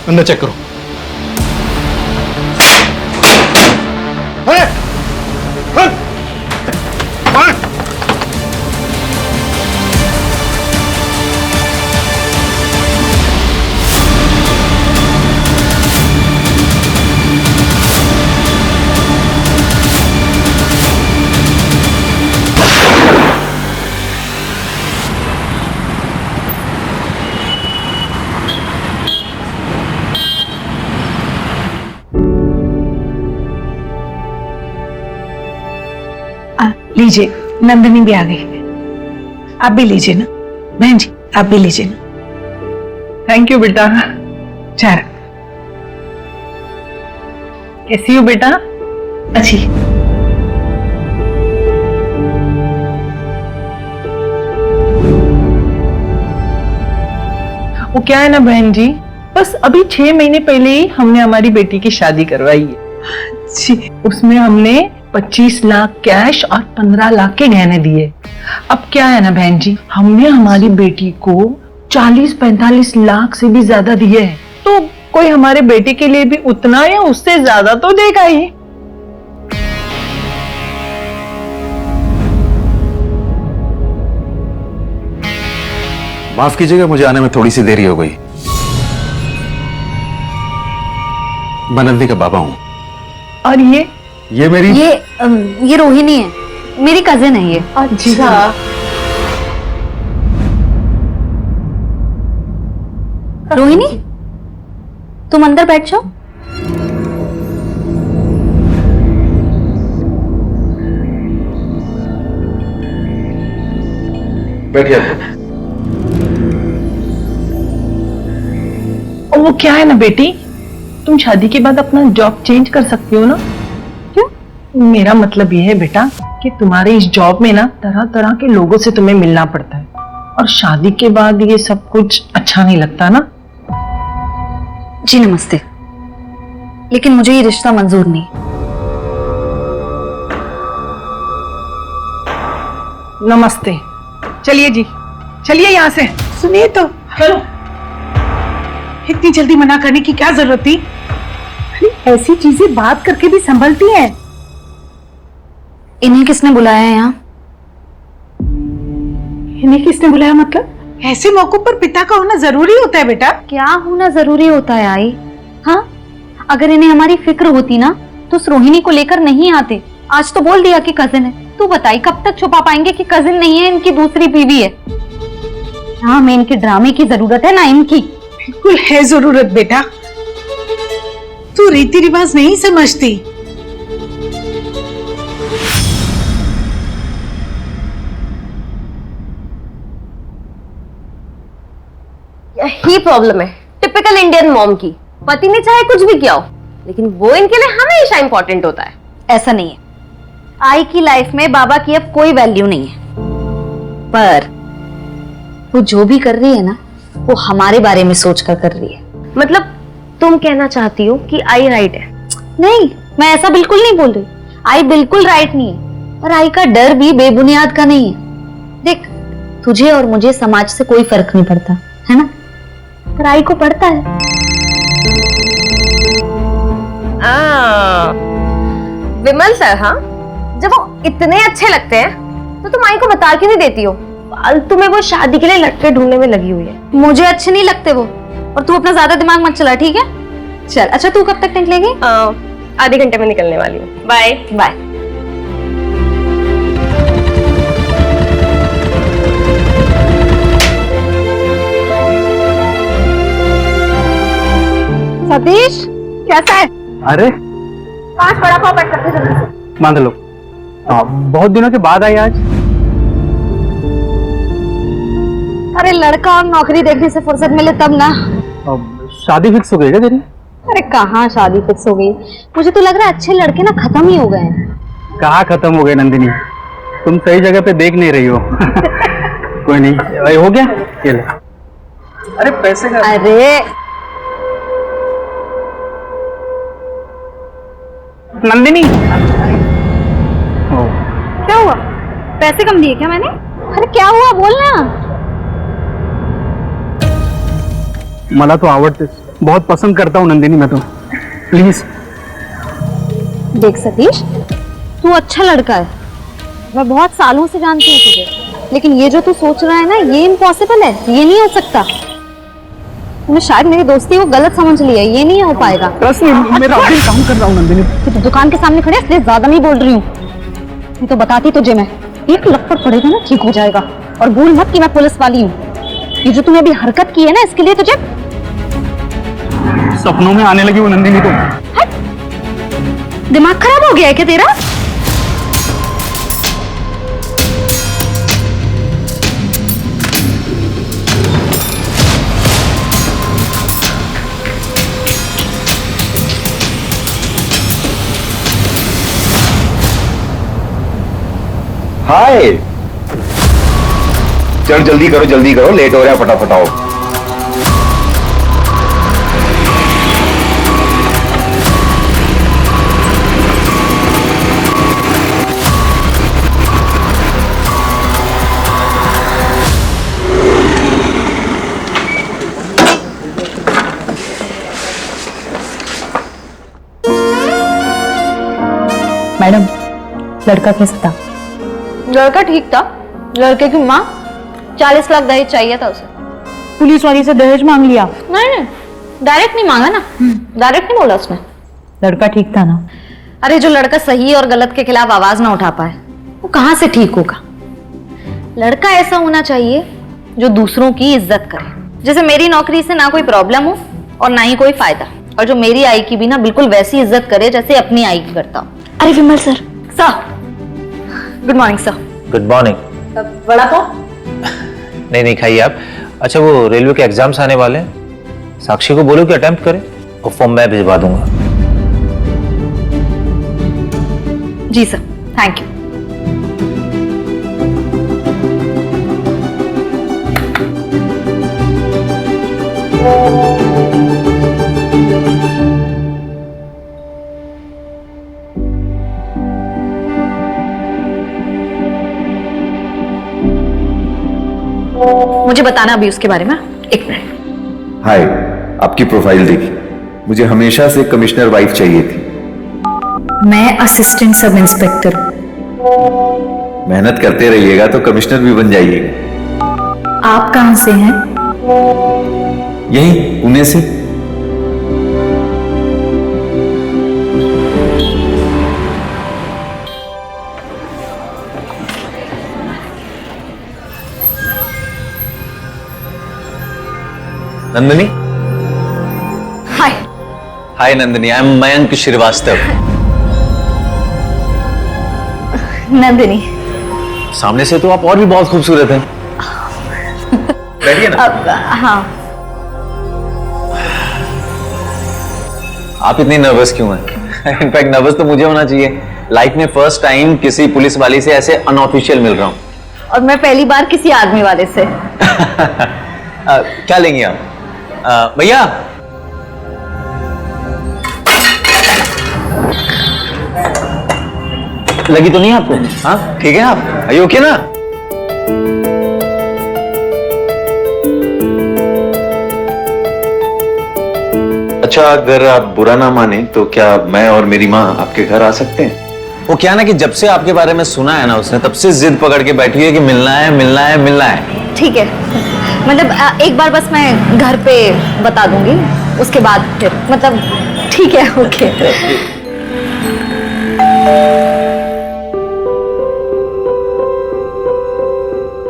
अंदर चेक करो। अरे! हट! हट! लीजिए, नंदिनी भी आ गई है। आप भी लीजिए ना बहन जी, आप भी लीजिए ना। थैंक यू बेटा। चार कैसी हो बेटा? अच्छी। वो क्या है ना बहन जी, बस अभी 6 महीने पहले ही हमने हमारी बेटी की शादी करवाई है जी। उसमें हमने 25 लाख कैश और 15 लाख के गहने दिए। अब क्या है ना बहन जी, हमने हमारी बेटी को 40-45 लाख से भी ज्यादा दिए हैं, तो कोई हमारे बेटे के लिए भी उतना या उससे ज्यादा तो देगा ही। माफ कीजिएगा, मुझे आने में थोड़ी सी देरी हो गई। मैं नंदी का बाबा हूं। और ये मेरी ये रोहिणी है, मेरी कजिन है ये। अच्छा, रोहिणी, तुम अंदर बैठ जाओ। बैठिए। और वो क्या है ना बेटी, तुम शादी के बाद अपना जॉब चेंज कर सकती हो ना। क्यों? मेरा मतलब ये है बेटा कि तुम्हारे इस जॉब में ना तरह तरह के लोगों से तुम्हें मिलना पड़ता है, और शादी के बाद ये सब कुछ अच्छा नहीं लगता ना। जी नमस्ते, लेकिन मुझे ये रिश्ता मंजूर नहीं। नमस्ते, चलिए जी, चलिए यहाँ से। सुनिए तो, चलो। इतनी जल्दी मना करने की क्या जरूरत थी? अरे ऐसी चीजें बात करके भी संभलती हैं। इन्हें किसने बुलाया है यहाँ? इन्हें किसने बुलाया मतलब? ऐसे मौकों पर पिता का होना जरूरी होता है बेटा। क्या होना जरूरी होता है आई? हाँ, अगर इन्हें हमारी फिक्र होती ना तो उस रोहिणी को लेकर नहीं आते। आज तो बोल दिया कि कजिन है। तू बताई कब तक छुपा पाएंगे कि कजिन नहीं है, इनकी दूसरी बीवी है। हाँ, हमें इनके ड्रामे की जरूरत है ना इनकी। बिल्कुल है जरूरत बेटा, तू रीति रिवाज नहीं समझती। यही प्रॉब्लम है टिपिकल इंडियन मॉम की। पति ने चाहे कुछ भी किया हो, लेकिन वो इनके लिए हमेशा इंपॉर्टेंट होता है। ऐसा नहीं है, आई की लाइफ में बाबा की अब कोई वैल्यू नहीं है। पर वो जो भी कर रही है ना, वो हमारे बारे में सोचकर कर रही है। मतलब तुम कहना चाहती हो कि आई राइट है? नहीं, मैं ऐसा बिल्कुल नहीं बोल रही। आई बिल्कुल राइट नहीं है, और आई का डर भी बेबुनियाद का नहीं है। देख, तुझे और मुझे समाज से कोई फर्क नहीं पड़ता है ना, पर आई को पड़ता है। विमल सर, हाँ, जब वो इतने अच्छे लगते हैं तो तुम आई को बता क्यों नहीं देती हो? फालतू में वो शादी के लिए लड़के ढूंढने में लगी हुई है। मुझे अच्छे नहीं लगते वो, और तू अपना ज्यादा दिमाग मत चला, ठीक है? चल, अच्छा तू कब तक टेंट लेगी? आधे घंटे में निकलने वाली हूँ। Bye bye. सतीश, कैसा है? अरे 5 बड़ा पाव पैक करके जल्दी से। मान लो, बहुत दिनों के बाद आई आज। अरे लड़का और नौकरी देखने से फुर्सत मिले तब ना। शादी फिक्स हो गई क्या तेरी? अरे कहाँ शादी फिक्स हो गई, मुझे तो लग रहा है अच्छे लड़के ना खत्म ही हो गए हैं। कहाँ खत्म हो गए नंदिनी, तुम सही जगह पे देख नहीं रही हो। कोई नहीं, भाई हो गया, ये ले। अरे पैसे का। अरे नंदिनी, क्या हुआ? पैसे कम दिए क्या मैंने? अरे क्या हुआ, बोलना। मला तू आवडतेस, बहुत पसंद करता हूँ नंदिनी मैं तो, प्लीज। देख सतीश, तू अच्छा लड़का है, मैं बहुत सालों से जानती हूँ तुझे, लेकिन ये जो तू सोच रहा है ना, ये इम्पॉसिबल है, ये नहीं हो सकता। तूने शायद मेरी दोस्ती को गलत समझ लिया, ये नहीं हो पाएगा। ट्रस्ट मी, मेरा अभी काम कर रहा हूँ नंदिनी। तू दुकान के सामने खड़े इसलिए ज्यादा नहीं बोल रही हूँ, नहीं तो बताती तुझे मैं, एक लपड़ पड़ेगा ना ठीक हो जाएगा। और भूल मत कि मैं पुलिस वाली हूँ। ये जो तूने अभी हरकत की है ना, इसके लिए तुझे सपनों में आने लगी वो नंदिनी तो। दिमाग खराब हो गया है क्या तेरा? हाय, चल जल्दी करो, लेट हो रहा है, फटाफट आओ। मैडम, लड़का कैसा था? लड़का ठीक था। लड़के की माँ 40 लाख दहेज चाहिए था उसे। पुलिस वाली से दहेज मांग लिया? नहीं, डायरेक्ट नहीं मांगा ना, डायरेक्ट नहीं बोला उसने। लड़का ठीक था ना? अरे जो लड़का सही और गलत के खिलाफ आवाज ना उठा पाए, वो कहाँ से ठीक होगा? लड़का ऐसा होना चाहिए जो दूसरों की इज्जत करे। जैसे मेरी नौकरी से ना कोई प्रॉब्लम हो और ना ही कोई फायदा, और जो मेरी आई की भी ना बिल्कुल वैसी इज्जत करे जैसे अपनी आई की करता हूँ। अरे Vimal sir. Sir, good morning sir. Good morning. Vada pav? नहीं खाइए आप। अच्छा, वो रेलवे के एग्जाम्स आने वाले हैं, साक्षी को बोलो कि अटेम्प्ट करे, और फॉर्म मैं भिजवा दूंगा। जी सर, थैंक यू। मुझे बताना अभी उसके बारे में, एक मिनट। हाय, आपकी प्रोफाइल देखी, मुझे हमेशा से कमिश्नर वाइफ चाहिए थी। मैं असिस्टेंट सब इंस्पेक्टर। मेहनत करते रहिएगा तो कमिश्नर भी बन जाइएगा। आप कहाँ से हैं? यहीं पुणे से। नंदिनी। हाय। हाय नंदिनी, आई एम मयंक श्रीवास्तव। नंदिनी। सामने से तो आप और भी बहुत खूबसूरत हैं। बैठिए ना। हाँ। आप इतनी नर्वस क्यों हैं? इनफैक्ट नर्वस तो मुझे होना चाहिए। लाइफ में फर्स्ट टाइम किसी पुलिस वाली से ऐसे अनऑफिशियल मिल रहा हूँ। और मैं पहली बार किसी आदमी वाले से। क्या लेंगे आप? भैया, लगी तो नहीं आपको? हाँ ठीक है आप? आर यू ओके ना? अच्छा, अगर आप बुरा ना माने तो क्या मैं और मेरी माँ आपके घर आ सकते हैं? वो क्या ना कि जब से आपके बारे में सुना है ना उसने, तब से जिद पकड़ के बैठी है कि मिलना है मिलना है मिलना है। ठीक है, मतलब एक बार बस मैं घर पे बता दूंगी, उसके बाद फिर मतलब ठीक है, ओके।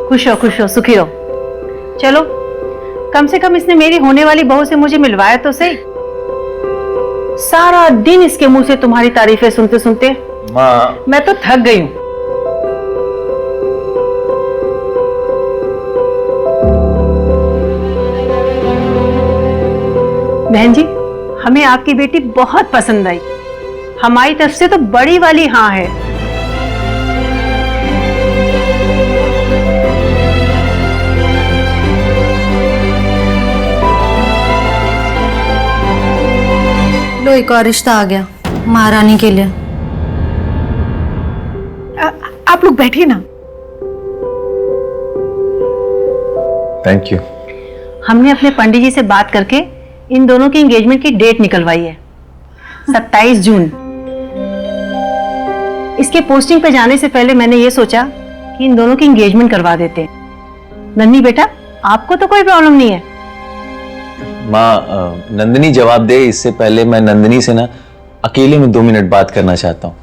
खुश हो, सुखी रहो। चलो, कम से कम इसने मेरी होने वाली बहू से मुझे मिलवाया तो सही। सारा दिन इसके मुंह से तुम्हारी तारीफें सुनते सुनते माँ, मैं तो थक गई हूँ। बहन जी, हमें आपकी बेटी बहुत पसंद आई। हमारी तरफ से तो बड़ी वाली हाँ है। लो, एक और रिश्ता आ गया महारानी के लिए। आप लोग बैठिए ना। Thank you. हमने अपने पंडित जी से बात करके इन दोनों की एंगेजमेंट की डेट निकलवाई है, 27 जून। इसके पोस्टिंग पे जाने से पहले मैंने ये सोचा कि इन दोनों की एंगेजमेंट करवा देते हैं। नन्ही बेटा, आपको तो कोई प्रॉब्लम नहीं है? माँ, नंदिनी जवाब दे इससे पहले मैं नंदिनी से ना अकेले में 2 मिनट बात करना चाहता हूं।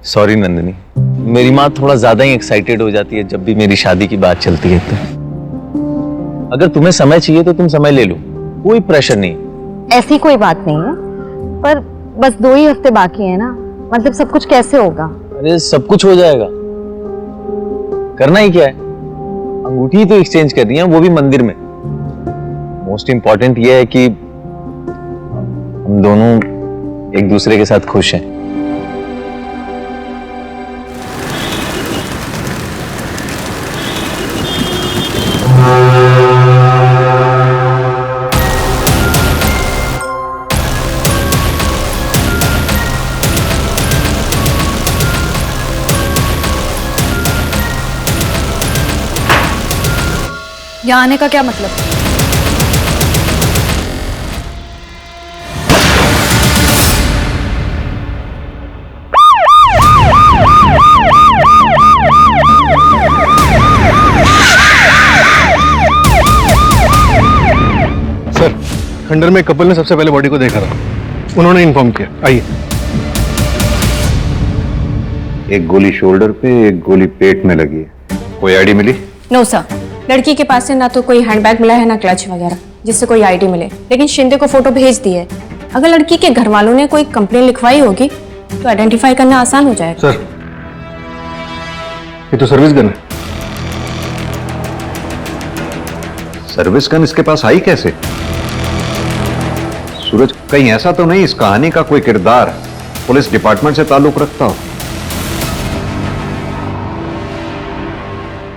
सॉरी नंदिनी, मेरी माँ थोड़ा ज्यादा ही एक्साइटेड हो जाती है जब भी मेरी शादी की बात चलती है। तो अगर तुम्हें समय चाहिए तो तुम समय ले लो, कोई प्रेशर नहीं। ऐसी कोई बात नहीं है, पर बस 2 ही हफ्ते बाकी है ना, मतलब सब कुछ कैसे होगा? अरे सब कुछ हो जाएगा, करना ही क्या है, अंगूठी तो एक्सचेंज करनी है, वो भी मंदिर में। मोस्ट इंपॉर्टेंट ये है कि हम दोनों एक दूसरे के साथ खुश हैं। यहाँ आने का क्या मतलब? सर, खंडर में कपल ने सबसे पहले बॉडी को देखा था, उन्होंने इन्फॉर्म किया। आइए। एक गोली शोल्डर पे, एक गोली पेट में लगी है। कोई आईडी मिली? नो सर, लड़की के पास से ना तो कोई हैंडबैग मिला है ना क्लच वगैरह जिससे कोई आईडी मिले, लेकिन शिंदे को फोटो भेज दी है। अगर लड़की के घर वालों ने कोई कंप्लेन लिखवाई होगी तो आइडेंटिफाई करना आसान हो जाएगा। सर, ये तो सर्विस गन है। सर्विस गन इसके पास आई कैसे? सूरज, कहीं ऐसा तो नहीं इस कहानी का कोई किरदार पुलिस डिपार्टमेंट से ताल्लुक रखता हो?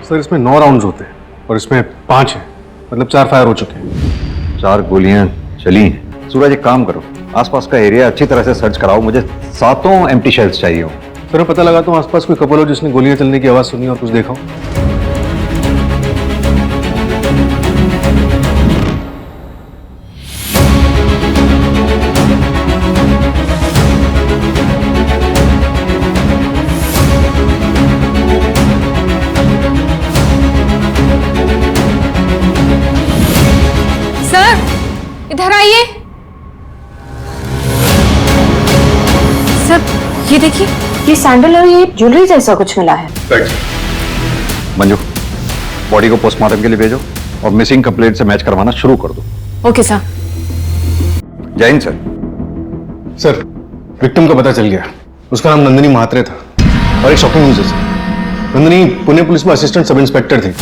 सर, इसमें 9 राउंड्स होते हैं और इसमें 5 हैं, मतलब 4 फायर हो चुके हैं। 4 गोलियां चली हैं। सूरज, एक काम करो, आसपास का एरिया अच्छी तरह से सर्च कराओ, मुझे 7 एम्प्टी शेल्स चाहिए हो। सर, मैं पता लगाता हूँ आसपास कोई कपल हो जिसने गोलियां चलने की आवाज सुनी और कुछ देखा हो। सर, इधर आइए। सर, ये देखिए, ये सैंडल और ये ज्वेलरी जैसा कुछ मिला है। मंजू, बॉडी को पोस्टमार्टम के लिए भेजो और मिसिंग कंप्लेंट से मैच करवाना शुरू कर दो। Okay sir. जय हिंद सर। सर, विक्टिम का पता चल गया। उसका नाम नंदिनी महात्रे था और एक शॉकिंग न्यूज है सर। नंदिनी पुणे पुलिस में असिस्टेंट सब इंस्पेक्टर थी।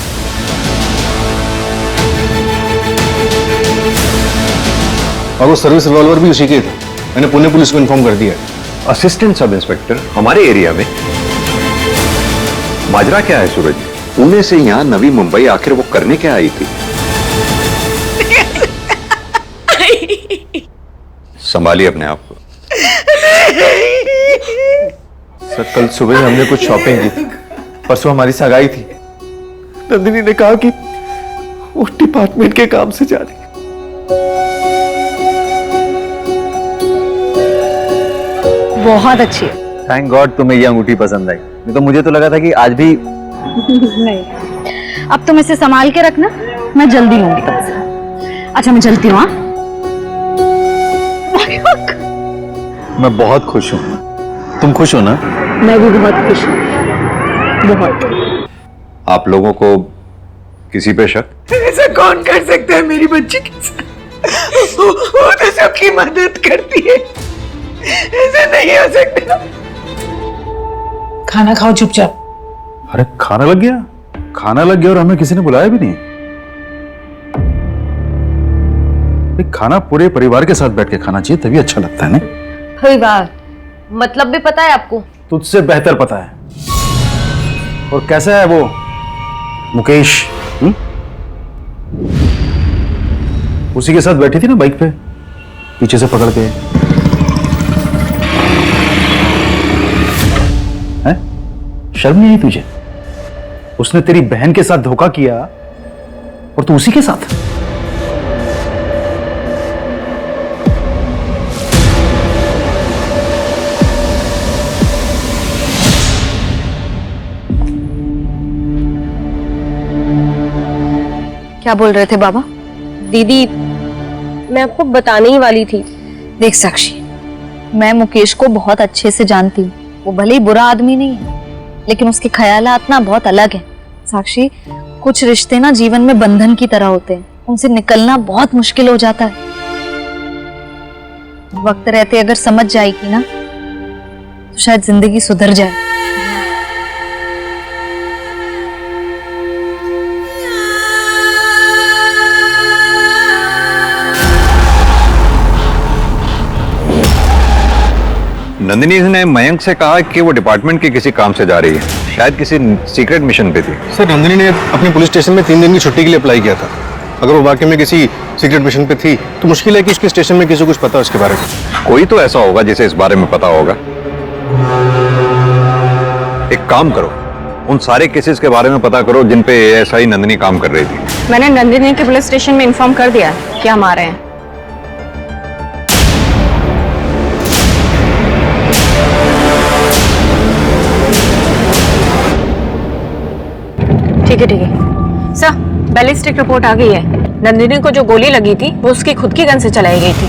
और वो सर्विस रिवॉल्वर भी उसी के था। मैंने पुणे पुलिस को इन्फॉर्म कर दिया। असिस्टेंट सब इंस्पेक्टर हमारे एरिया में? माजरा क्या है सूरज? पुणे से यहां नवी मुंबई आखिर वो करने क्या आई थी? संभालिए अपने आप को। सर, कल सुबह हमने कुछ शॉपिंग की थी, परसों हमारी सगाई थी। नंदिनी ने कहा कि वो डिपार्टमेंट के काम से जा रही है। बहुत अच्छी है। थैंक गॉड तुम्हें ये अंगूठी पसंद आई, नहीं तो मुझे तो लगा था कि आज भी। नहीं, अब तुम इसे संभाल के रखना, मैं जल्दी लूंगी तुमसे। अच्छा, मैं चलती हूँ। मैं बहुत खुश हूँ। तुम खुश हो ना? मैं भी बहुत खुश हूँ, बहुत। आप लोगों को किसी पे शक? ऐसा कौन कर सकता है मेरी बच्ची के साथ? वो तो सबकी मदद करती है, ऐसा नहीं हो सकता। खाना खाओ चुपचाप। अरे खाना लग गया? खाना लग गया और हमें किसी ने बुलाया भी नहीं। खाना पूरे परिवार के साथ बैठ के खाना चाहिए, तभी अच्छा लगता है ना। परिवार मतलब भी पता है आपको? तुझसे बेहतर पता है। और कैसा है वो मुकेश? उसी के साथ बैठी थी ना बाइक पे, पीछे से पकड़ के। हैं? शर्म नहीं आई तुझे? उसने तेरी बहन के साथ धोखा किया और तू उसी के साथ। क्या बोल रहे थे बाबा? दीदी, मैं आपको बताने ही वाली थी। देख साक्षी, मैं मुकेश को बहुत अच्छे से जानती हूँ। वो भले ही बुरा आदमी नहीं है, लेकिन उसके ख्यालात ना बहुत अलग है। साक्षी, कुछ रिश्ते ना जीवन में बंधन की तरह होते हैं, उनसे निकलना बहुत मुश्किल हो जाता है। वक्त रहते अगर समझ जाएगी ना तो शायद जिंदगी सुधर जाए। नंदिनी ने मयंक से कहा कि वो डिपार्टमेंट के किसी काम से जा रही है, शायद किसी सीक्रेट मिशन पे थी। सर, नंदिनी ने अपने पुलिस स्टेशन में 3 दिन की छुट्टी के लिए अप्लाई किया था। अगर वो वाकई में किसी सीक्रेट मिशन पे थी तो मुश्किल है कि उसके स्टेशन में किसी को कुछ पता है उसके बारे में। कोई तो ऐसा होगा जिसे इस बारे में पता होगा। एक काम करो, उन सारे केसेस के बारे में पता करो जिन पे एएसआई नंदिनी काम कर रही थी। मैंने नंदिनी के पुलिस स्टेशन में इन्फॉर्म कर दिया कि हम आ रहे हैं। ठीक है सर, बैलिस्टिक रिपोर्ट आ गई है। नंदिनी को जो गोली लगी थी वो उसकी खुद की गन से चलाई गई थी।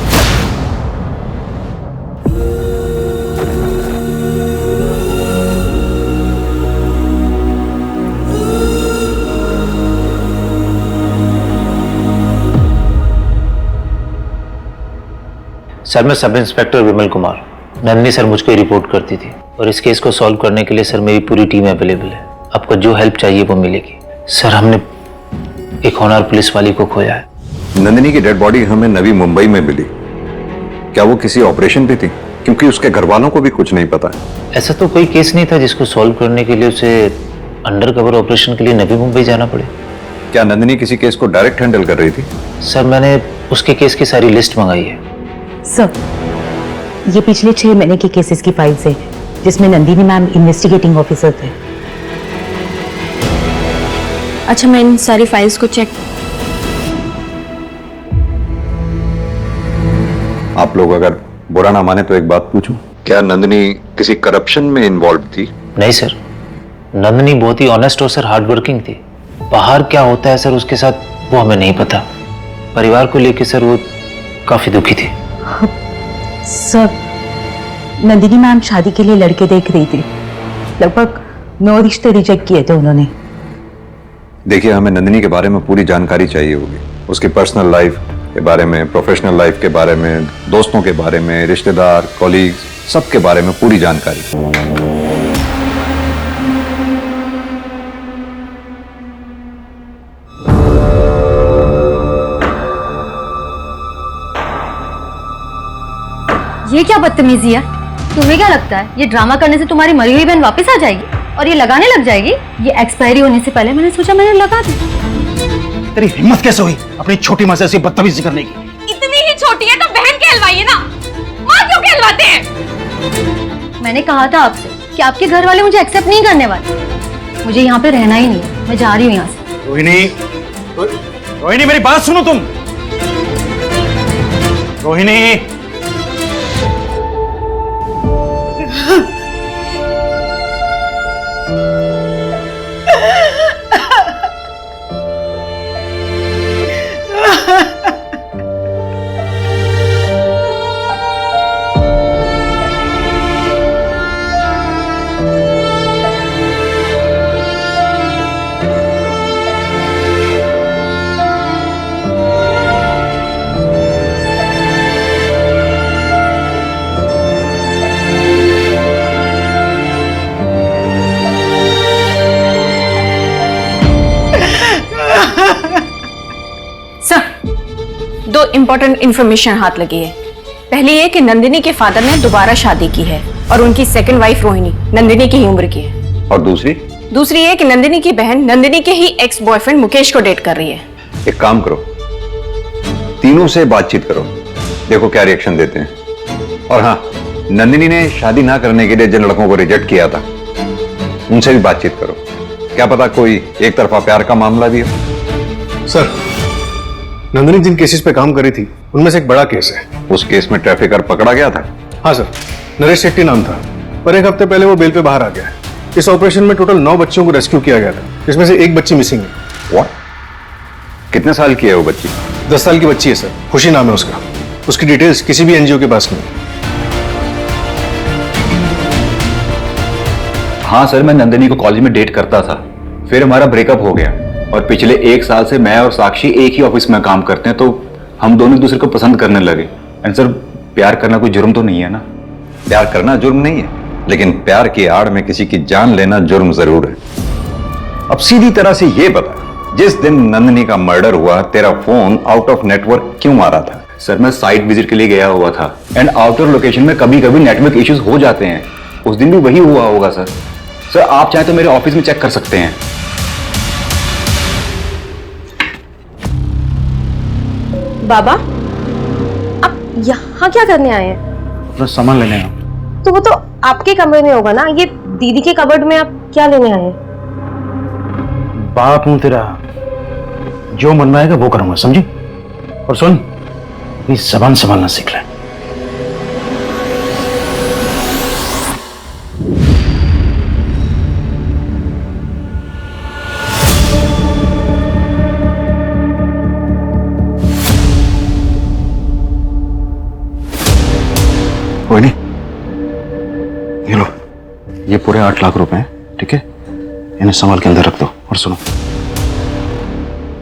सर, मैं sub inspector Vimal Kumar. Nandini sir मुझको रिपोर्ट करती थी और इस केस को सॉल्व करने के लिए सर मेरी पूरी टीम अवेलेबल है। आपको जो हेल्प चाहिए वो मिलेगी। सर, हमने एक होनहार पुलिस वाली को खोया है। नंदिनी की डेड बॉडी हमें नवी मुंबई में मिली। क्या वो किसी ऑपरेशन पे थी? क्योंकि उसके घर वालों को भी कुछ नहीं पता। ऐसा तो कोई केस नहीं था जिसको सॉल्व करने के लिए उसे अंडर कवर ऑपरेशन के लिए नवी मुंबई जाना पड़े। क्या नंदिनी किसी केस को डायरेक्ट हैंडल कर रही थी? सर, मैंने उसके केस की सारी लिस्ट मंगाई है। सर, ये पिछले 6 महीने के केसेस की फाइल्स है जिसमें नंदिनी मैम इन्वेस्टिगेटिंग ऑफिसर थे। अच्छा, मैं इन सारी फाइल्स को चेक। आप लोग अगर बुरा ना माने तो एक बात पूछूं, क्या नंदिनी किसी करप्शन में इन्वॉल्व थी? नहीं सर, नंदिनी बहुत ही ऑनेस्ट और सर हार्ड वर्किंग थी। बाहर क्या होता है सर उसके साथ वो हमें नहीं पता। परिवार को लेकर सर वो काफी दुखी थी। सर, नंदिनी मैम शादी के लिए लड़के देख रही थी। लगभग 9 रिश्ते रिजेक्ट किए थे उन्होंने। देखिए, हमें नंदिनी के बारे में पूरी जानकारी चाहिए होगी। उसकी पर्सनल लाइफ के बारे में, प्रोफेशनल लाइफ के बारे में, दोस्तों के बारे में, रिश्तेदार, कॉलीग्स, सब के बारे में पूरी जानकारी। ये क्या बदतमीजी है? तुम्हें क्या लगता है ये ड्रामा करने से तुम्हारी मरी हुई बहन वापस आ जाएगी और ये लगाने लग जाएगी? ये एक्सपायरी होने से पहले मैंने सोचा मैंने लगा दी। तेरी हिम्मत कैसे हुई अपनी छोटी माँ से ऐसी बदतमीजी करने की? इतनी ही छोटी है तो बहन कहलवाइए ना, माँ क्यों कहलवाते हैं? मैंने कहा था आपसे कि आपके घर वाले मुझे एक्सेप्ट नहीं करने वाले। मुझे यहाँ पे रहना ही नहीं, मैं जा रही हूँ यहाँ से। रोहिणी, रोहिणी मेरी बात सुनो तुम। रोहिणी, दो इम्पोर्टेंट इन्फॉर्मेशन हाथ लगी है। पहली ये कि नंदिनी के फादर ने दोबारा शादी की है और उनकी सेकंड वाइफ रोहिणी नंदिनी की ही उम्र की है। और दूसरी ये कि नंदिनी की बहन नंदिनी के ही एक्स बॉयफ्रेंड मुकेश को डेट कर रही है। एक काम करो, तीनों से बातचीत करो, देखो क्या रिएक्शन देते हैं। और हाँ, नंदिनी ने शादी ना करने के लिए जिन लड़कों को रिजेक्ट किया था उनसे भी बातचीत करो। क्या पता कोई एक तरफा प्यार का मामला भी हो। सर, नंदिनी जिन केसेस पे काम करी थी उनमें से एक बड़ा केस है। उस केस में ट्रैफिकर पकड़ा गया था। हाँ सर, नरेश शेट्टी नाम था, पर एक हफ्ते पहले वो बेल पे बाहर आ गया है। इस ऑपरेशन में टोटल 9 बच्चों को रेस्क्यू किया गया था, जिसमें से एक बच्ची मिसिंग है। What? कितने साल की है वो बच्ची? 10 साल की बच्ची है सर, खुशी नाम है उसका। उसकी डिटेल्स किसी भी एनजीओ के पास नहीं। हाँ सर, मैं नंदिनी को कॉलेज में डेट करता था, फिर हमारा ब्रेकअप हो गया और पिछले 1 साल से मैं और साक्षी एक ही ऑफिस में काम करते हैं, तो हम दोनों एक दूसरे को पसंद करने लगे। एंड सर, प्यार करना कोई जुर्म तो नहीं है ना? प्यार करना जुर्म नहीं है, लेकिन प्यार की आड़ में किसी की जान लेना जुर्म जरूर है। अब सीधी तरह से ये बता, जिस दिन नंदिनी का मर्डर हुआ तेरा फोन आउट ऑफ नेटवर्क क्यों आ रहा था? सर, मैं साइट विजिट के लिए गया हुआ था एंड आउटर लोकेशन में कभी कभी नेटवर्क इश्यूज हो जाते हैं। उस दिन भी वही हुआ होगा सर। सर, आप चाहे तो मेरे ऑफिस में चेक कर सकते हैं। बाबा, आप यहाँ क्या करने आए हैं? अपना सामान लेने आया। तो वो तो आपके कमरे में होगा ना, ये दीदी के कबर्ड में आप क्या लेने आए हैं? बाप हूं तेरा, जो मन में आएगा वो करूंगा, समझी? और सुन, अपनी जबान संभालना सीख ले। कोई नहीं, ये लो, ये पूरे 8 लाख रुपए हैं, ठीक है? इन्हें संभाल के अंदर रख दो। और सुनो,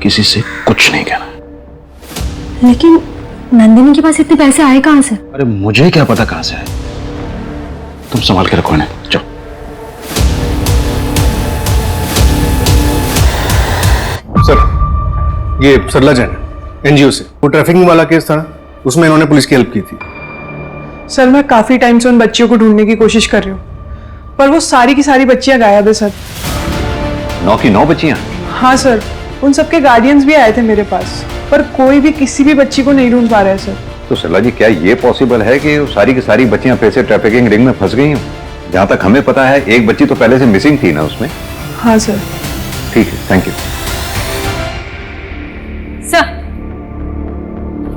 किसी से कुछ नहीं कहना। लेकिन नंदिनी के पास इतने पैसे आए कहां से? अरे मुझे क्या पता कहां से है, तुम संभाल के रखो इन्हें। चलो। सर, ये सरला जैन एनजीओ से, वो ट्रैफिकिंग वाला केस था ना, उसमें इन्होंने पुलिस की हेल्प की थी। सर, मैं काफी टाइम से उन बच्चियों को ढूंढने की कोशिश कर रही हूँ, पर वो सारी की सारी बच्चियां गायब है सर। 9 की 9 बच्चियां? हाँ सर, उन सबके गार्डियंस भी आए थे मेरे पास, पर कोई भी किसी भी बच्ची को नहीं ढूंढ पा रहा है सर। तो सरला जी, क्या ये पॉसिबल है कि सारी की सारी बच्चियां पैसे ट्रैफिकिंग रिंग में फंस गई हों? जहां तक हमें पता है, एक बच्ची तो पहले से मिसिंग थी ना उसमें। हाँ सर। ठीक है, थैंक यू। सर,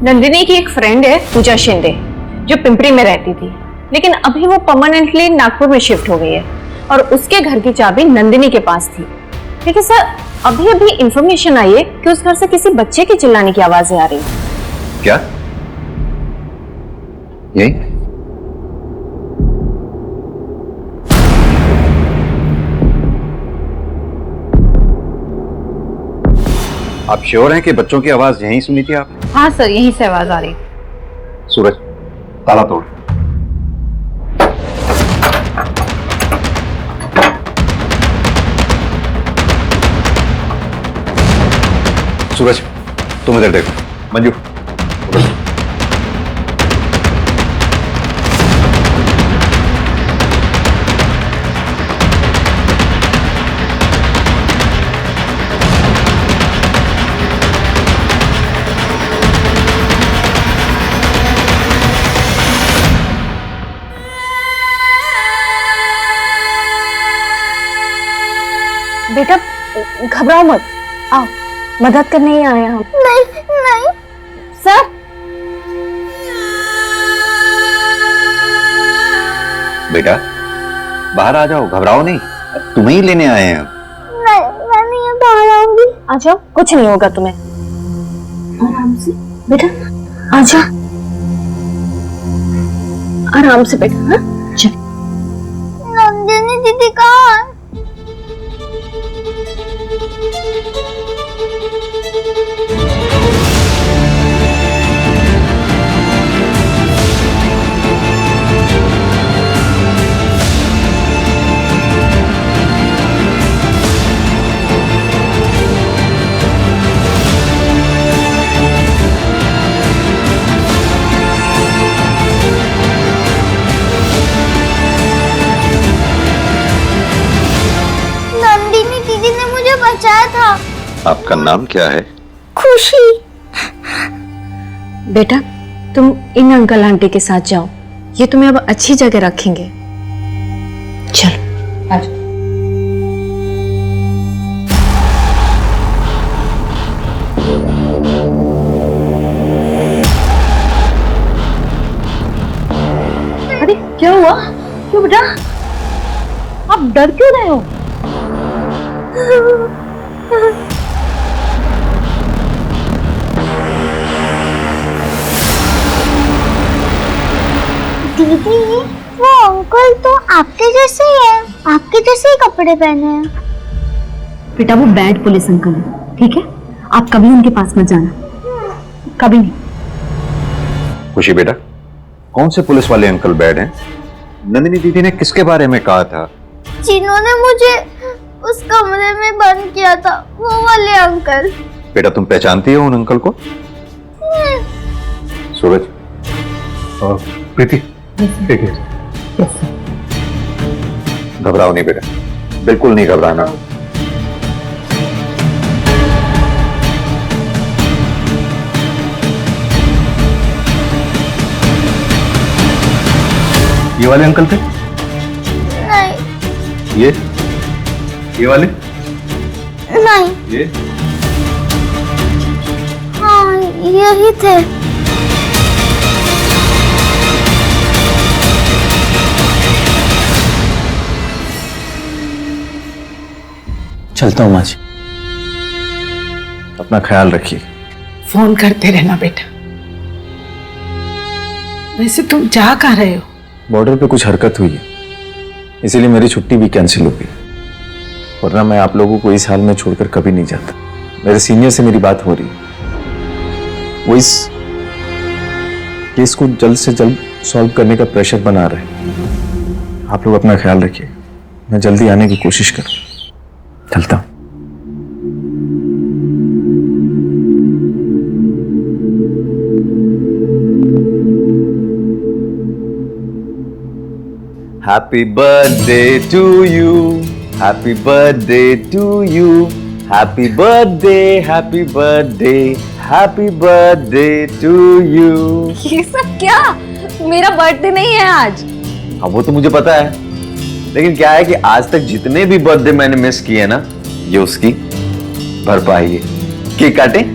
नंदिनी की एक फ्रेंड है पूजा शिंदे, जो पिंपरी में रहती थी, लेकिन अभी वो परमानेंटली नागपुर में शिफ्ट हो गई है और उसके घर की चाबी नंदिनी के पास थी। लेकिन सर, अभी अभी इंफॉर्मेशन आई है कि उस घर से किसी बच्चे की चिल्लाने की आवाजें आ रही हैं। क्या? यही? आप श्योर हैं कि बच्चों की आवाज यहीं सुनी थी आपने? हाँ सर, यहीं से आवाज आ रही। सूरज, ताला तोड़। सूरज, तुम इधर देखो। मंजू, उधर। बेटा, घबराओ मत, आओ, मदद करने ही आए हैं हम। नहीं नहीं सर। बेटा, बाहर आ जाओ, घबराओ नहीं, तुम्हें ही लेने आए हैं हम। नहीं, मैं नहीं बाहर आऊंगी। आ जाओ, कुछ नहीं होगा तुम्हें। आराम से बेटा, आ जाओ, आराम से बेटा। हाँ, चल। नंदिनी दीदी कहाँ है? बचाया था। आपका नाम क्या है? खुशी। बेटा, तुम इन अंकल आंटी के साथ जाओ, ये तुम्हें अब अच्छी जगह रखेंगे। चलो, आ जाओ। क्यों बेटा, आप डर क्यों रहे हो? दीदी, वो अंकल तो आपके जैसे ही है, आपके जैसे ही कपड़े पहने हैं। बेटा वो बैड पुलिस अंकल है, ठीक है? आप कभी उनके पास मत जाना, कभी नहीं। खुशी बेटा, कौन से पुलिस वाले अंकल बैड हैं? नंदिनी दीदी ने किसके बारे में कहा था? जिन्होंने मुझे उस कमरे में बंद किया था, वो वाले अंकल। बेटा तुम पहचानती हो उन अंकल को? सूरज और प्रीति, ठीक है। घबराओ नहीं बेटा, बिल्कुल नहीं घबराना। ये वाले अंकल थे? नहीं ये वाले? नहीं, ये हाँ यही थे। चलता हूँ माँ जी, अपना ख्याल रखिए। फोन करते रहना बेटा। वैसे तुम जा कहाँ रहे हो? बॉर्डर पे कुछ हरकत हुई है, इसीलिए मेरी छुट्टी भी कैंसिल हो गई, वरना मैं आप लोगों को इस हाल में छोड़कर कभी नहीं जाता। मेरे सीनियर से मेरी बात हो रही है, वो इस केस को जल्द से जल्द सॉल्व करने का प्रेशर बना रहे हैं। आप लोग अपना ख्याल रखिए, मैं जल्दी आने की कोशिश करूँ। चलता हूँ। Happy birthday to you, happy birthday to you, happy birthday, happy birthday, happy birthday to you। ये सब क्या? मेरा बर्थडे नहीं है आज। हाँ वो तो मुझे पता है, लेकिन क्या है कि आज तक जितने भी बर्थडे मैंने मिस किए ना, ये उसकी भरपाई है। केक काटे?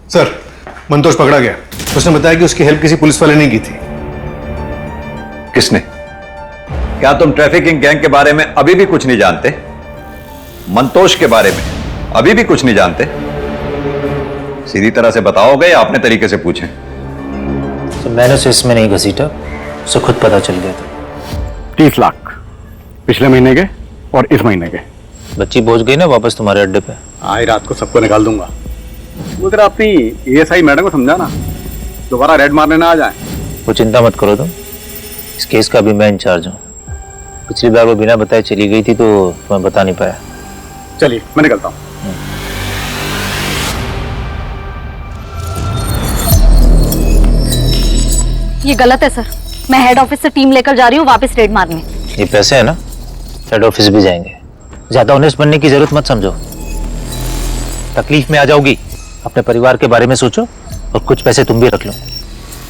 सर, मंतोष पकड़ा गया। उसने बताया कि उसकी हेल्प किसी पुलिस वाले ने की थी। किसने? क्या तुम ट्रैफिकिंग गैंग के बारे में अभी भी कुछ नहीं जानते? मंतोष के बारे में अभी भी कुछ नहीं जानते? सीधी तरह से बताओगे या अपने तरीके से पूछें? तो मैंने उसे इसमें नहीं घसीटा, उसे खुद पता चल गया था। 30 लाख पिछले महीने के और इस महीने के। बच्ची पहुंच गई ना वापस तुम्हारे अड्डे पे? आज रात को सबको निकाल दूंगा। वो जरा अपनी एएसआई मैडम को समझाना, दोबारा रेड मारने ना आ जाए। वो चिंता मत करो तुम, इस केस का भी मैं इंचार्ज हूँ। पिछली बार वो बिना बताए चली गई थी तो मैं बता नहीं पाया। चलिए मैं निकलता हूँ। ये गलत है सर, मैं हेड ऑफिस से टीम लेकर जा रही हूँ वापस रेड मारने। ये पैसे है ना, हेड ऑफिस भी जाएंगे। ज्यादा ऑनेस्ट बनने की जरूरत मत समझो, तकलीफ में आ जाओगी। अपने परिवार के बारे में सोचो और कुछ पैसे तुम भी रख लो,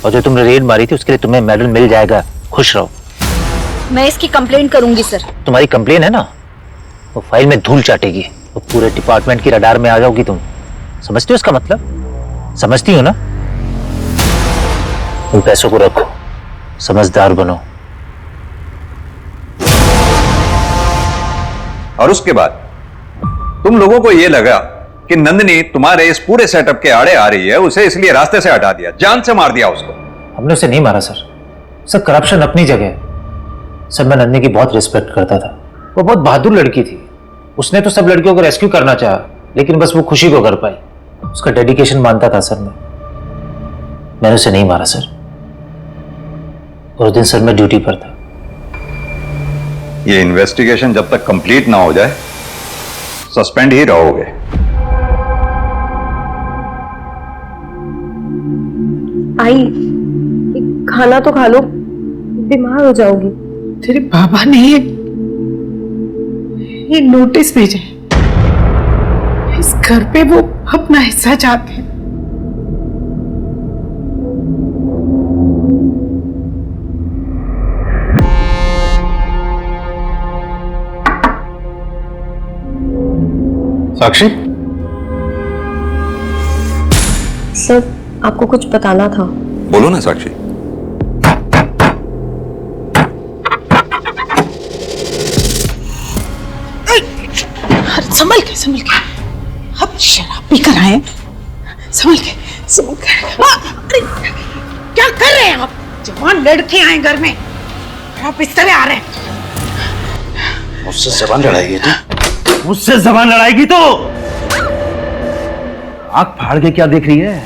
और जो तुमने रेड मारी थी उसके लिए तुम्हें मेडल मिल जाएगा। खुश रहो। मैं इसकी कंप्लेंट करूंगी सर। तुम्हारी कंप्लेन है ना, वो फाइल में धूल चाटेगी, वो पूरे डिपार्टमेंट की रडार में आ जाओगी तुम। समझती हो इसका मतलब? समझती हो ना? उन पैसों को रखो, समझदार बनो। और उसके बाद तुम लोगों को यह लगा कि नंदिनी तुम्हारे इस पूरे सेटअप के आड़े आ रही है, उसे इसलिए रास्ते से हटा दिया, जान से मार दिया उसको। हमने उसे नहीं मारा सर, सर करप्शन अपनी जगह है। सर मैं नंदिनी की बहुत रिस्पेक्ट करता था, वो बहुत बहादुर लड़की थी। उसने तो सब लड़कियों को रेस्क्यू करना चाहा, लेकिन बस वो खुशी को कर पाई। उसका डेडिकेशन मानता था सर मैंने उसे नहीं मारा सर। और उस दिन सर मैं ड्यूटी पर था। ये इन्वेस्टिगेशन जब तक कंप्लीट ना हो जाए सस्पेंड ही रहोगे। आई, खाना तो खा लो, बीमार हो जाओगी। तेरे बाबा ने ये नोटिस भेजा है, इस घर पे वो अपना हिस्सा चाहते हैं। साक्षी, सर आपको कुछ बताना था। बोलो ना साक्षी। अरे संभल के अब शराब पी कर आए। संभल के अरे क्या कर रहे हैं आप? जवान लड़के आए घर में और आप इस तरह आ रहे हैं। मुझसे जबान लड़ाएगी तू? मुझसे जबान लड़ाएगी तो आंख फाड़ के क्या देख रही है?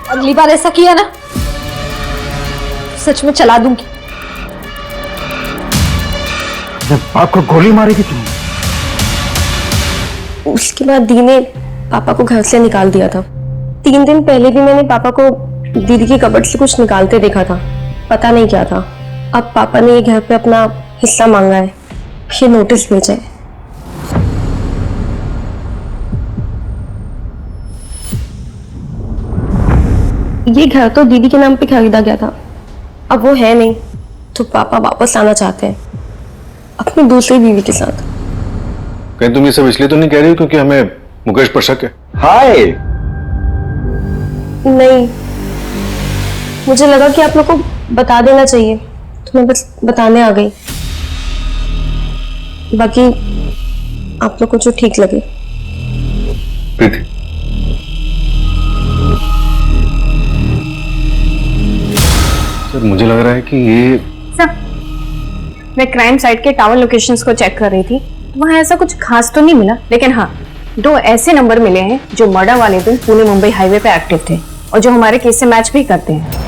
अगली बार ऐसा किया ना सच में चला दूंगी। जब बाप को गोली मारेगी तुम? उसके बाद दी ने पापा को घर से निकाल दिया था। 3 दिन पहले भी मैंने पापा को दीदी की कबर्ड से कुछ निकालते देखा था, पता नहीं क्या था। अब पापा ने ये घर पे अपना हिस्सा मांगा है, ये नोटिस भेजा है। ये घर तो दीदी के नाम पे खरीदा गया था, अब वो है नहीं, तो पापा वापस आना चाहते हैं अपनी दूसरी बीवी के साथ। कहीं तुम ये सब इसलिए तो नहीं कह रही हो क्योंकि हमें मुकेश पर शक है? हाय, नहीं, मुझे लगा कि आप लोग को बता देना चाहिए, तो मैं बस बताने आ गई। बाकी आप लोग को जो ठीक लगे। प्रीति, सर मुझे लग रहा है कि ये सर, मैं क्राइम साइट के टावर लोकेशंस को चेक कर रही थी, वहाँ ऐसा कुछ खास तो नहीं मिला, लेकिन हाँ 2 ऐसे नंबर मिले हैं जो मर्डर वाले दिन पुणे मुंबई हाईवे पे एक्टिव थे और जो हमारे केस से मैच भी करते हैं।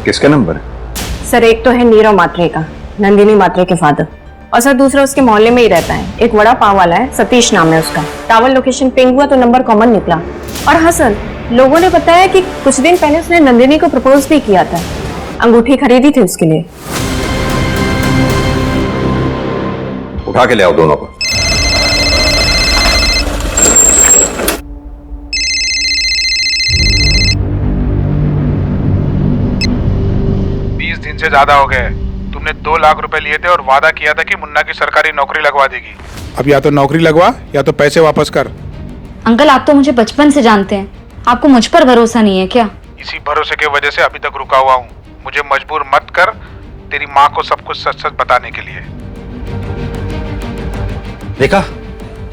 किसका नंबर? सर एक तो है नीरव मात्रे का, नंदिनी मात्रे के फादर, और सर दूसरा उसके मोहल्ले में ही रहता है, एक वड़ा पाव वाला है, सतीश नाम है उसका। टावर लोकेशन पिंग हुआ तो नंबर कॉमन निकला। और हाँ सर, लोगों ने बताया कि कुछ दिन पहले उसने नंदिनी को प्रपोज भी किया था, अंगूठी खरीदी थी उसके लिए। उठा के ले आओ दोनों को। से ज्यादा हो गए। तुमने 2 लाख रुपए लिए थे और वादा किया था कि मुन्ना की सरकारी नौकरी लगवा देगी। अब या तो नौकरी लगवा या तो पैसे वापस कर। अंकल आप तो मुझे बचपन से जानते हैं, आपको मुझ पर भरोसा नहीं है क्या? इसी भरोसे की वजह से अभी तक रुका हुआ हूँ। मुझे मजबूर मत कर तेरी माँ को सब कुछ सच सच बताने के लिए। देखा,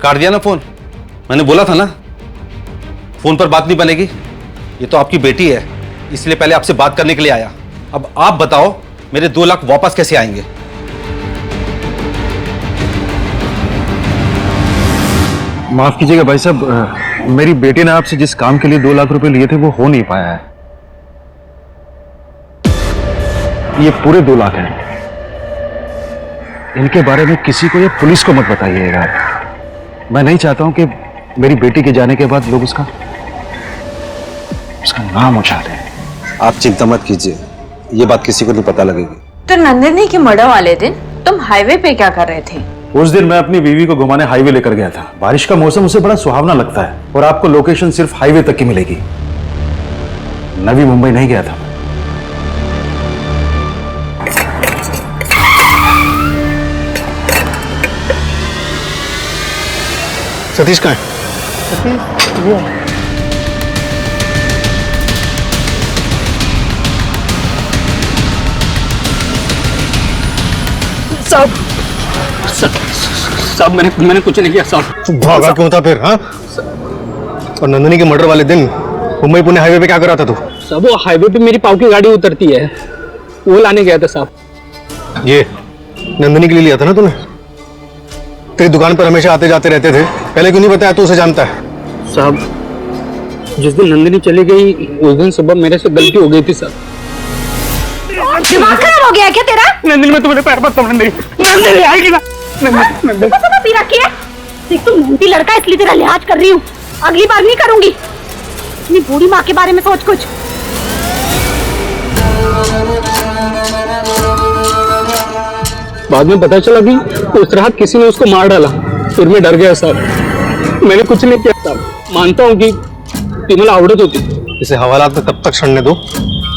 काट दिया ना फोन। मैंने बोला था ना फोन पर बात नहीं बनेगी। ये तो आपकी बेटी है, इसलिए पहले आपसे बात करने के लिए आया। अब आप बताओ मेरे 2 लाख वापस कैसे आएंगे? माफ कीजिएगा भाई साहब, मेरी बेटी ने आपसे जिस काम के लिए 2 लाख रुपए लिए थे वो हो नहीं पाया है। ये पूरे 2 लाख हैं। इनके बारे में किसी को, ये पुलिस को मत बताइएगा। मैं नहीं चाहता हूं कि मेरी बेटी के जाने के बाद लोग उसका नाम उछा दें। आप चिंता मत कीजिए, ये बात किसी को नहीं पता लगेगी। तो नंदिनी के मर्डर वाले दिन तुम हाईवे पे क्या कर रहे थे? उस दिन मैं अपनी बीवी को घुमाने हाईवे लेकर गया था। बारिश का मौसम उसे बड़ा सुहावना लगता है और आपको लोकेशन सिर्फ हाईवे तक की मिलेगी। नवी मुंबई नहीं गया था। सतीश कहाँ है? साहब मैंने कुछ नहीं किया साहब। भागा क्यों था फिर? हाँ, और नंदिनी के मर्डर वाले दिन मुंबई पुणे हाईवे पे क्या कर रहा था तू? साहब वो हाईवे पे मेरी पाव की गाड़ी उतरती है, वो लाने गया था साहब। ये नंदिनी के लिए लिया था ना तूने? तेरी दुकान पर हमेशा आते जाते रहते थे, पहले क्यों नहीं बताया? तू उसे जानता है। साहब जिस दिन नंदिनी चली गई उस दिन सुबह मेरे से गलती हो गई थी साहब। दिमाग खराब हो गया क्या तेरा? नंदिनी मैं तुम्हारे पैर मत पकड़, नंदिनी आएगी ना। नंदिनी पी रखी है, देख तू मोटी लड़का इसलिए तेरा लिहाज कर रही हूँ, अगली बार नहीं करूंगी। अपनी बूढ़ी माँ के बारे में सोच कुछ। बाद में पता चला कि उस रात किसी ने उसको मार डाला, फिर मैं डर गया साहब। मैंने कुछ नहीं किया साहब, मानता हूँ कि तिमल आवड़त होती। इसे हवालात में तब तक सड़ने दो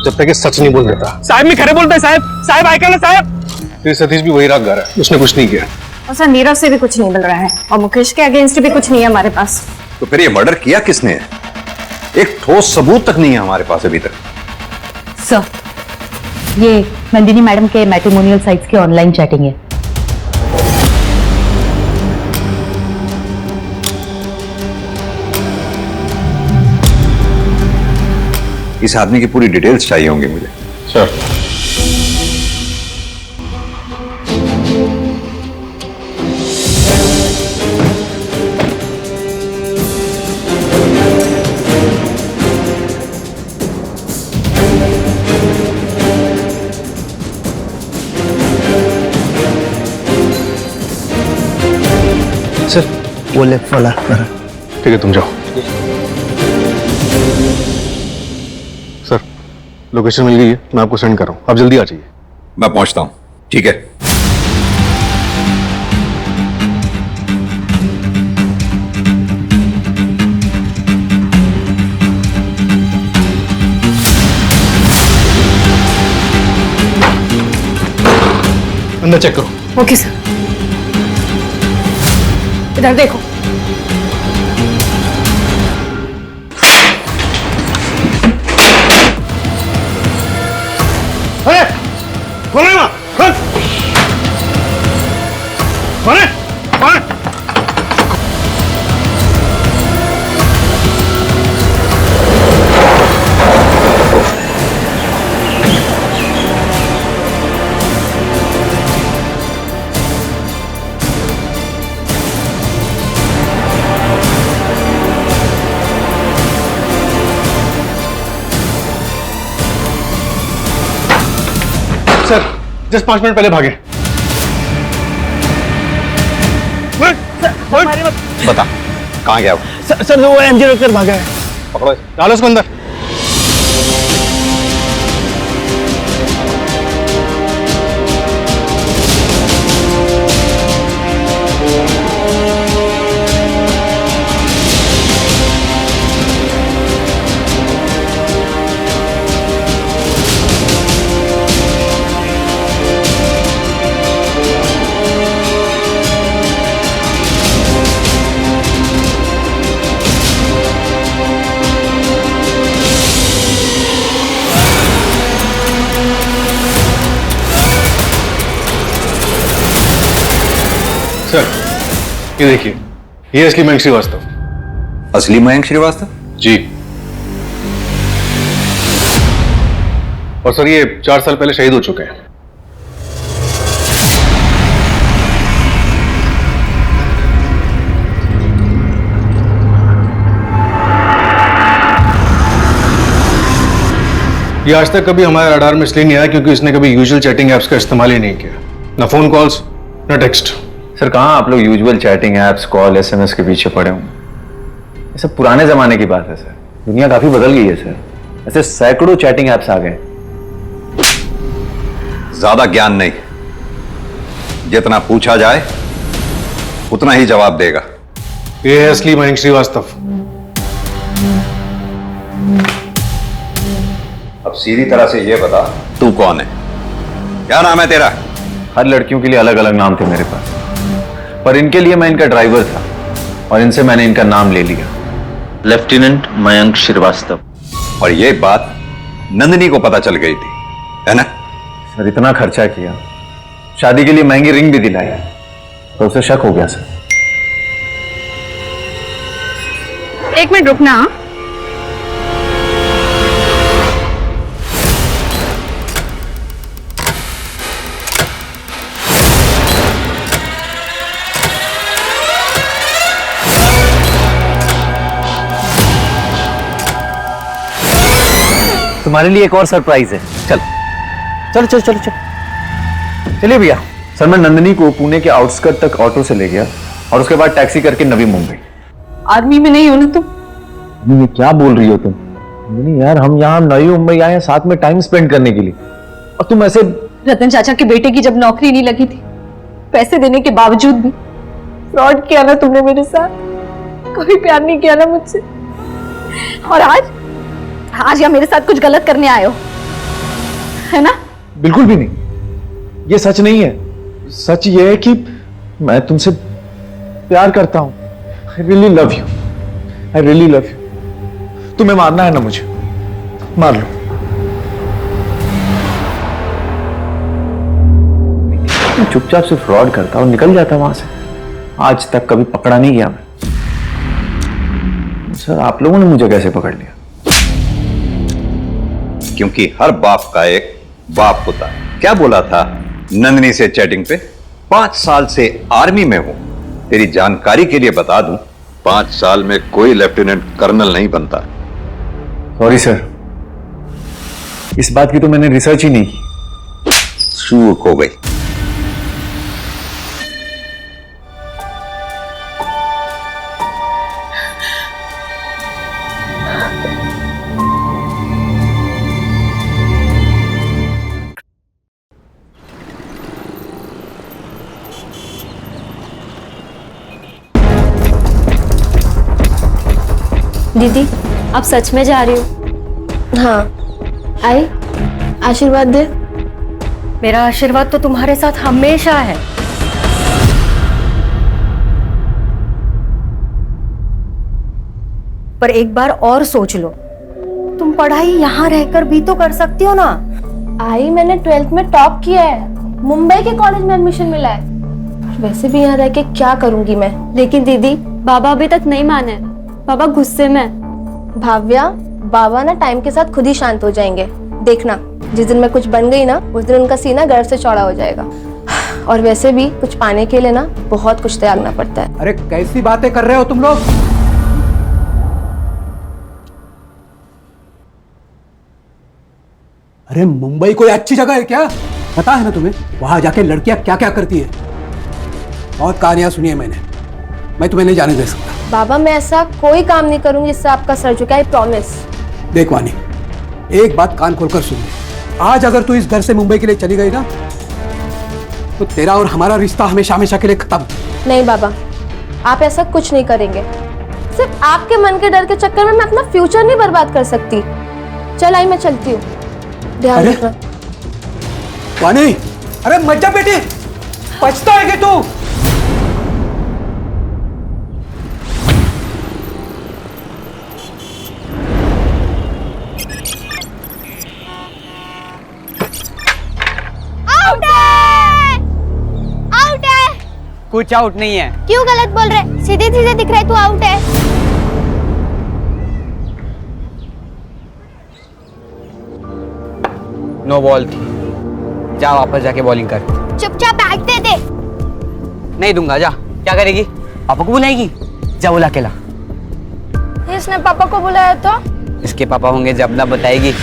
जब तक ये सच नहीं बोल देता। साहब मैं खरे बोलता है साहब, साहब आएगा ना साहब। फिर सतीश भी वही रागदार है, उसने कुछ नहीं किया। और सर नीरव से भी कुछ नहीं मिल रहा है और मुकेश के अगेंस्ट भी कुछ नहीं है हमारे पास। तो फिर ये मर्डर किया किसने है? एक ठोस सबूत तक नहीं है हमारे पास अभी तक। सर ये नंदिनी मैडम के मैट्रिमोनियल साइट्स की ऑनलाइन चैटिंग है। इस आदमी की पूरी डिटेल्स चाहिए होंगी मुझे। सर वो लेफ्ट वाला। ठीक है, तुम जाओ। सर लोकेशन मिल गई है, मैं आपको सेंड कर रहा हूँ, आप जल्दी आ जाइए। मैं पहुंचता हूं। ठीक है। अंदर चेक करो। Okay sir. इधर देखो। अरे कौन है वहां? कौन है? कौन है? सर जस्ट 5 मिनट पहले भागे। बता कहां गया वो? सर वो एमजी रखकर भागा है। पकड़ो, डालो उसको अंदर। सर ये देखिए, ये असली मयंक श्रीवास्तव। असली मयंक श्रीवास्तव? जी। और सर ये 4 साल पहले शहीद हो चुके हैं। ये आज तक कभी हमारे रडार में इसलिए नहीं आया क्योंकि इसने कभी यूजुअल चैटिंग एप्स का इस्तेमाल ही नहीं किया, ना फोन कॉल्स ना टेक्स्ट। सर कहाँ आप लोग usual chatting apps, call, SMS के पीछे पड़े हों? ये सब पुराने जमाने की बात है सर, दुनिया काफी बदल गई है सर। ऐसे सैकड़ों चैटिंग एप्स आ गए। ज्यादा ज्ञान नहीं, जितना पूछा जाए उतना ही जवाब देगा। ये है असली मयंक श्रीवास्तव। अब सीधी तरह से ये बता, तू कौन है? क्या नाम है तेरा? हर लड़कियों के लिए अलग अलग नाम थे मेरे पास, पर इनके लिए मैं इनका ड्राइवर था और इनसे मैंने इनका नाम ले लिया, लेफ्टिनेंट मयंक श्रीवास्तव। और ये बात नंदिनी को पता चल गई थी, है ना? सर इतना खर्चा किया, शादी के लिए महंगी रिंग भी दिलाई, तो उसे शक हो गया सर। एक मिनट रुकना। तुम्हारे लिए एक और सरप्राइज है। चल चल चल चल चल चलिए भैया। सर मैं नंदिनी को पुणे के आउटस्कर्ट तक ऑटो से ले गया और उसके बाद टैक्सी करके नवी मुंबई। आर्मी में नहीं हो ना तुम? ये क्या बोल रही हो तुम? नहीं यार, हम यहाँ नई मुंबई आए हैं साथ में टाइम स्पेंड करने के लिए, और तुम ऐसे। रतन चाचा के बेटे की जब नौकरी नहीं लगी थी, पैसे देने के बावजूद भी फ्रॉड किया ना तुमने मेरे साथ। कभी प्यार नहीं किया ना मुझसे, और आज या मेरे साथ कुछ गलत करने आए हो, है ना? बिल्कुल भी नहीं, ये सच नहीं है। सच ये है कि मैं तुमसे प्यार करता हूं। I really love you. I really love you. तुम्हें मारना है ना मुझे, मार लो। मैं चुपचाप से फ्रॉड करता और निकल जाता वहां से। आज तक कभी पकड़ा नहीं गया मैं। सर आप लोगों ने मुझे कैसे पकड़ लिया? क्योंकि हर बाप का एक बाप होता है। क्या बोला था नंदिनी से चैटिंग पे? 5 साल से आर्मी में हूं। तेरी जानकारी के लिए बता दूं, 5 साल में कोई लेफ्टिनेंट कर्नल नहीं बनता। सॉरी सर, इस बात की तो मैंने रिसर्च ही नहीं की। चूक हो गई। दीदी आप सच में जा रही हो? हाँ, आई आशीर्वाद दे। मेरा आशीर्वाद तो तुम्हारे साथ हमेशा है। पर एक बार और सोच लो, तुम पढ़ाई यहाँ रहकर भी तो कर सकती हो ना। आई मैंने 12th में टॉप किया है, मुंबई के कॉलेज में एडमिशन मिला है। वैसे भी यहाँ रह के क्या करूंगी मैं। लेकिन दीदी बाबा अभी तक नहीं माने, बाबा गुस्से में। भाव्या, बाबा ना टाइम के साथ खुद ही शांत हो जाएंगे। देखना, जिस दिन मैं कुछ बन गई ना, उस दिन उनका सीना गर्व से चौड़ा हो जाएगा। और वैसे भी कुछ पाने के लिए ना बहुत कुछ त्यागना पड़ता है। अरे कैसी बातें कर रहे हो तुम लोग? अरे मुंबई कोई अच्छी जगह है क्या? पता है ना तुम्हें वहां जाके लड़कियां क्या क्या करती है? बहुत कहानियां सुनी है मैंने, मैं तुम्हें नहीं जाने दे सकता। बाबा मैं ऐसा कोई काम नहीं करूंगी जिससे आपका सर झुके, आई प्रॉमिस। देख वानी, एक बात कान खोलकर सुन ले। आज अगर तू इस घर से मुंबई के लिए चली गई ना, तो तेरा और हमारा रिश्ता हमेशा हमेशा के लिए खत्म। नहीं बाबा, आप ऐसा कुछ नहीं करेंगे। सिर्फ आपके मन के डर के चक्कर में मैं अपना फ्यूचर नहीं बर्बाद कर सकती। चल आई, मैं चलती हूँ, ध्यान रखना। वानी, अरे मत जा बेटी, पछताएगी तू। कुछ आउट नहीं है। क्यों गलत बोल रहे? सीधे सीधे दिख रहा है तू आउट है। नो बॉल थी, जा वापस जाके बॉलिंग कर। चुपचाप बैट दे दे। नहीं दूंगा, जा। क्या करेगी? पापा को बुलाएगी? जा बुला के ला। इसने पापा को बुलाया तो? इसके पापा होंगे जब ना बताएगी।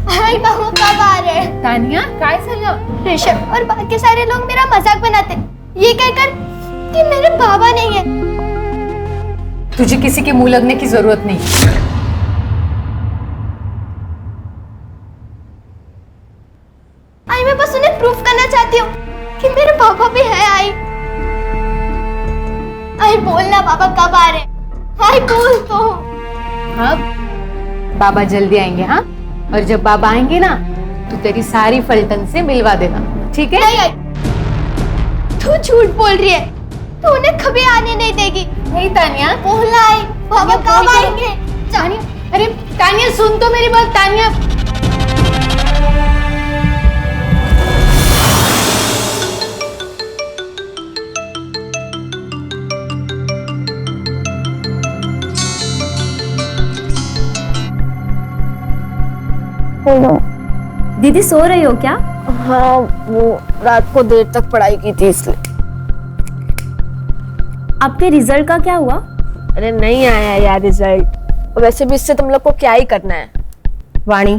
हाय बाबू कब आ रहे हैं? तानिया काय झालं? ऋषभ और बाकी सारे लोग मेरा मजाक बनाते, ये कहकर कि मेरे बाबा नहीं है। तुझे किसी के मुंह लगने की जरूरत नहीं। आई मैं बस उन्हें प्रूफ करना चाहती हूँ कि मेरे पापा भी है। आई बोलना बाबा कब आ रहे हैं? आई बोल तो। हाँ बाबा जल्दी आएंगे। हाँ, और जब बाबा आएंगे ना तो तेरी सारी फलटन से मिलवा देना, ठीक है? नहीं आई, तू झूठ बोल रही है। तू उन्हें कभी आने नहीं देगी। नहीं तानिया, बोलना आई बाबा कब आएंगे? तानिया, अरे तानिया सुन तो मेरी बात। तानिया दीदी सो रही हो क्या? हाँ, वो रात को देर तक पढ़ाई की थी इसलिए। आपके रिजल्ट का क्या हुआ? अरे नहीं आया यार रिजल्ट। वैसे भी इससे तुम लोग को क्या ही करना है। वाणी,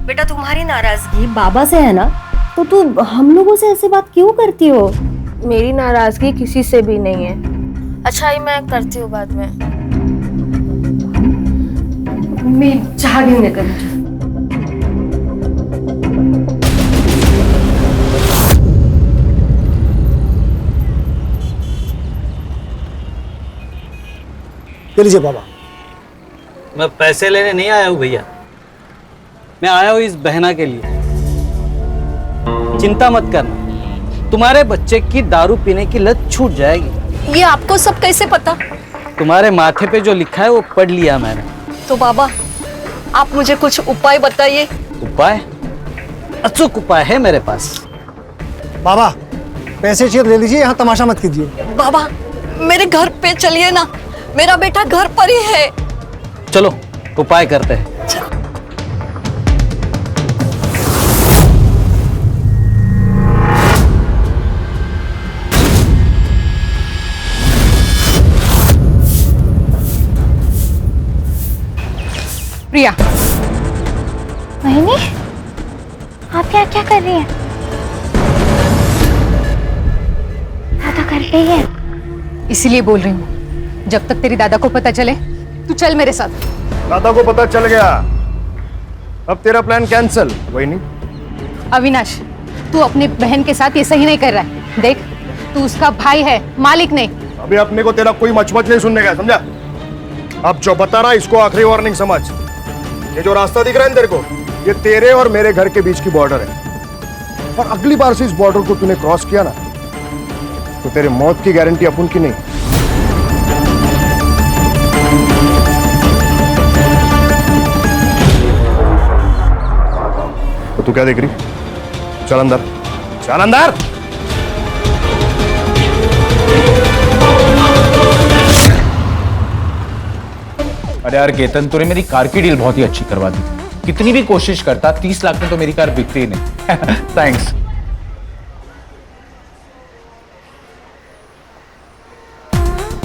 बेटा तुम्हारी नाराजगी बाबा से है ना, तो तू हम लोगों से ऐसे बात क्यों करती हो? मेरी नाराजगी किसी से भी नहीं है। अच्छा ही मैं करती हूँ बाद में। मैं चाह भी नहीं करती। लीजिए बाबा। मैं पैसे लेने नहीं आया हूँ भैया, मैं आया हूँ इस बहना के लिए। चिंता मत करना, तुम्हारे बच्चे की दारू पीने की लत छूट जाएगी। ये आपको सब कैसे पता? तुम्हारे माथे पे जो लिखा है वो पढ़ लिया मैंने। तो बाबा आप मुझे कुछ उपाय बताइए। उपाय? अचूक उपाय है मेरे पास। बाबा पैसे चाहिए ले लीजिए, यहाँ तमाशा मत कीजिए। बाबा मेरे घर पे चलिए ना, मेरा बेटा घर पर ही है। चलो उपाय करते हैं। प्रिया, मोहिनी आप क्या क्या कर रही हैं? दादा घर पे ही है। इसीलिए बोल रही हूँ, जब तक तेरी दादा को पता चले तू चल मेरे साथ। दादा को पता चल गया, अब तेरा प्लान कैंसिल। वही नहीं अविनाश, तू अपनी बहन के साथ ये सही नहीं कर रहा है। देख, तू उसका भाई है, मालिक नहीं। अभी अपने को तेरा कोई मचमच नहीं सुनने का, समझा? अब जो बता रहा इसको आखिरी वार्निंग समझ। ये जो रास्ता दिख रहा है तेरे को, ये तेरे और मेरे घर के बीच की बॉर्डर है, और अगली बार से इस बॉर्डर को तूने क्रॉस किया ना तो तेरे मौत की गारंटी अपन की नहीं। तो तू क्या देख रही? चल अंदर, चल अंदर। अरे यार केतन, तूने मेरी कार की डील बहुत ही अच्छी करवा दी। कितनी भी कोशिश करता 30 लाख में तो मेरी कार बिकती ही नहीं। थैंक्स।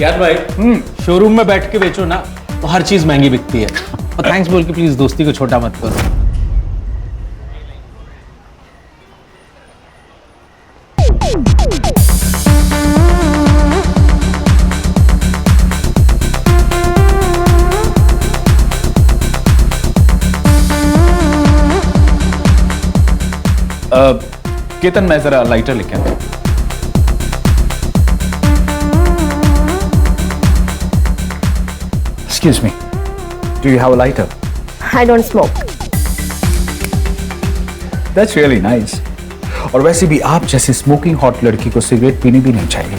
यार भाई, शोरूम में बैठ के बेचो ना तो हर चीज महंगी बिकती है। और थैंक्स बोल के प्लीज दोस्ती को छोटा मत करो। केतन, मैं जरा लाइटर लेके आता हूं। Excuse me, do you have a lighter? I don't smoke. That's really nice. और वैसे भी आप जैसे स्मोकिंग हॉट लड़की को सिगरेट पीनी भी नहीं चाहिए।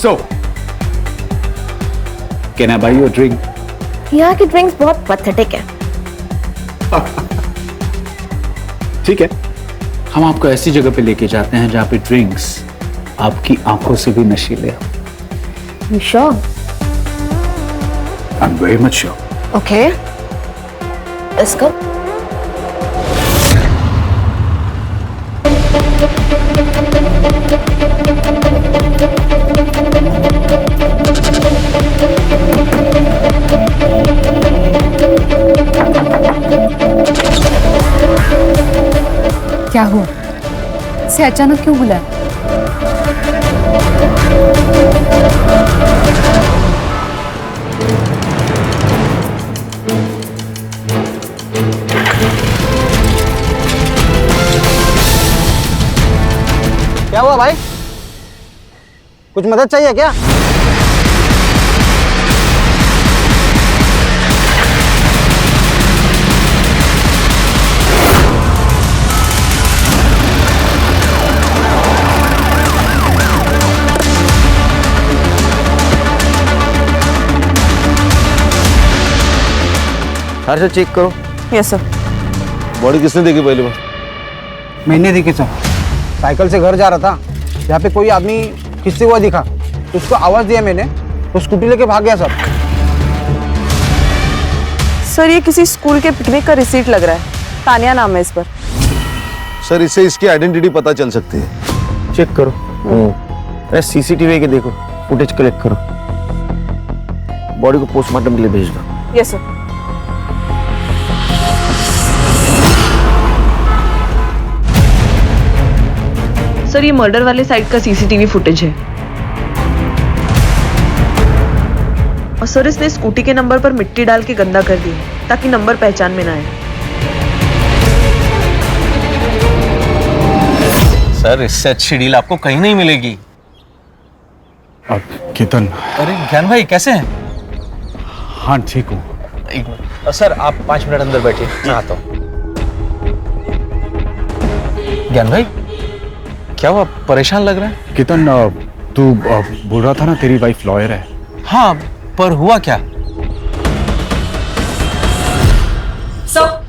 So, can I buy you a drink? यहाँ की ड्रिंक्स बहुत पैथेटिक है। ठीक है, हम आपको ऐसी जगह पे लेके जाते हैं जहां पे ड्रिंक्स आपकी आंखों से भी नशीले हो। You sure? I'm very much sure. Okay. Let's go. क्या हुआ? से अचानक क्यों बुलाया? क्या हुआ भाई? कुछ मदद चाहिए क्या? हर चेक करो। Yes sir. बॉडी किसने देखी पहली बार? मैंने देखी सर। साइकिल से घर जा रहा था, यहाँ पे कोई आदमी खिंचते हुआ दिखा, तो उसको आवाज दिया मैंने, तो स्कूटी लेके भाग गया सर। सर ये किसी स्कूल के पिकनिक का रिसीट लग रहा है। तानिया नाम है इस पर। सर इससे इसकी आइडेंटिटी पता चल सकती है। चेक करो। अरे सीसीटीवी के देखो, फुटेज कलेक्ट करो, बॉडी को पोस्टमार्टम के लिए भेज दो। Yes sir. सर ये मर्डर वाले साइट का सीसीटीवी फुटेज है, और सर इसने स्कूटी के नंबर पर मिट्टी डाल के गंदा कर दी ताकि नंबर पहचान में ना आए। सर इससे अच्छी डील आपको कहीं नहीं मिलेगी। केतन। अरे ज्ञान भाई कैसे हैं? हाँ ठीक हूँ। एक मिनट सर, आप 5 मिनट अंदर बैठिए, मैं आता हूँ। ज्ञान भाई, क्या हुआ? परेशान लग रहा है। कितन, तू बोल रहा था ना तेरी वाइफ लॉयर है। हाँ, पर हुआ क्या? सर,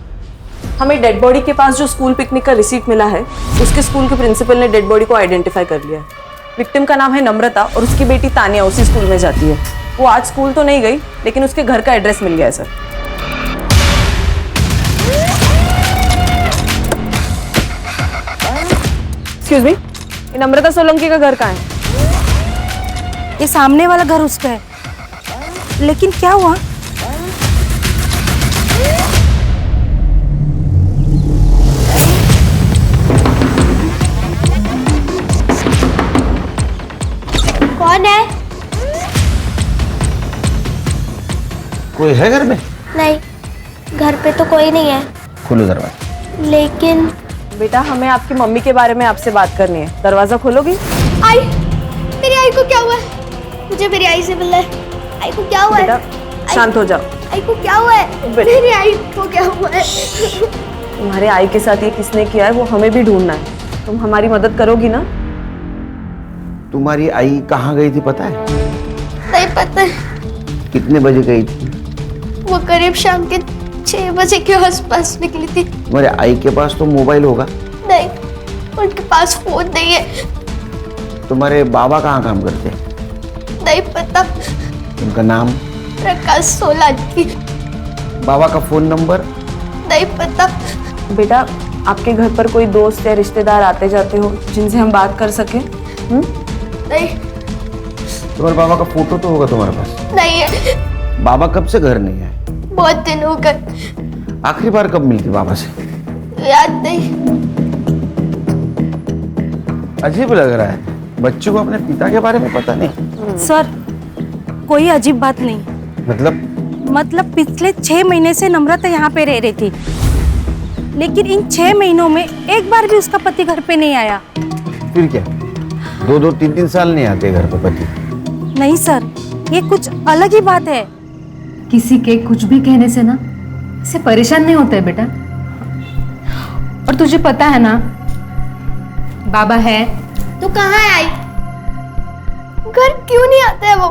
हमें डेड बॉडी के पास जो स्कूल पिकनिक का रिसीट मिला है, उसके स्कूल के प्रिंसिपल ने डेड बॉडी को आइडेंटिफाई कर लिया है। विक्टिम का नाम है नम्रता और उसकी बेटी तानिया उसी स्कूल में जाती है। वो आज स्कूल तो नहीं गई, लेकिन उसके घर का एड्रेस मिल गया है सर। एक्सक्यूज मी, ये नम्रता सोलंकी का घर कहाँ है? ये सामने वाला घर उसका है, लेकिन क्या हुआ? कौन है? कोई है घर में? नहीं, घर पे तो कोई नहीं है। खोलो दरवाजा। लेकिन बेटा, हमें आपकी मम्मी के बारे में आपसे बात करनी है। दरवाजा खोलोगी? आई, मेरी आई को क्या हुआ है? मुझे मेरी आई से मिलना है। आई को क्या हुआ है? शांत हो जाओ। आई को क्या हुआ है? मेरी आई को क्या हुआ है? तुम्हारे आई के साथ ये किसने किया है वो हमें भी ढूंढना है। तुम हमारी मदद करोगी ना? तुम्हारी आई कहाँ गई थी पता है? नहीं पता है। कितने बजे गई थी? वो करीब शाम के 6 बजे के आसपास निकली थी। तुम्हारे आई के पास तो मोबाइल होगा? नहीं, उनके पास फोन नहीं है। तुम्हारे बाबा कहाँ काम करते हैं? नहीं पता। उनका नाम? प्रकाश सोलंकी। बाबा का फोन नंबर? नहीं पता। बेटा, आपके घर पर कोई दोस्त या रिश्तेदार आते जाते हो जिनसे हम बात कर सके? नहीं। तुम्हारे बाबा का फोटो तो होगा तुम्हारे पास? नहीं है। बाबा कब से घर नहीं आए? बहुत दिन हो गए। आखिरी बार कब मिली थी बाबा से? याद नहीं। अजीब लग रहा है, बच्चों को अपने पिता के बारे में पता नहीं। सर, कोई अजीब बात नहीं। मतलब पिछले 6 महीने से नम्रता यहाँ पे रह रही थी, लेकिन इन 6 महीनों में एक बार भी उसका पति घर पे नहीं आया। फिर क्या 2-2, 3-3 साल नहीं आते घर पे पति? नहीं सर, ये कुछ अलग ही बात है। किसी के कुछ भी कहने से ना इसे परेशान नहीं होता है बेटा। और तुझे पता है ना, बाबा है तो कहाँ है आई? घर क्यों नहीं आते हैं वो?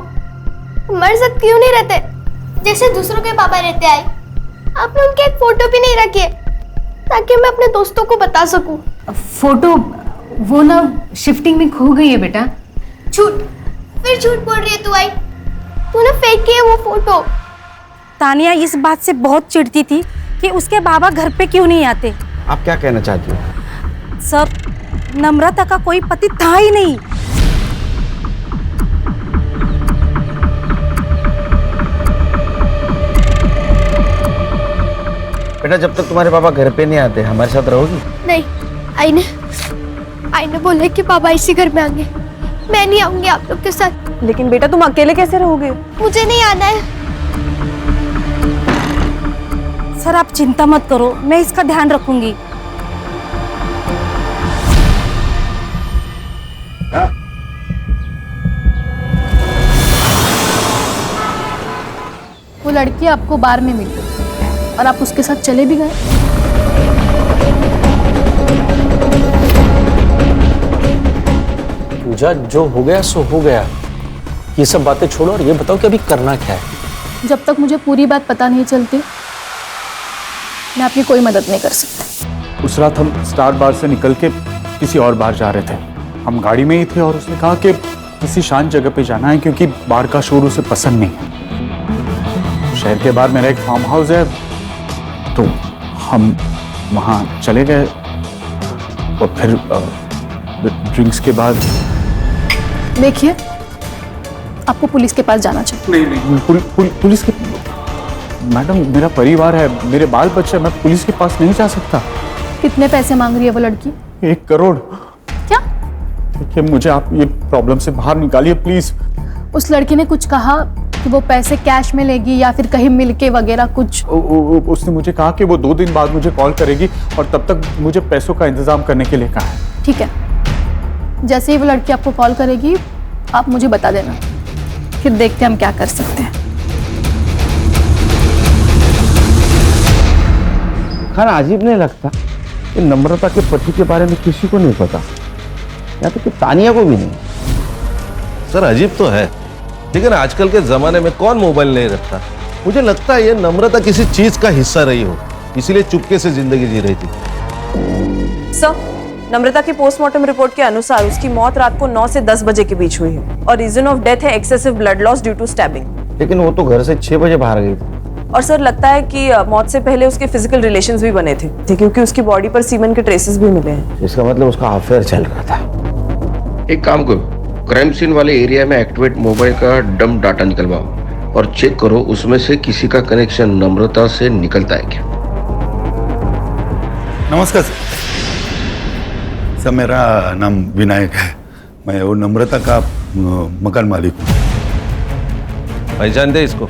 हमारे साथ क्यों नहीं रहते जैसे दूसरों के पापा रहते? आई, आपने उनकी एक फोटो भी नहीं रखी है ताकि मैं अपने दोस्तों को बता सकूं। फोटो वो ना शिफ्टिंग में खो गई है बेटा। झूठ, फिर झूठ बोल रही है तू। आई, तूने फेंक की है वो फोटो। तानिया इस बात से बहुत चिढ़ती थी कि उसके बाबा घर पे क्यों नहीं आते। आप क्या कहना चाहती हो? सर, नम्रता का कोई पति था ही नहीं। बेटा, जब तक तुम्हारे पापा घर पे नहीं आते हमारे साथ रहोगी? नहीं, आई ने बोला कि पापा इसी घर में आएंगे। मैं नहीं आऊंगी आप लोग के साथ। लेकिन बेटा, तुम अकेले कैसे रहोगे? मुझे नहीं आना है। सर, आप चिंता मत करो, मैं इसका ध्यान रखूंगी। वो लड़की आपको बार में मिली और आप उसके साथ चले भी गए। पूजा, जो हो गया सो हो गया। ये सब बातें छोड़ो और ये बताओ कि अभी करना क्या है। जब तक मुझे पूरी बात पता नहीं चलती, मैं आपकी कोई मदद नहीं कर सकती। उस रात हम स्टार बार से निकल के किसी और बार जा रहे थे। हम गाड़ी में ही थे और उसने कहा कि किसी शांत जगह पे जाना है क्योंकि बार का शोर उसे पसंद नहीं है। शहर के बाहर मेरा एक फार्म हाउस है, तो हम वहाँ चले गए और फिर ड्रिंक्स के बाद। देखिए, आपको पुलिस के पास जाना चाहिए। नहीं, पुलिस के? मैडम, मेरा परिवार है, मेरे बाल बच्चे, मैं पुलिस के पास नहीं जा सकता। कितने पैसे मांग रही है वो लड़की? 1 करोड़। क्या? देखिए, मुझे आप ये प्रॉब्लम से बाहर निकालिए प्लीज। उस लड़की ने कुछ कहा कि वो पैसे कैश में लेगी या फिर कहीं मिलके वगैरह कुछ? उसने मुझे कहा कि वो 2 दिन बाद मुझे कॉल करेगी और तब तक मुझे पैसों का इंतजाम करने के लिए कहा है। ठीक है, जैसे ही वो लड़की आपको कॉल करेगी आप मुझे बता देना, फिर देखते हैं हम क्या कर सकते हैं। खाना अजीब नहीं लगता? कि नम्रता के पति के बारे में किसी को नहीं पता, यहाँ तक कि तानिया को भी नहीं। सर अजीब तो है, लेकिन आजकल के जमाने में कौन मोबाइल नहीं रखता। मुझे लगता है ये नम्रता किसी चीज का हिस्सा रही हो, इसीलिए चुपके से जिंदगी जी रही थी। सर, नम्रता की पोस्टमार्टम रिपोर्ट के अनुसार उसकी मौत रात को 9 से 10 बजे के बीच हुई है और रीजन ऑफ डेथ है excessive blood loss due to stabbing. लेकिन वो तो घर से 6 बजे बाहर गई थी। और सर लगता है कि मौत से पहले उसके फिजिकल रिलेशंस भी बने थे क्योंकि उसकी बॉडी पर सीमेन के ट्रेसेस भी मिले हैं। इसका मतलब उसका अफेयर चल रहा था। एक काम करो, क्राइम सीन वाले एरिया में एक्टिवेट मोबाइल का डंप डाटा निकलवाओ और चेक करो उसमें से किसी का कनेक्शन नम्रता से निकलता है क्या। नमस्कार सर, मेरा नाम विनायक है, मैं वो नम्रता का मकान मालिक हूँ। पहचानते हैं इसको?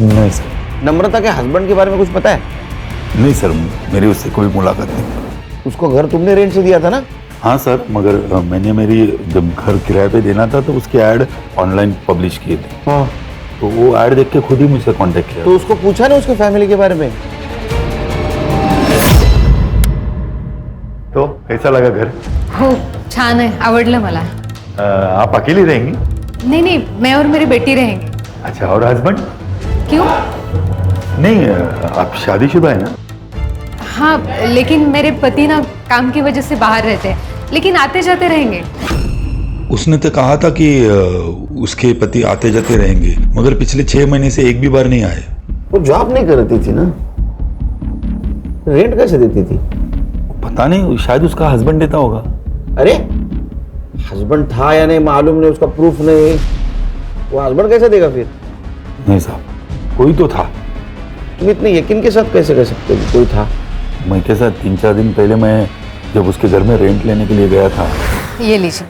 नहीं सर। नम्रता के हस्बैंड के बारे में कुछ पता है? नहीं सर, मेरी उससे कोई मुलाकात नहीं। उसको घर तुमने रेंट से दिया था ना? हाँ सर, मगर मैंने मेरी जब घर किराए पे देना था तो उसके ऐड ऑनलाइन पब्लिश किए थे। हाँ। तो वो ऐड देख के खुद ही मुझसे कांटेक्ट किया। तो उसको पूछा ना उसके फैमिली के बारे में? तो कैसा लगा घर? हो छान आहे, आवडलं मला। आप अकेली रहेंगी? नहीं नहीं, मैं और मेरी बेटी रहेंगे। अच्छा, और हस्बैंड? क्यों? नहीं, आप शादीशुदा है ना? हाँ, लेकिन मेरे पति ना काम की वजह से बाहर रहते हैं, लेकिन आते जाते रहेंगे। उसने तो कहा था कि उसके पति आते जाते रहेंगे, मगर पिछले 6 महीने से एक भी बार नहीं आए। वो जॉब नहीं करती थी ना, रेंट कैसे देती थी? पता नहीं, शायद उसका हस्बैंड देता होगा। अरे हस्बैंड था या नहीं मालूम नहीं, उसका प्रूफ नहीं, वो हस्बैंड कैसे देगा फिर? नहीं साहब, कोई तो था। तुम इतने यकीन के साथ कैसे कह सकते हो कोई था? मैं के साथ 3-4 दिन पहले मैं जब उसके घर में रेंट लेने के लिए गया था। ये लीजिए।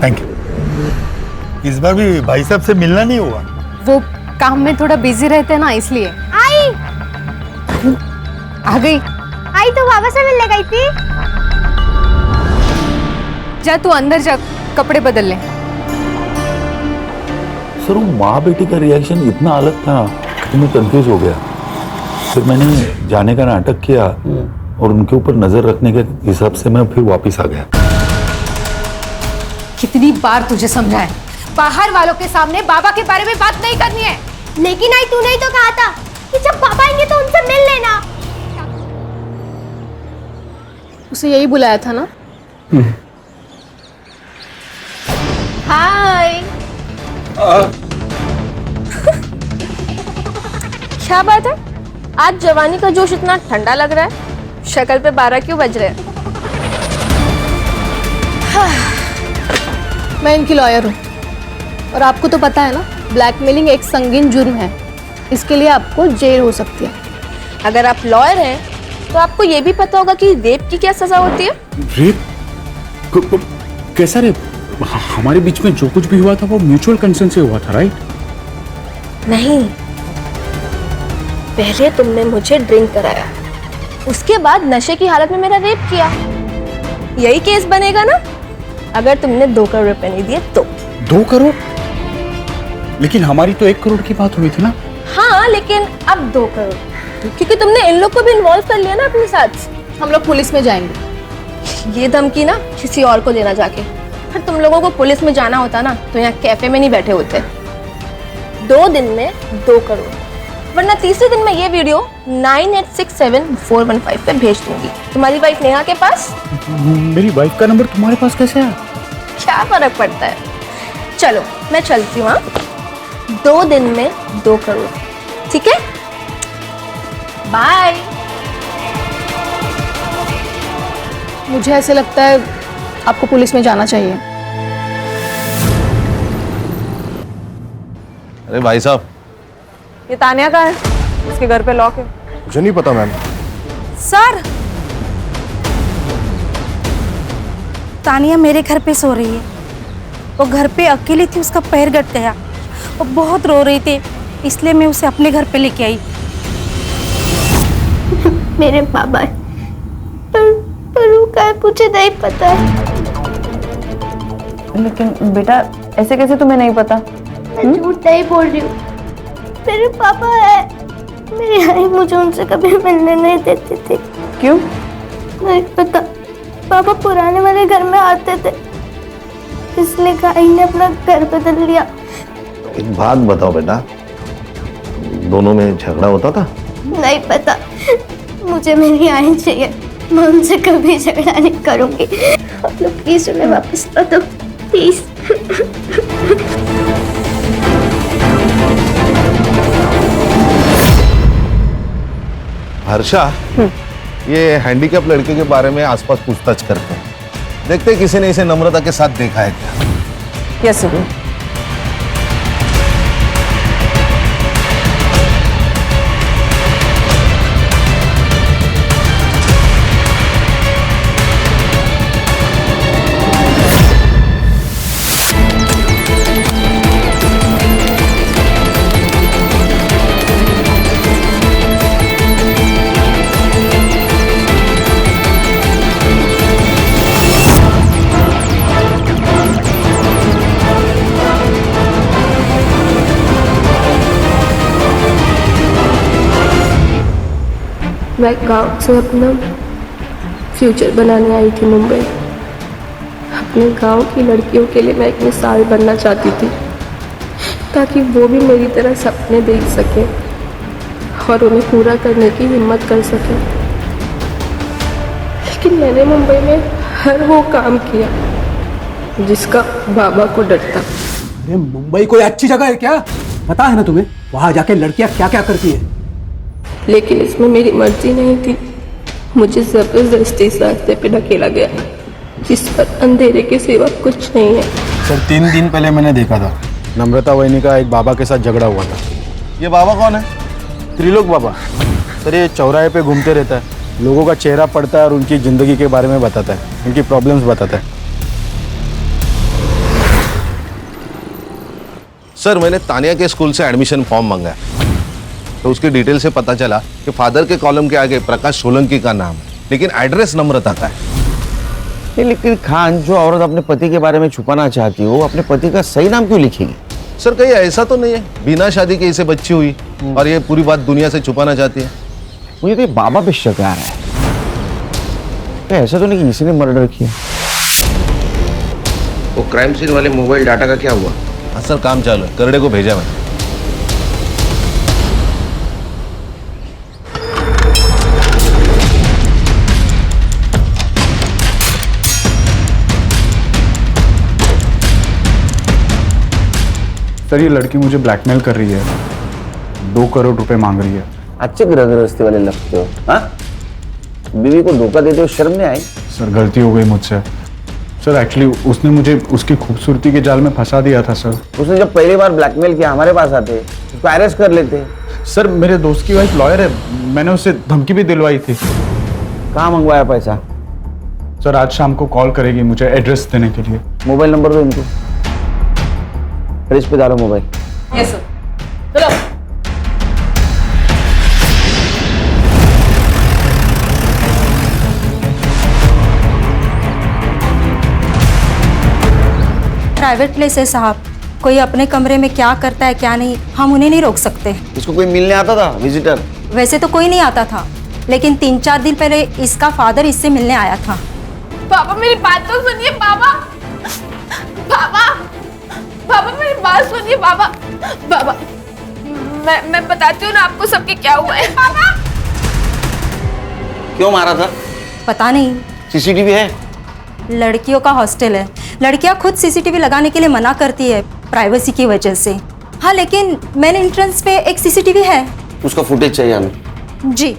Thank you. इस बार भी भाई साहब से मिलना नहीं हुआ? वो काम में थोड़ा बिजी रहते हैं ना, इसलिए। आई आ गई। आई तो बाबा से मिलने गई थी। जा तू अंदर जा, कपड़े बदल ले। सर, वो माँ बेटी का रिएक्शन इतना अलग था कि मैं कंफ्यूज हो गया। फिर मैंने जाने का नाटक किया और उनके ऊपर नजर रखने के हिसाब से मैं फिर वापस आ गया। कितनी बार तुझे समझाया, बाहर वालों के सामने बाबा के बारे में बात नहीं करनी है। लेकिन आई तूने ही तो कहा था कि जब पापा आएंगे तो उनसे मिल लेना। उसे यही बुलाया था ना? हाय। क्या बात है, आज जवानी का जोश इतना ठंडा लग रहा है, शक्ल पे 12 क्यों बज रहे हैं? मैं इनकी लॉयर हूँ और आपको तो पता है ना, ब्लैकमेलिंग एक संगीन जुर्म है, इसके लिए आपको जेल हो सकती है। अगर आप लॉयर हैं तो आपको ये भी पता होगा कि रेप की क्या सजा होती है। रेप? कैसा रेप? हमारे बीच में जो कुछ भी हुआ था वो म्यूचुअल कंसेंट से हुआ था, राइट? नहीं, पहले तुमने मुझे ड्रिंक कराया, उसके बाद नशे की हालत में मेरा रेप किया। यही केस बनेगा ना अगर तुमने 2 करोड़ रुपए नहीं दिए तो। 2 करोड़? लेकिन हमारी तो 1 करोड़ की बात हुई थी ना। हाँ, लेकिन अब 2 करोड़, क्योंकि तुमने इन लोग को भी इन्वॉल्व कर लिया ना अपने साथ। हम लोग पुलिस में जाएंगे। ये धमकी ना किसी और को देना जाके। फिर तुम लोगों को पुलिस में जाना होता ना तो यहाँ कैफे में नहीं बैठे होते। 2 दिन में 2 करोड़, वरना तीसरे दिन में ये वीडियो 9867-415 पे भेज दूंगी तुम्हारी वाइफ नेहा के पास। मेरी वाइफ का नंबर तुम्हारे पास कैसे है? क्या फर्क पड़ता है, चलो मैं चलती हूँ। 2 दिन में 2 करोड़, ठीक है? बाय। मुझे ऐसे लगता है आपको पुलिस में जाना चाहिए। अरे भाई साहब, ये तानिया का है, इसके घर पे लॉक है। मुझे नहीं पता मैम। सर, तानिया मेरे घर पे सो रही है। वो घर पे अकेली थी, उसका पैर गट गया, वो बहुत रो रही थी, इसलिए मैं उसे अपने घर पे लेके आई। मेरे बाबा पर वो क्या मुझे नहीं पता है। लेकिन बेटा ऐसे कैसे तुम्हें नहीं पता? मैं झूठ नहीं बोल रही हूँ। मेरे पापा है, मेरी आई मुझे उनसे कभी मिलने नहीं देती थी। क्यों? नहीं पता, पापा पुराने वाले घर में आते थे, इसलिए आई ने अपना घर बदल लिया। एक बात बताओ बेटा, दोनों में झगड़ा होता था? नहीं पता, मुझे मेरी आई चाहिए, मैं उनसे कभी झगड़ा नहीं करूंगी। आप लोग प्लीज उन्हें वापस ला दो, प्लीज। हर्षा, ये हैंडीकैप लड़के के बारे में आसपास पूछताछ करते हैं, देखते हैं किसी ने इसे नम्रता के साथ देखा है क्या। Yes sir. मैं गांव से अपना फ्यूचर बनाने आई थी मुंबई। अपने गांव की लड़कियों के लिए मैं एक मिसाल बनना चाहती थी, ताकि वो भी मेरी तरह सपने देख सकें और उन्हें पूरा करने की हिम्मत कर सकें। लेकिन मैंने मुंबई में हर वो काम किया जिसका बाबा को डर था। अरे मुंबई कोई अच्छी जगह है क्या? पता है ना तुम्हें वहां जाके लड़कियां क्या क्या करती है? लेकिन इसमें मेरी मर्जी नहीं थी, मुझे जबरदस्ती इस रास्ते पे ढकेला गया जिस पर अंधेरे के सिवा कुछ नहीं है। सर 3 दिन पहले मैंने देखा था, नम्रता वहिनी का एक बाबा के साथ झगड़ा हुआ था। ये बाबा कौन है? त्रिलोक बाबा। सर ये चौराहे पे घूमते रहता है, लोगों का चेहरा पढ़ता है और उनकी ज़िंदगी के बारे में बताता है, उनकी प्रॉब्लम्स बताता है। सर, मैंने तानिया के स्कूल से एडमिशन फॉर्म मंगाया, तो उसकी डिटेल से पता चला कि फादर के कॉलम के आगे प्रकाश सोलंकी का नाम है, लेकिन एड्रेस नम्रता का है। लेकिन खान, जो औरत अपने पति के बारे में छुपाना चाहती हो, अपने पति का सही नाम क्यों लिखेगी? सर, कहीं ऐसा तो नहीं है बिना शादी के इसे बच्ची हुई और ये पूरी बात दुनिया से छुपाना चाहती है? मुझे तो बाबा पे शक आ रहा है। क्या ऐसा तो नहीं कि किसी ने मर्डर किया? वो क्राइम सीन वाले मोबाइल डाटा का क्या हुआ? हाँ सर, काम चालू है, करड़े को भेजा मैंने। सर ये लड़की मुझे ब्लैकमेल कर रही है, 2 करोड़ रुपए मांग रही है। अच्छे गृहस्थी वाले लगते हो, हाँ? बीवी को धोखा देते हो, शर्म नहीं आई? सर गलती हो गई मुझसे। सर एक्चुअली उसने मुझे उसकी खूबसूरती के जाल में फंसा दिया था सर। उसने जब पहली बार ब्लैकमेल किया हमारे पास आते, उसको अरेस्ट कर लेते। सर मेरे दोस्त की वाइफ लॉयर है, मैंने उससे धमकी भी दिलवाई थी। कहाँ मंगवाया पैसा? सर आज शाम को कॉल करेगी मुझे एड्रेस देने के लिए। मोबाइल नंबर दो इनको, फ्रिज पे डालो मोबाइल। Yes sir. चलो। प्राइवेट प्लेस है साहब, कोई अपने कमरे में क्या करता है क्या नहीं, हम उन्हें नहीं रोक सकते। इसको कोई मिलने आता था विजिटर? वैसे तो कोई नहीं आता था, लेकिन 3-4 दिन पहले इसका फादर इससे मिलने आया था। पापा मेरी बात तो सुनिए पापा। पापा पापा मेरी बात सुनिए पापा। पापा मैं बताती हूँ ना आपको सबके क्या हुआ है। पापा क्यों मारा था? पता नहीं। सीसीटीवी है? लड़कियों का हॉस्टल है, लड़कियां खुद सीसीटीवी लगाने के लिए मना करती है प्राइवेसी की वजह से। हाँ लेकिन मेन एंट्रेंस पे एक सीसीटीवी है। उसका फुटेज चाहिए हमें। जी।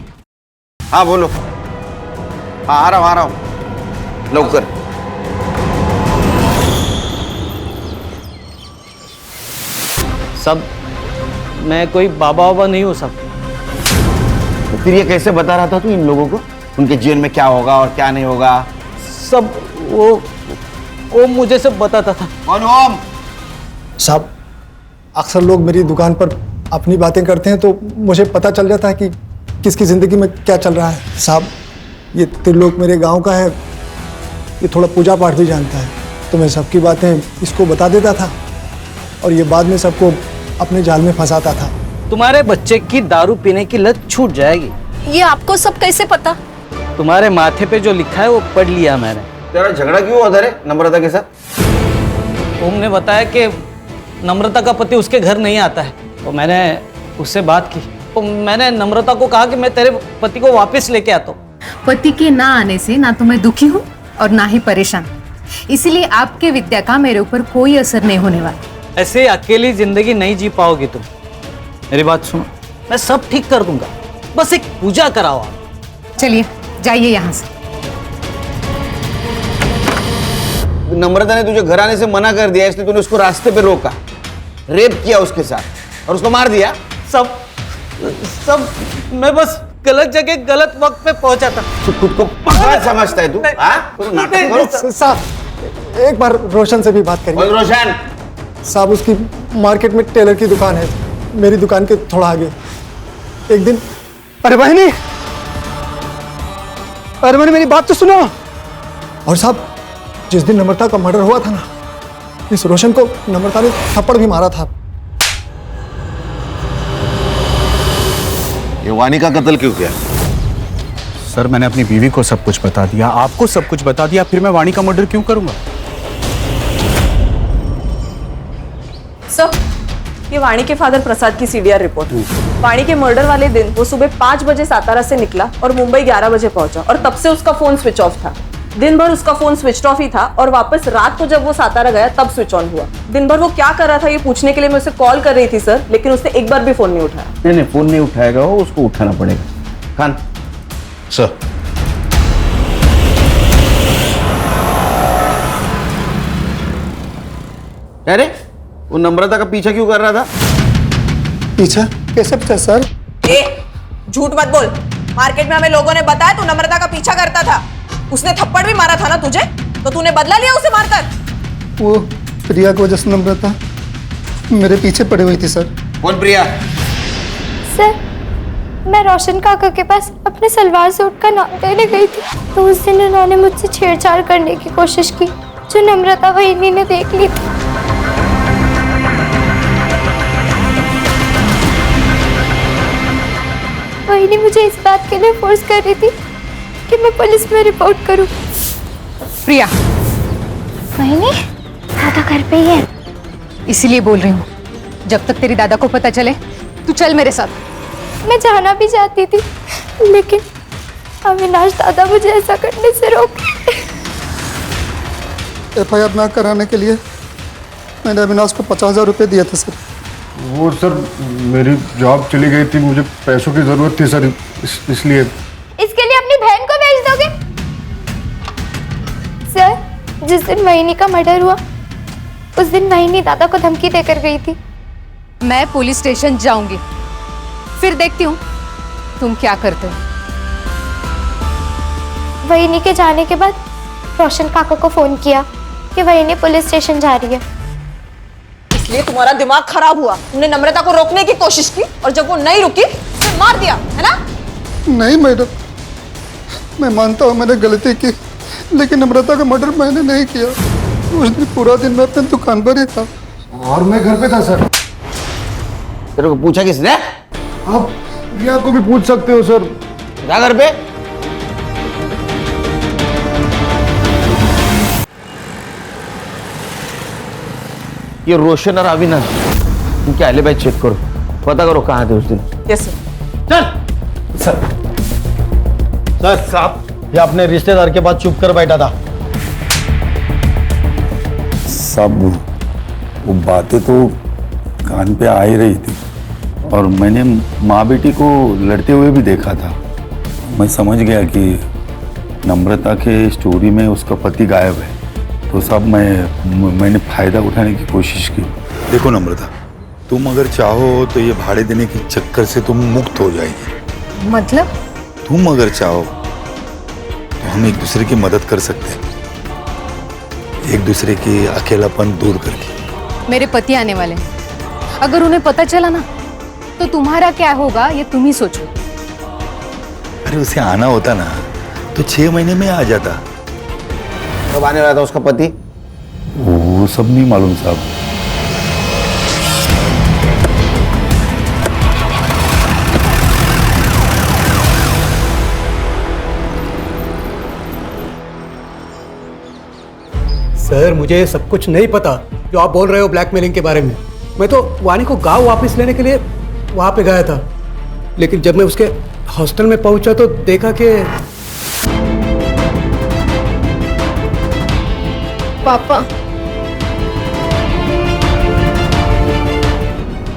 हाँ बोलो। हाँ आ रहा हूँ लौकर। सब मैं कोई बाबा वाबा नहीं हूँ सब। तो फिर ये कैसे बता रहा था तू इन लोगों को उनके जीवन में क्या होगा और क्या नहीं होगा? सब वो मुझे सब बताता था। कौन ओम? साहब अक्सर लोग मेरी दुकान पर अपनी बातें करते हैं तो मुझे पता चल जाता है कि किसकी ज़िंदगी में क्या चल रहा है। साहब ये त्रिलोक मेरे गांव का है, ये थोड़ा पूजा पाठ भी जानता है, तो मैं सबकी बातें इसको बता देता था। और ये बाद में सबको अपने जाल में फंसाता था। तुम्हारे बच्चे की दारू पीने की लत छूट जाएगी। ये आपको सब कैसे पता? तुम्हारे माथे पे जो लिखा है वो पढ़ लिया मैंने। तेरा झगड़ा क्यों होता है नम्रता के साथ? तुमने बताया कि नम्रता का पति उसके घर नहीं आता है, तो मैंने उससे बात की। तो मैंने नम्रता को कहा कि मैं तेरे पति को वापस लेके आता हूँ। पति के ना आने से ना तो मैं दुखी हूँ और ना ही परेशान, इसीलिए आपके विद्या का मेरे ऊपर कोई असर नहीं होने वाला। ऐसे अकेली जिंदगी नहीं जी पाओगी तुम। मेरी बात सुनो, मैं सब ठीक कर दूंगा, बस एक पूजा कराओ आप। चलिए जाइए यहाँ से। नम्रता ने तुझे घर आने से मना कर दिया, इसलिए तूने उसको रास्ते पे रोका, रेप किया उसके साथ और उसको मार दिया। सब मैं बस गलत जगह गलत वक्त पे पहुंचा था। तू खुद को पागल समझता है तू? तू नाटक करो। साहब एक बार रोशन से भी बात करिए। बोल रोशन। साहब उसकी मार्केट में टेलर की दुकान है, मेरी दुकान के थोड़ा आगे। एक दिन अरे बहनी, अरे मैंने मेरी बात तो सुनो। और साहब जिस दिन नम्रता का मर्डर हुआ था ना, इस रोशन को नम्रता ने थप्पड़ भी मारा था। ये वानी का कत्ल क्यों किया? सर मैंने अपनी बीवी को सब कुछ बता दिया, आपको सब कुछ बता दिया, फिर मैं वाणी का मर्डर क्यों करूंगा? सर, ये वाणी के फादर प्रसाद की सीडीआर रिपोर्ट। वाणी के मर्डर वाले दिन वो सुबह 5 बजे सातारा से निकला और मुंबई 11 बजे पहुंचा, और तब से उसका फोन स्विच ऑफ था। दिन भर उसका फोन स्विच ऑफ ही था और वापस रात को जब वो सातारा गया तब स्विच ऑन हुआ। दिन भर वो क्या कर रहा था ये पूछने के लिए मैं उसे कॉल कर रही थी सर, लेकिन उसने एक बार भी फोन नहीं उठाया। नहीं फोन नहीं उठाएगा वो, उसको उठाना पड़ेगा। खान सर, अरे वो नम्रता का पीछा क्यों कर रहा था? पीछा? कैसे पीछा सर? झूठ मत बोल। मार्केट में हमें लोगों ने बताया तू नम्रता का पीछा करता था। उसने थप्पड़ भी मारा था ना तुझे, तो तूने बदला लिया उसे मारकर? वो प्रिया की वजह से नम्रता मेरे पीछे पड़ी हुई थी सर। कौन प्रिया? सर मैं रोशन काका के पास अपने सलवार सूट का नाम देने गई थी, तो उस दिन उन्होंने मुझसे छेड़छाड़ करने की कोशिश की, जो नम्रता वहीनी ने देख ली थी। वहीनी मुझे इस बात के लिए फोर्स कर रही थी कि मैं पुलिस में रिपोर्ट करूं। प्रिया, वहीनी दादा घर पे ही है। इसीलिए बोल रही हूँ जब तक तेरी दादा को पता चले तू चल मेरे साथ। मैं जाना भी चाहती थी, लेकिन अविनाश दादा मुझे ऐसा करने से रोके। FIR ना कराने के लिए मैंने अविनाश को 50,000 रुपये दिए थे सर। वो सर मेरी जॉब चली गई थी, मुझे पैसों की जरूरत थी सर, इसलिए। इसके लिए अपनी बहन को भेज दोगे? सर जिस दिन वहीनी का मर्डर हुआ उस दिन वहीनी दादा को धमकी देकर गई थी। मैं पुलिस स्टेशन जाऊंगी, फिर देखती हूँ तुम क्या करते हो। वहीनी के जाने के बाद रोशन काका को फोन किया कि वहीनी पुलिस स्टेशन जा रही है। इसलिए तुम्हारा दिमाग खराब हुआ। तुमने नम्रता को रोकने की कोशिश की और जब वो नहीं रुकी तो मार दिया, है ना? नहीं मैडम, मैं मानता हूँ मैंने गलती की, लेकिन नम्रता का मर्डर मैंने नहीं किया। उस दिन पूरा दिन मैं अपनी दुकान पर ही था और मैं घर पे था सर। तेरे को पूछा किसने? आप प्रिया को भी पूछ सकते हो सर। क्या घर पे? ये रोशन और अविनाश, इनके एलिबाई चेक करो, पता करो कहाँ थे उस दिन। Yes sir. चल सर साहब, ये अपने रिश्तेदार के पास चुप कर बैठा था। सब वो बातें तो कान पे आ ही रही थी, और मैंने माँ बेटी को लड़ते हुए भी देखा था। मैं समझ गया कि नम्रता के स्टोरी में उसका पति गायब है, तो सब मैंने फायदा उठाने की कोशिश की। देखो नम्रता, तुम अगर चाहो तो ये भाड़े देने के चक्कर से तुम मुक्त हो जाएगी। मतलब? तुम अगर चाहो तो हम एक दूसरे की मदद कर सकते हैं, एक दूसरे की अकेलापन दूर करके। मेरे पति आने वाले हैं, अगर उन्हें पता चला ना तो तुम्हारा क्या होगा ये तुम ही सोचो। अरे उसे आना होता ना तो 6 महीने में आ जाता। कब आने वाला था उसका पति? वो सब नहीं मालूम साहब। सर मुझे सब कुछ नहीं पता जो आप बोल रहे हो ब्लैकमेलिंग के बारे में। मैं तो वानी को गांव वापस लेने के लिए वहां पे गया था, लेकिन जब मैं उसके हॉस्टल में पहुंचा तो देखा कि पापा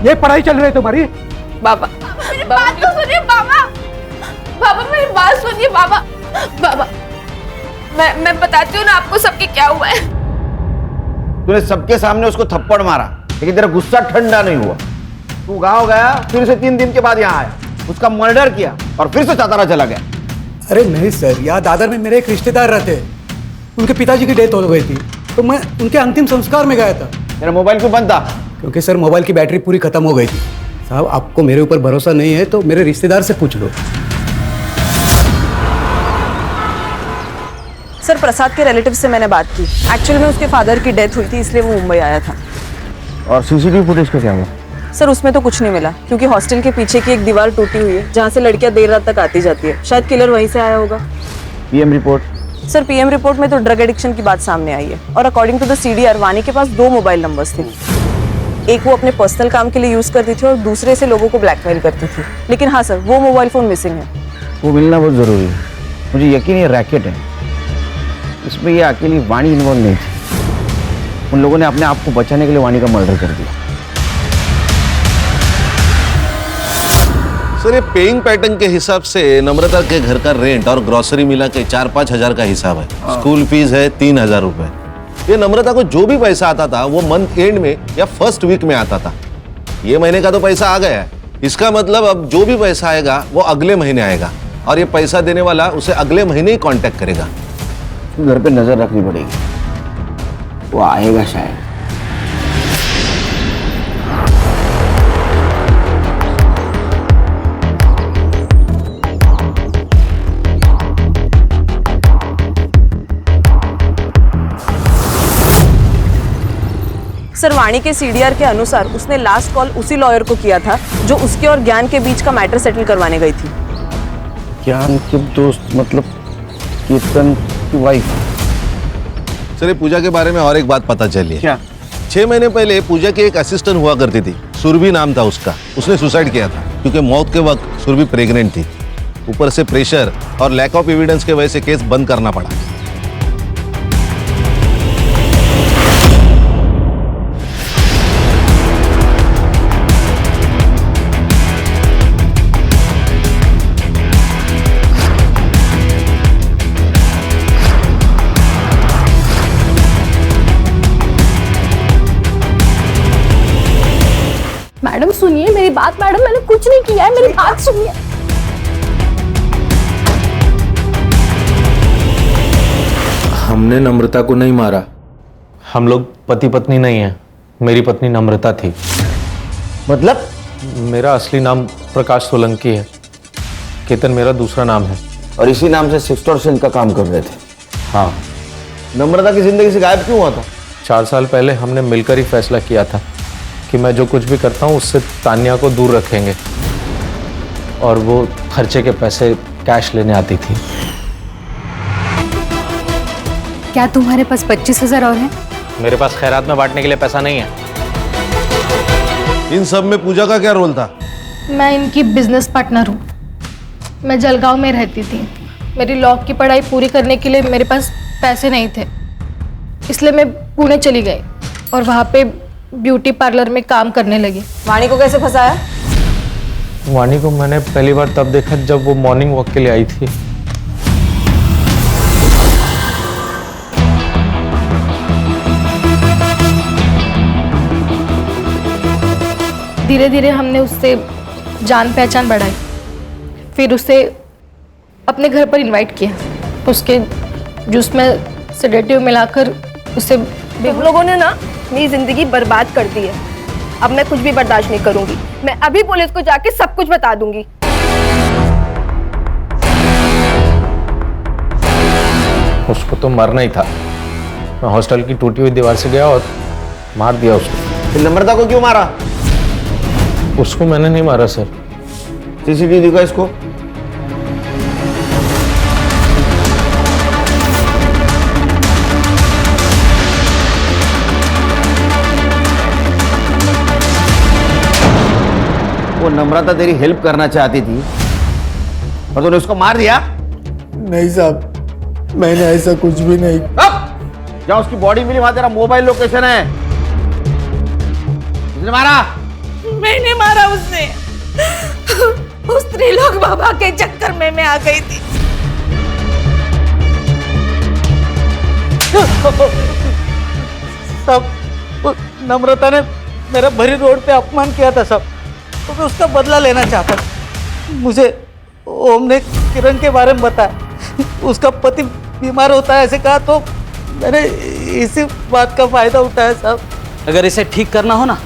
ये पढ़ाई चल रही है तुम्हारी? बाबा मेरी बात तो सुनिए बाबा, बाबा मेरी बात सुनिए बाबा। बाबा मैं बताती हूँ ना आपको सबके क्या हुआ है। तूने सबके सामने उसको थप्पड़ मारा, लेकिन तेरा गुस्सा ठंडा नहीं हुआ। तू गांव गया, फिर से 3 दिन के बाद यहाँ आया, उसका मर्डर किया और फिर से सातारा चला गया। अरे नहीं सर, यहाँ दादर में मेरे एक रिश्तेदार रहते, उनके पिताजी की डेथ हो गई थी, तो मैं उनके अंतिम संस्कार में गया था। मेरा मोबाइल क्यों बंद था? क्योंकि सर मोबाइल की बैटरी पूरी खत्म हो गई थी। साहब आपको मेरे ऊपर भरोसा नहीं है तो मेरे रिश्तेदार से पूछ लो। सर प्रसाद के रिलेटिव से मैंने बात की। एक्चुअली में उसके फादर की डेथ हुई थी, इसलिए वो मुंबई आया था। और सीसीटीवी फुटेज का क्या हुआ? सर उसमें तो कुछ नहीं मिला, क्योंकि हॉस्टल के पीछे की एक दीवार टूटी हुई है जहाँ से लड़कियां देर रात तक आती जाती है। शायद किलर वहीं से आया होगा। PM report? Sir PM report में तो ड्रग एडिक्शन की बात सामने आई है, और अकॉर्डिंग टू द सीडीआर वानी के पास 2 मोबाइल नंबर्स थे। एक वो अपने पर्सनल काम के लिए यूज करती थी और दूसरे से लोगों को ब्लैकमेल करती थी। लेकिन हाँ सर, वो मोबाइल फोन मिसिंग है। वो मिलना बहुत जरूरी है। मुझे यकीन है रैकेट है, इसमें ये अकेली वाणी इन्वॉल्व नहीं थी। उन लोगों ने अपने आप को बचाने के लिए वाणी का मर्डर कर दिया। सर ये पेइंग पैटर्न के हिसाब से नम्रता के घर का रेंट और ग्रोसरी मिला के 4-5 हजार का हिसाब है। स्कूल फीस है 3,000 रुपए। ये नम्रता को जो भी पैसा आता था वो मंथ एंड में या फर्स्ट वीक में आता था। ये महीने का तो पैसा आ गया है, इसका मतलब अब जो भी पैसा आएगा वो अगले महीने आएगा, और ये पैसा देने वाला उसे अगले महीने ही कांटेक्ट करेगा। घर पे नजर रखनी पड़ेगी, वो आएगा शायद। सर वाणी के सीडीआर के अनुसार उसने लास्ट कॉल उसी लॉयर को किया था जो उसके और ज्ञान के बीच का मैटर सेटल करवाने गई थी। ज्ञान के दोस्त मतलब कीर्तन की वाइफ? सर ये पूजा के बारे में और एक बात पता चली है। क्या? 6 महीने पहले पूजा की एक असिस्टेंट हुआ करती थी, सुरभि नाम था उसका। उसने सुसाइड किया था क्योंकि मौत के वक्त सुरभि प्रेग्नेंट थी। ऊपर से प्रेशर और लैक ऑफ एविडेंस के वजह से केस बंद करना पड़ा। मैडम सुनिए मेरी बात। मैडम मैंने कुछ नहीं किया है, मेरी बात सुनिए। हमने नम्रता को नहीं मारा। हम लोग पति पत्नी नहीं है। मेरी पत्नी नम्रता थी। मतलब? मेरा असली नाम प्रकाश सोलंकी है, केतन मेरा दूसरा नाम है। और इसी नाम से सेक्सटॉर्शन का काम कर रहे थे? हाँ। नम्रता की जिंदगी से गायब क्यों हुआ था? 4 साल पहले हमने मिलकर ही फैसला किया था कि मैं जो कुछ भी करता हूँ उससे तान्या को दूर रखेंगे, और वो खर्चे के पैसे कैश लेने आती थी। क्या तुम्हारे पास 25,000 और हैं? मेरे पास खैरात में बांटने के लिए पैसा नहीं है। इन सब में पूजा का क्या रोल था? मैं इनकी बिजनेस पार्टनर हूँ। मैं जलगांव में रहती थी। मेरी लॉ की पढ़ाई पूरी करने के लिए मेरे पास पैसे नहीं थे, इसलिए मैं पुणे चली गई और वहाँ पे ब्यूटी पार्लर में काम करने लगी। वाणी को कैसे फंसाया? वाणी को मैंने पहली बार तब देखा जब वो मॉर्निंग वॉक के लिए आई थी। धीरे धीरे हमने उससे जान पहचान बढ़ाई, फिर उसे अपने घर पर इनवाइट किया। उसके जूस में सेडेटिव मिलाकर उसे तुम लोगों ने ना मेरी जिंदगी बर्बाद कर दी है। अब मैं कुछ भी बर्दाश्त नहीं करूंगी। मैं अभी पुलिस को जाके सब कुछ बता दूंगी। उसको तो मरना ही था। मैं हॉस्टल की टूटी हुई दीवार से गया और मार दिया उसको। फिर नम्रता को क्यों मारा? उसको मैंने नहीं मारा सर। सीसीटीवी दिखा इसको। वो नम्रता तेरी हेल्प करना चाहती थी और तूने उसको मार दिया? नहीं साहब, मैंने ऐसा कुछ भी नहीं। अब जहाँ उसकी बॉडी मिली वहां तेरा मोबाइल लोकेशन है। उसने मारा? मैंने मारा उसने। उस त्रिलोक बाबा के चक्कर में मैं आ गई थी। सब नम्रता ने मेरा भरी रोड पे अपमान किया था सब, तो मैं उसका बदला लेना चाहता था। मुझे ओम ने किरण के बारे में बताया, उसका पति बीमार होता है ऐसे कहा, तो मैंने इसी बात का फायदा उठाया साहब। अगर इसे ठीक करना हो ना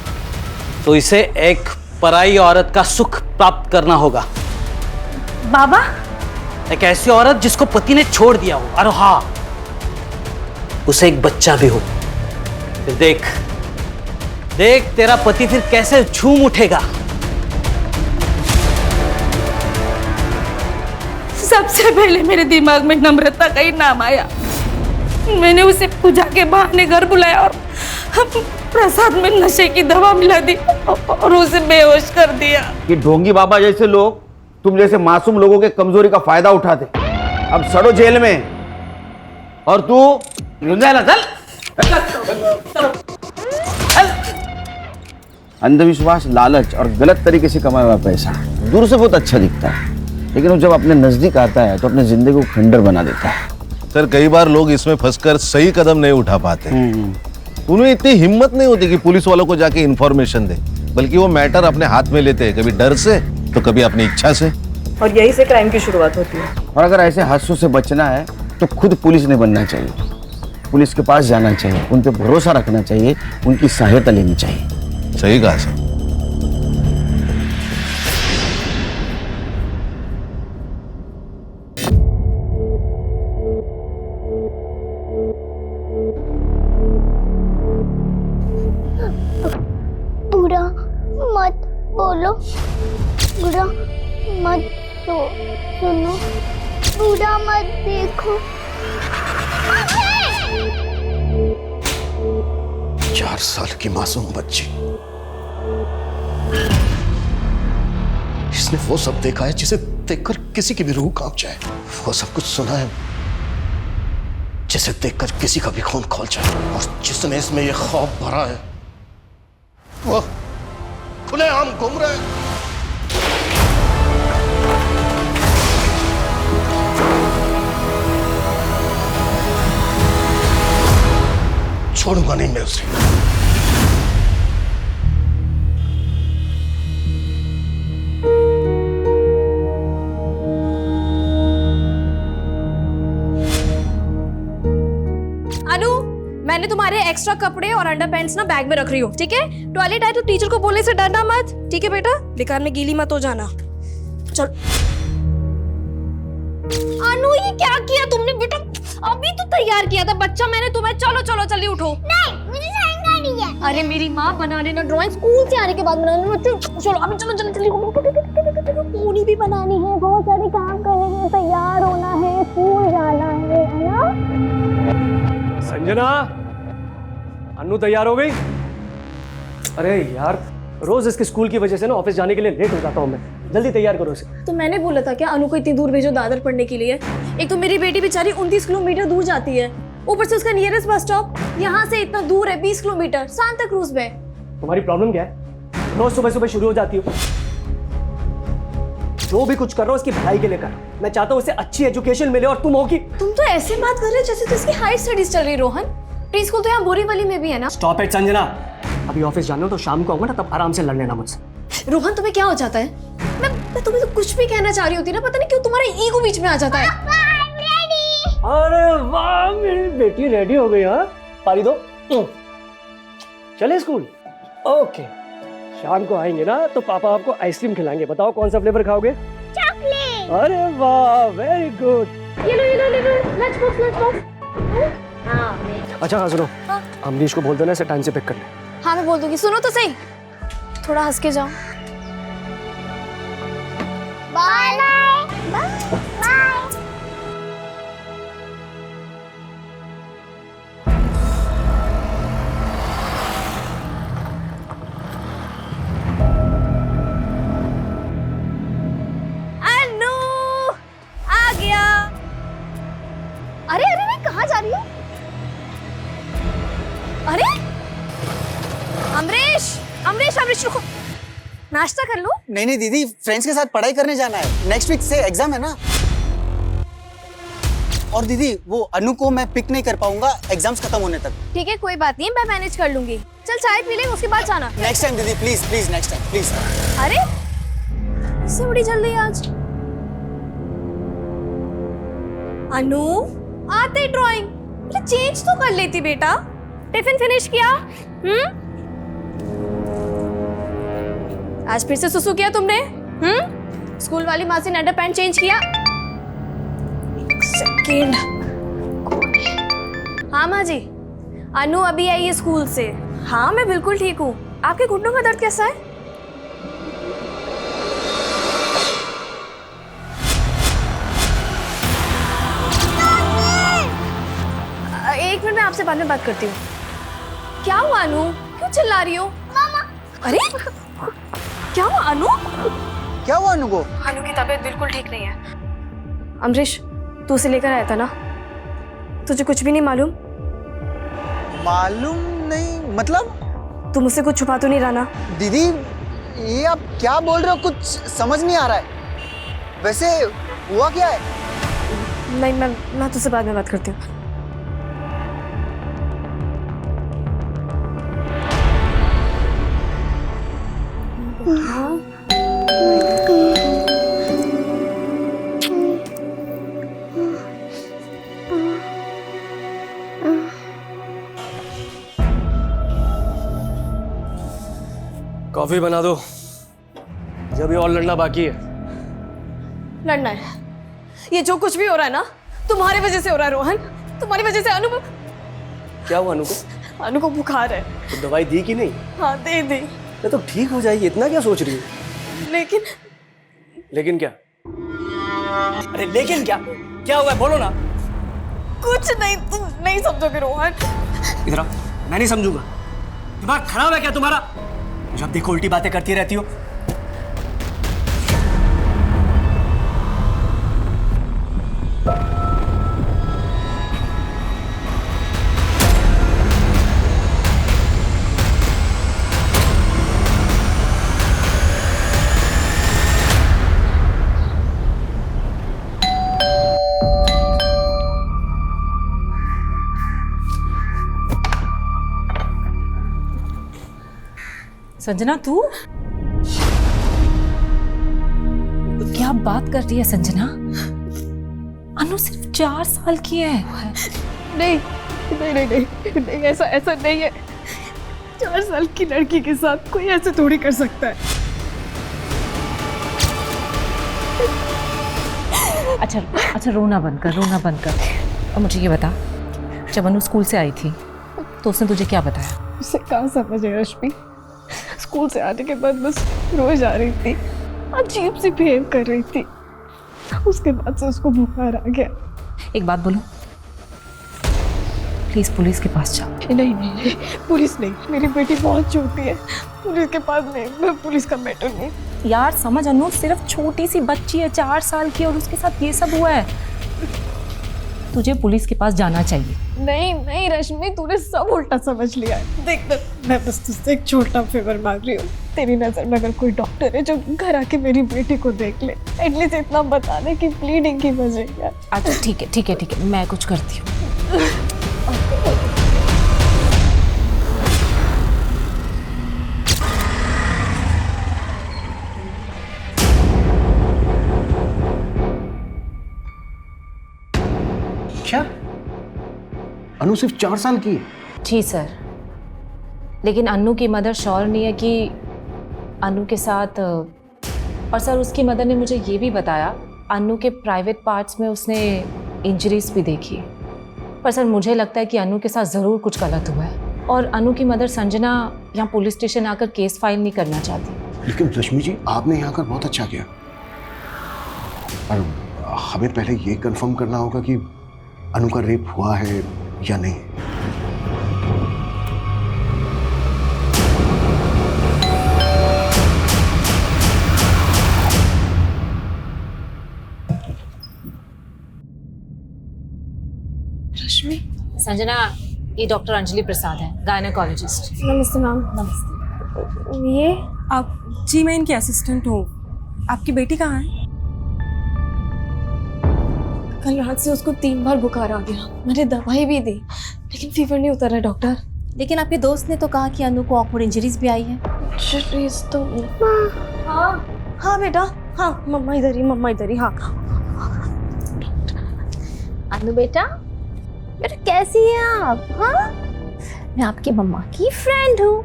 तो इसे एक पराई औरत का सुख प्राप्त करना होगा। बाबा? एक ऐसी औरत जिसको पति ने छोड़ दिया हो, और हाँ, उसे एक बच्चा भी हो। फिर देख देख तेरा पति फिर कैसे झूम उठेगा। सबसे पहले मेरे दिमाग में नम्रता का ही नाम आया। मैंने उसे पूजा के बहाने घर बुलाया और प्रसाद में नशे की दवा मिला दी और उसे बेहोश कर दिया। कि ढोंगी बाबा जैसे लोग तुम जैसे मासूम लोगों के कमजोरी का फायदा उठाते, अब सड़ो जेल में और तू चल। अंधविश्वास, लालच और गलत तरीके से कमाया हुआ पैसा दूर से बहुत अच्छा दिखता है, लेकिन वो जब अपने नजदीक आता है तो अपने जिंदगी को खंडर बना देता है। सर, कई बार लोग इसमें फंसकर सही कदम नहीं उठा पाते। उन्हें इतनी हिम्मत नहीं होती कि पुलिस वालों को जाके इन्फॉर्मेशन दे, बल्कि वो मैटर अपने हाथ में लेते हैं, कभी डर से तो कभी अपनी इच्छा से। और यही से क्राइम की शुरुआत होती है। और अगर ऐसे हादसों से बचना है तो खुद पुलिस नहीं बनना चाहिए, पुलिस के पास जाना चाहिए, उन पर भरोसा रखना चाहिए, उनकी सहायता लेनी चाहिए। सही कहा सर। बुरा मत बोलो, बुरा मत सुनो, बुरा मत देखो। 4 साल की मासूम बच्ची, इसने वो सब देखा है जिसे देखकर किसी की भी रूह कांप जाए। वो सब कुछ सुना है जिसे देखकर किसी का भी खून खौल जाए। और जिसने इसमें ये खौफ भरा है वो खुलेआम घूम रहे हैं। छोड़ूंगा नहीं मैं उसे। अनु, मैंने तुम्हारे एक्स्ट्रा कपड़े और अंडरपैंट्स ना बैग में रख रही हूँ, ठीक है? टॉयलेट आए तो टीचर को बोलने से डरना मत, ठीक है बेटा? बेकार में गीली मत हो जाना। चल। अनु, ये क्या किया तुमने बेटा? अभी तो तैयार किया था बच्चा मैंने तुम्हें। चलो चलो जल्दी उठो। नहीं, मुझे ड्राइंग करनी है। अरे मेरी माँ बना लेना ड्राइंग, स्कूल से आने के बाद बना लेना। चलो अभी चलो जल्दी पूरी भी बनानी है, बहुत सारे काम करने हैं, तैयार होना है, स्कूल जाना है ना? संजना, अन्नू तैयार हो गई? अरे यार, रोज इसके स्कूल की वजह से ना ऑफिस जाने के लिए लेट हो जाता हूँ मैं। जल्दी तैयार करो इसे। तो मैंने बोला था क्या अनु को इतनी दूर भेजो दादर पढ़ने के लिए? एक तो मेरी बेटी बेचारी 29 किलोमीटर दूर जाती है, ऊपर से उसका नियरेस्ट बस स्टॉप यहाँ से इतना दूर है, 20 किलोमीटर, सांता क्रूज में। तुम्हारी प्रॉब्लम क्या है? रोज सुबह सुबह शुरू हो जाती हो। जो भी कुछ कर रहा हूँ उसकी भलाई के लिए कर। मैं चाहता हूँ उसे अच्छी एजुकेशन मिले और तुम होगी। तुम तो ऐसे बात कर रहे हो जैसे तो इसकी हाई स्टडीज चल रही। रोहन, प्री स्कूल तो यहाँ बोरीवली में भी है ना? स्टॉप इट संजना, अभी ऑफिस जाना हो तो शाम को आऊंगा ना, तब आराम से लड़ लेना मुझसे। रोहन, तुम्हें क्या हो जाता है? मैं तुम्हें तो कुछ भी कहना चाह रही होती ना, पता नहीं क्यों तुम्हारा ईगो बीच में आ जाता है। अरे वाह, मेरी बेटी रेडी हो गई। हाँ, पारी दो। चले स्कूल? ओके, शाम को आएंगे ना तो पापा आपको आइसक्रीम खिलाएंगे। बताओ कौन सा फ्लेवर खाओगे? चॉकलेट। अरे वाह, वेरी गुड। ये लो, लंच बॉक्स। अच्छा हाँ सुनो, अमरीश को बोल देना इसे टाइम से पिक कर ले। हाँ मैं बोल दूंगी। सुनो तो सही, थोड़ा हंस के जाओ। Bye bye. अमरीश अमरीश रुको, नाश्ता कर लो। नहीं नहीं दीदी, फ्रेंड्स के साथ पढ़ाई करने जाना है, नेक्स्ट वीक से एग्जाम है ना। और दीदी वो अनु को मैं पिक नहीं कर पाऊंगा एग्जाम्स खत्म होने तक। ठीक है कोई बात नहीं, मैं मैनेज कर लूंगी। चल चाय पी ले, उसके बाद जाना। नेक्स्ट टाइम दीदी, please please next time please. अरे इससे बड़ी जल्दी आज। अनु आते ड्राइंग चेंज तो कर लेती बेटा। टिफिन फिनिश किया? आज फिर से सुसु किया तुमने? स्कूल वाली माँ से अंडर पैंट चेंज किया? सेकेंड। हाँ माँ जी, अनु अभी आई है स्कूल से। हाँ मैं बिल्कुल ठीक हूँ। आपके घुटनों का दर्द कैसा है? एक मिनट, मैं आपसे बाद में बात करती हूँ। क्या हुआ अनु, क्यों चिल्ला रही हो? मामा। अरे क्या हुआ अनु? क्या हुआ अनु को? अनु की तबीयत बिल्कुल ठीक नहीं है। अमरीश तू उसे लेकर आया था ना? तुझे कुछ भी नहीं मालूम? मालूम नहीं मतलब? तू मुझसे कुछ छुपा तो नहीं रहा ना? दीदी ये आप क्या बोल रहे हो, कुछ समझ नहीं आ रहा है। वैसे हुआ क्या है? नहीं मैं तुझसे बाद में बात करती हूँ। कॉफी बना दो, जब भी और लड़ना बाकी है। लड़ना है? ये जो कुछ भी हो रहा है ना तुम्हारी वजह से हो रहा है रोहन। तुम्हारी वजह से अनु। क्या हुआ अनु को? अनु को बुखार है। तो दवाई दी कि नहीं? हाँ दे दी। तो ठीक हो जाएगी, इतना क्या सोच रही है? लेकिन क्या? अरे लेकिन क्या? क्या हुआ है बोलो ना। कुछ नहीं, तुम नहीं समझोगे रोहन। इधर आओ, मैं नहीं समझूंगा। दिमाग खराब है क्या तुम्हारा? जब देखो उल्टी बातें करती रहती हो। संजना तू क्या बात कर रही है संजना? अनु सिर्फ 4 साल की है। नहीं नहीं नहीं नहीं, नहीं ऐसा नहीं है। 4 साल की लड़की के साथ कोई ऐसे थोड़ी कर सकता है। अच्छा रोना बंद कर। और मुझे ये बता, जब अनु स्कूल से आई थी तो उसने तुझे क्या बताया? उसे कहाँ समझ है रश्मि। स्कूल से आने के बाद बस रोज आ रही थी, अजीब सी बिहेव कर रही थी। उसके बाद से उसको बुखार आ गया। एक बात बोलूं, प्लीज पुलिस के पास जाओ। नहीं पुलिस नहीं, मेरी बेटी बहुत छोटी है, पुलिस के पास नहीं। मैं पुलिस का मैटर नहीं। यार समझ, अनु सिर्फ छोटी सी बच्ची है 4 साल की, और उसके साथ ये सब हुआ है। तुझे पुलिस के पास जाना चाहिए। नहीं रश्मि, तूने सब उल्टा समझ लिया है। देख मैं बस तुझसे एक छोटा फेवर मांग रही हूँ। तेरी नजर में अगर कोई डॉक्टर है जो घर आके मेरी बेटी को देख ले, एटलीस्ट इतना बता दे कि ब्लीडिंग की वजह क्या। अच्छा ठीक है, मैं कुछ करती हूँ। क्या अनु सिर्फ 4 साल की है? जी सर, लेकिन अनु की मदर श्योर नहीं है कि अनु के साथ। और सर उसकी मदर ने मुझे ये भी बताया अनु के प्राइवेट पार्ट्स में उसने इंजरीज भी देखी। पर सर मुझे लगता है कि अनु के साथ ज़रूर कुछ गलत हुआ है, और अनु की मदर संजना यहाँ पुलिस स्टेशन आकर केस फाइल नहीं करना चाहती। लेकिन रश्मि जी, आपने यहाँ आकर बहुत अच्छा किया, पर हमें पहले ये कंफर्म करना होगा कि अनु का रेप हुआ है या नहीं। रश्मि। संजना, ये डॉक्टर अंजलि प्रसाद है, गायनेकोलॉजिस्ट। नमस्ते मैम। नमस्ते। ये आप? जी मैं इनकी असिस्टेंट हूँ। आपकी बेटी कहाँ है? कल रात से उसको 3 बार बुखार आ गया। मैंने दवाई भी दी लेकिन फीवर नहीं उतर रहा डॉक्टर। लेकिन आपके दोस्त ने तो कहा कि अनु को ऑकवर्ड इंजरीज भी आई है। इंजरीज तो हाँ हाँ बेटा, हाँ मम्मा इधर ही, हाँ। अनु बेटा कैसी हैं आप? हाँ, मैं आपकी मम्मा की फ्रेंड हूँ।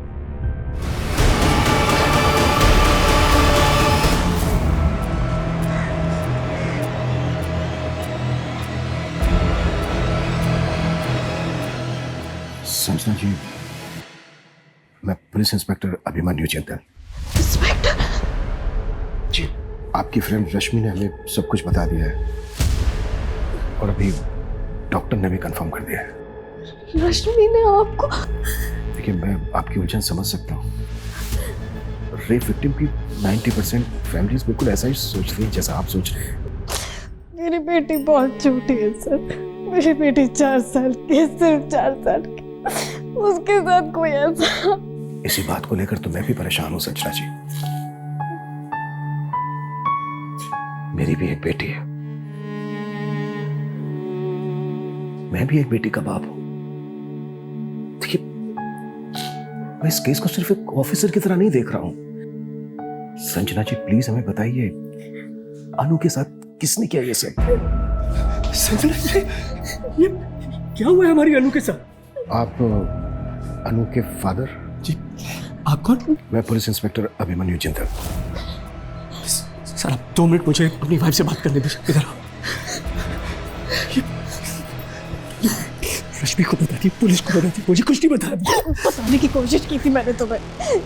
संजना जी, मैं पुलिस इंस्पेक्टर अभिमन्यु चिंतन। इंस्पेक्टर जी, आपकी फ्रेंड रश्मि ने हमें सब कुछ बता दिया है और अभी डॉक्टर ने भी कंफर्म कर दिया है। रश्मि ने आपको? देखिए, मैं आपकी उलझन समझ सकता हूँ। रेप विक्टिम की 90% फैमिलीज बिल्कुल ऐसा ही सोचती हैं जैसा आप सोच रहे हैं। मेरी बेटी बहुत छोटी है सर। मेरी बेटी 4 साल की है, सिर्फ 4 साल की। उसके साथ कोई ऐसा। इसी बात को लेकर तो मैं भी परेशान हूँ संजना जी। मेरी भी एक बेटी है, मैं भी एक बेटी का बाप हूं। देखिए, मैं इस केस को सिर्फ एक ऑफिसर की तरह नहीं देख रहा हूं। संजना जी प्लीज हमें बताइए, अनु के साथ किसने किया ये सब? संजना जी, ये क्या हुआ है हमारी अनु के साथ? आप अनु के फादर? जी, आप कौन? मैं पुलिस इंस्पेक्टर अभिमन्यु चिंतन। सर, आप 2 मिनट मुझे अपनी वाइफ से बात करने दीजिए। इधर आओ। रश्मि को बता दी, पुलिस को बता दी, मुझे कुछ नहीं बताया। बताने की कोशिश की थी मैंने तुम्हें,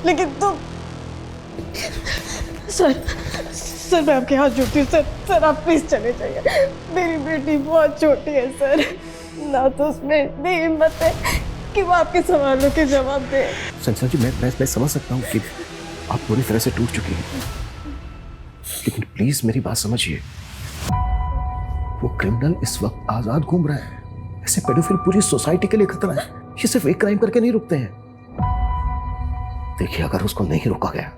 लेकिन तुम। सर मैं आपके हाथ जोड़ती हूँ सर आप प्लीज चले जाइए। मेरी बेटी बहुत छोटी है सर, ना तो उसमें इतनी हिम्मत है कि वो आपके सवालों के जवाब दे। संजना जी, मैं समझ सकता हूँ कि आप पूरी तरह से टूट चुकी हैं, लेकिन प्लीज मेरी बात समझिए। वो क्रिमिनल इस वक्त आजाद घूम रहा है। ऐसे पेडोफिल पूरी सोसाइटी के लिए खतरा है। ये सिर्फ एक क्राइम करके नहीं रुकते हैं। देखिए, अगर उसको नहीं रोका गया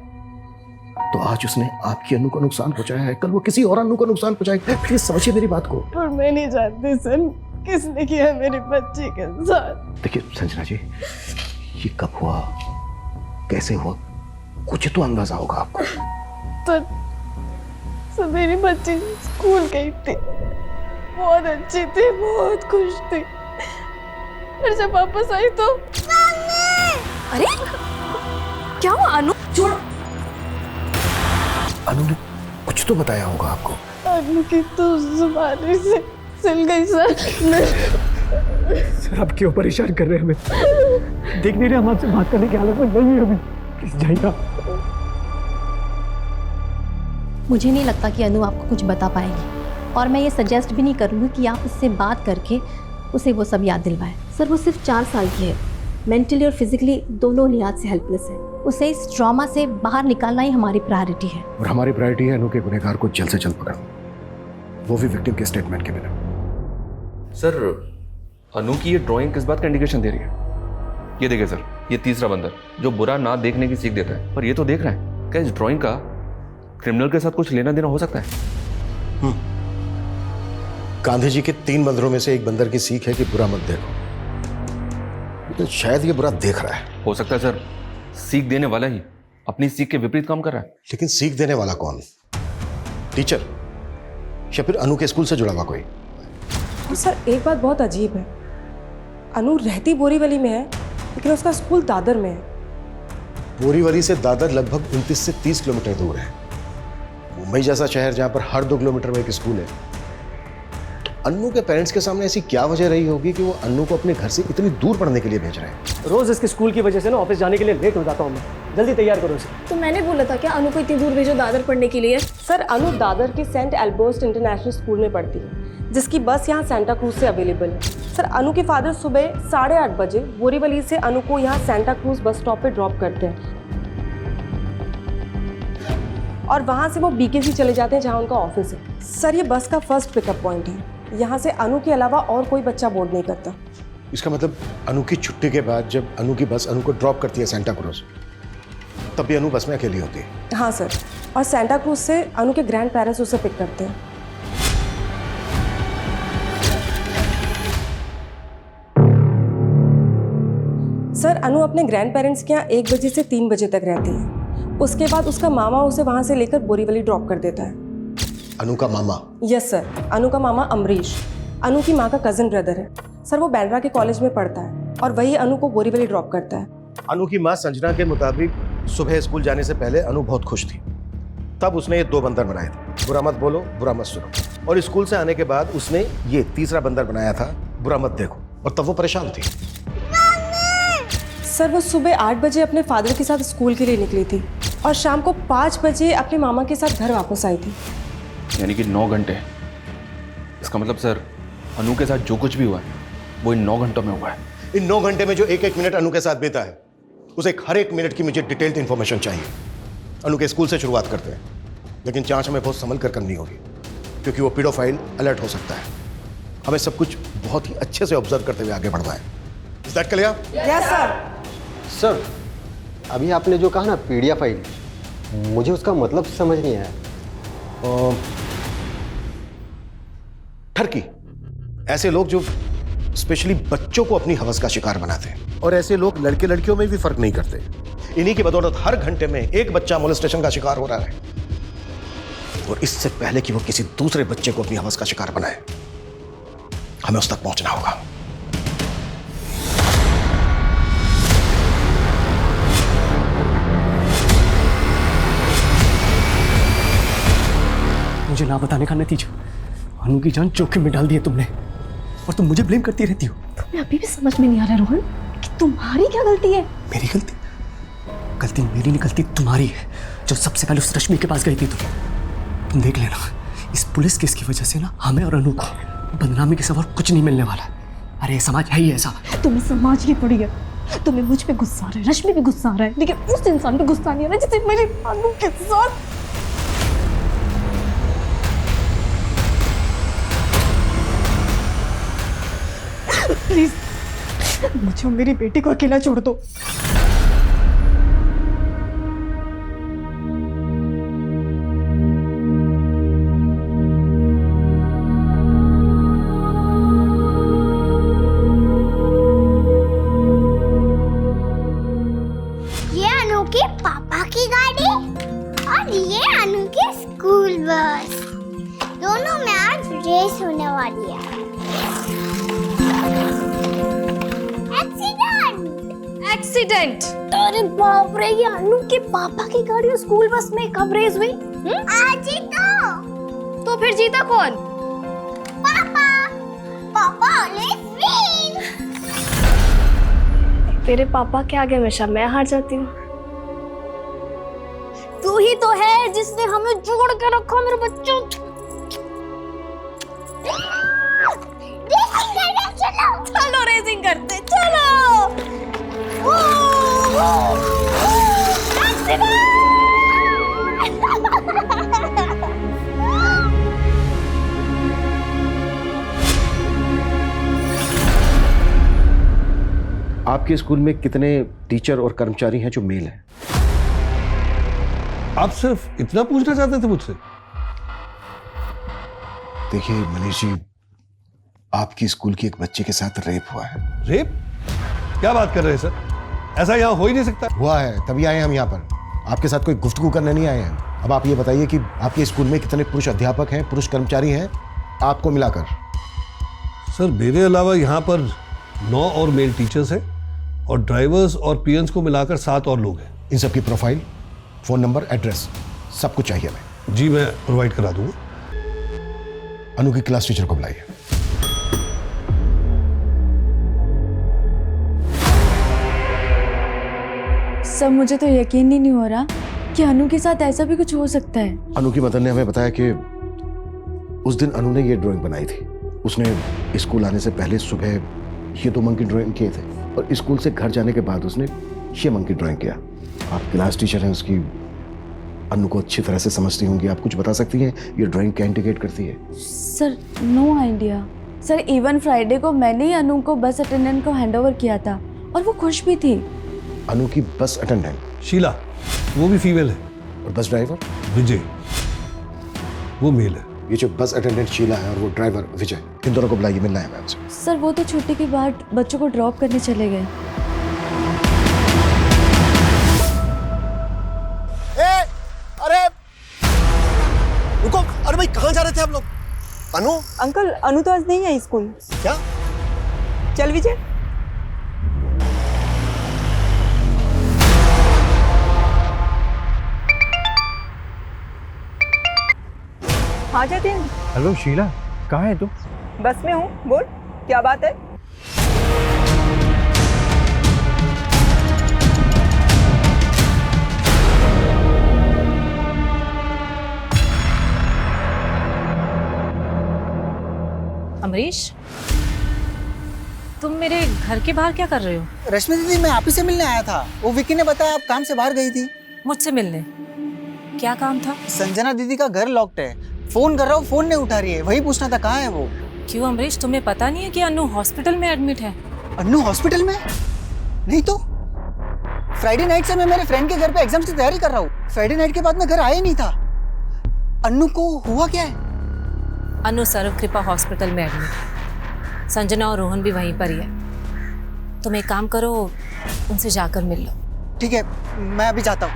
तो आज उसने आपकी अनु को नुकसान पहुंचाया है, कल वो किसी और अनु को नुकसान पहुंचाएगा। प्लीज समझिए मेरी बात को। और मैं नहीं जानती सर किसने किया मेरी बच्ची के साथ। देखिए संजना जी, ये कब हुआ, कैसे हुआ, कुछ तो अंदाजा होगा आपको। तो मेरी बच्ची स्कूल गई थी, बहुत अच्छी थी, बहुत खुश थी। फिर जब वापस आई तो अरे क्या हुआ अनु? छोड़। अनु ने कुछ तो बताया होगा आपको। अनु की तो जुबानी से सिल गई सर। सर, आप क्यों परेशान कर रहे हैं हमें? देख नहीं रहे हम आपसे बात करने की हालत में नहीं है अभी। प्लीज जाइए। मुझे नहीं लगता कि अनु आपको कुछ बता पाएगी, और मैं ये सजेस्ट भी नहीं करूँगी कि आप उससे बात करके उसे वो सब याद दिलवाएं। सर, वो सिर्फ 4 साल की है, मेंटली और फिजिकली दोनों लिहाज से हेल्पलेस है। उसे इस ट्रॉमा से बाहर निकालना ही हमारी प्रायोरिटी है। और हमारी प्रायोरिटी है अनु के गुनहगार को जल्द से जल्द पकड़ना, वो भी विक्टिम के स्टेटमेंट के बिना। सर, अनु की ये ड्राइंग किस बात का इंडिकेशन दे रही है? ये देखिए सर, ये तीसरा बंदर जो बुरा ना देखने की सीख देता है, पर ये तो देख रहा है। क्या इस ड्राइंग का क्रिमिनल के साथ कुछ लेना देना हो सकता है? गांधी जी के 3 बंदरों में से एक बंदर की सीख है कि बुरा मत देखो, तो शायद ये बुरा देख रहा है। हो सकता है सर, सीख देने वाला ही अपनी सीख के विपरीत काम कर रहा है। लेकिन सीख देने वाला कौन? टीचर या फिर अनु के स्कूल से जुड़ा हुआ कोई? और सर, एक बात बहुत अजीब है, अनु रहती बोरीवली में है लेकिन उसका स्कूल दादर में है। बोरीवली से दादर लगभग 29 से 30 किलोमीटर दूर है। मुंबई जैसा शहर जहां पर हर 2 किलोमीटर में एक स्कूल है, तो अन्नू के पेरेंट्स के सामने ऐसी क्या वजह रही होगी कि वो अन्नू को अपने घर से इतनी दूर पढ़ने के लिए भेज रहे हैं? रोज इसके स्कूल की वजह से ना ऑफिस जाने के लिए लेट हो जाता हूँ मैं। जल्दी तैयार करो इसे। तो मैंने बोला था क्या अनु को इतनी दूर भेजो दादर पढ़ने के लिए? सर, अनु दादर के सेंट एल्बर्ट इंटरनेशनल स्कूल में पढ़ती है, जिसकी बस यहाँ सेंटा क्रूज से अवेलेबल है। सर, अनु के फादर सुबह 8:30 बजे बोरीवली से अनु को यहाँ सेंटा क्रूज बस स्टॉप पे ड्रॉप करते हैं और वहाँ से वो बीकेसी चले जाते हैं जहाँ उनका ऑफिस है। सर, ये बस का फर्स्ट पिकअप पॉइंट है। यहाँ से अनु के अलावा और कोई बच्चा बोर्ड नहीं करता। इसका मतलब अनु की छुट्टी के बाद जब अनु की बस अनु को ड्रॉप करती है सेंटा क्रूज, तब भी अनु बस में अकेली होती है। हाँ सर, और सेंटा क्रूज से अनु के ग्रैंड पेरेंट्स उसे पिक करते हैं। सर, अनु अपने ग्रैंड पेरेंट्स के यहाँ 1 बजे से 3 बजे तक रहती है। उसके बाद उसका मामा उसे वहाँ से लेकर बोरीवली ड्रॉप कर देता है। अनु का मामा? यस सर, अनु का मामा अमरीश अनु की माँ का कजिन ब्रदर है। सर, वो बैंड्रा के कॉलेज में पढ़ता है और वही अनु को बोरीवली ड्रॉप करता है। अनु की माँ संजना के मुताबिक सुबह स्कूल जाने से पहले अनु बहुत खुश थी, तब उसने ये 2 बंदर बनाए थे, बुरा मत बोलो बुरा मत सुनो। और स्कूल से आने के बाद उसने ये तीसरा बंदर बनाया था, बुरा मत देखो, और तब वो परेशान थी। सर, वो सुबह 8 बजे अपने फादर के साथ स्कूल के लिए निकली थी और शाम को 5 बजे अपने मामा के साथ घर वापस आई थी। यानी कि 9 घंटे। इसका मतलब सर, अनु के साथ जो कुछ भी हुआ है वो इन 9 घंटों में हुआ है। इन 9 घंटे में जो 1-1 मिनट अनु के साथ बीता है, उसे हर एक मिनट की मुझे डिटेल्ड इंफॉर्मेशन चाहिए। अनु के स्कूल से शुरुआत करते हैं, लेकिन जांच हमें बहुत संभल कर करनी होगी, क्योंकि वो पीडोफाइल अलर्ट हो सकता है। हमें सब कुछ बहुत ही अच्छे से ऑब्जर्व करते हुए आगे बढ़ना है। Is that clear? Yes sir. Sir, अभी आपने जो कहा ना पीडिया फाइल, मुझे उसका मतलब समझ नहीं आया। ठरकी, ऐसे लोग जो स्पेशली बच्चों को अपनी हवस का शिकार बनाते हैं, और ऐसे लोग लड़के लड़कियों में भी फर्क नहीं करते। इन्हीं की बदौलत हर घंटे में एक बच्चा मोलेस्टेशन का शिकार हो रहा है, और इससे पहले कि वो किसी दूसरे बच्चे को अपनी हवस का शिकार बनाए, हमें उस तक पहुंचना होगा। मुझे ना बताने का नतीजा, अनु की जान जोखिम में डाल दी है तुमने, और तुम मुझे ब्लेम करती रहती हो। तुम्हें अभी भी समझ में नहीं आ रहा रोहन कि तुम्हारी क्या गलती है? मेरी गलती? गलती मेरी नहीं, गलती तुम्हारी है, जो सबसे पहले उस रश्मि के पास गई थी। तुम देख लेना, इस पुलिस केस की वजह से ना हमें और अनु को बदनामी के सिवा और कुछ नहीं मिलने वाला है। अरे समाज है ही ऐसा। तुम्हें समाज की पड़ी है। तुम्हें मुझ पे गुस्सा आ रहा है, रश्मि पे गुस्सा आ रहा है, लेकिन उस इंसान पे गुस्सा नहीं आ रहा जिसे मेरी अनु के साथ। प्लीज मुझे और मेरी बेटी को अकेला छोड़ दो। ये अनु के पापा की गाड़ी और ये अनु की स्कूल बस, दोनों में आज रेस होने वाली है। एक्सीडेंट? अरे बाप रे, ये अनु के पापा की गाड़ी और स्कूल बस में कब रेस हुई? आज ही तो फिर जीता कौन? पापा। पापा ऑलवेज विन। तेरे पापा के आगे हमेशा मैं हार जाती हूँ। तू ही तो है जिसने हमें जोड़ के रखा मेरे बच्चों। चलो रेसिंग करते, चलो। आपके स्कूल में कितने टीचर और कर्मचारी हैं जो मेल हैं? आप सिर्फ इतना पूछना चाहते थे मुझसे? देखिए मनीष जी, आपकी स्कूल की एक बच्चे के साथ रेप हुआ है। रेप? क्या बात कर रहे हैं सर? ऐसा यहाँ हो ही नहीं सकता। हुआ है, तभी आए हम यहाँ पर। आपके साथ कोई गुफ्तगू करने नहीं आए हैं। अब आप ये बताइए कि आपके स्कूल में कितने पुरुष अध्यापक हैं, पुरुष कर्मचारी हैं, आपको मिलाकर? सर, मेरे अलावा यहाँ पर 9 और मेल टीचर्स हैं, और ड्राइवर्स और पीएन्स को मिलाकर 7 और लोग हैं। इन सब की प्रोफाइल, फोन नंबर, एड्रेस सब कुछ चाहिए हमें। जी मैं प्रोवाइड करा दूंगा। अनु की क्लास टीचर को बुलाइए। सब मुझे तो यकीन ही नहीं हो रहा कि अनु के साथ ऐसा भी कुछ हो सकता है। अनु की मदर ने हमें बताया कि उस दिन अनु ने ये ड्राइंग बनाई थी। उसने स्कूल आने से पहले सुबह ये 2 मंकी ड्राइंग किए थे, और स्कूल से घर जाने के बाद उसने ये मंकी ड्राइंग किया। आप क्लास टीचर हैं उसकी, अनु को अच्छी तरह से समझती होंगी, आप कुछ बता सकती हैं ये ड्राइंग क्या इंडिकेट करती है? Sir no idea. Sir even Friday को मैंने ही अनु को बस अटेंडेंट को हैंडओवर किया था, और वो खुश भी थी। अनु की बस अटेंडेंट शीला? वो भी फीमेल है। और बस ड्राइवर विजय, वो मेल है। ये जो बस अटेंडेंट शीला है और वो ड्राइवर विजय, इन दोनों को बुलाइए, मिलना है मैम से। सर वो तो छुट्टी के बाद बच्चों को ड्रॉप करने चले गए। अरे रुको, अरे भाई कहाँ जा रहे थे आप लोग? अनु? अंकल अनु तो आज नहीं आई स्कूल। क्या? चल विजय। हाँ जतिन। हेलो शीला, कहाँ है तू? बस में हूँ, बोल क्या बात है? अमरीश, तुम मेरे घर के बाहर क्या कर रहे हो? रश्मि दीदी, मैं आप ही से मिलने आया था। वो विकी ने बताया आप काम से बाहर गई थी। मुझसे मिलने? क्या काम था? संजना दीदी का घर लॉक्ड है, फोन कर रहा हूँ, फोन नहीं उठा रही है, वही पूछना था कहाँ है वो। क्यों अमरीश, तुम्हें पता नहीं है कि अनु हॉस्पिटल में एडमिट है? अनु हॉस्पिटल में? नहीं तो फ्राइडे नाइट से मैं मेरे फ्रेंड के घर पे एग्जाम्स की तैयारी कर रहा हूँ। फ्राइडे नाइट के बाद मैं घर आया ही नहीं था। अनु को हुआ क्या है? अनु सर्व कृपा हॉस्पिटल में एडमिट है। संजना और रोहन भी वहीं पर ही है। तुम एक काम करो, उनसे जाकर मिल लो। ठीक है, मैं अभी जाता हूँ।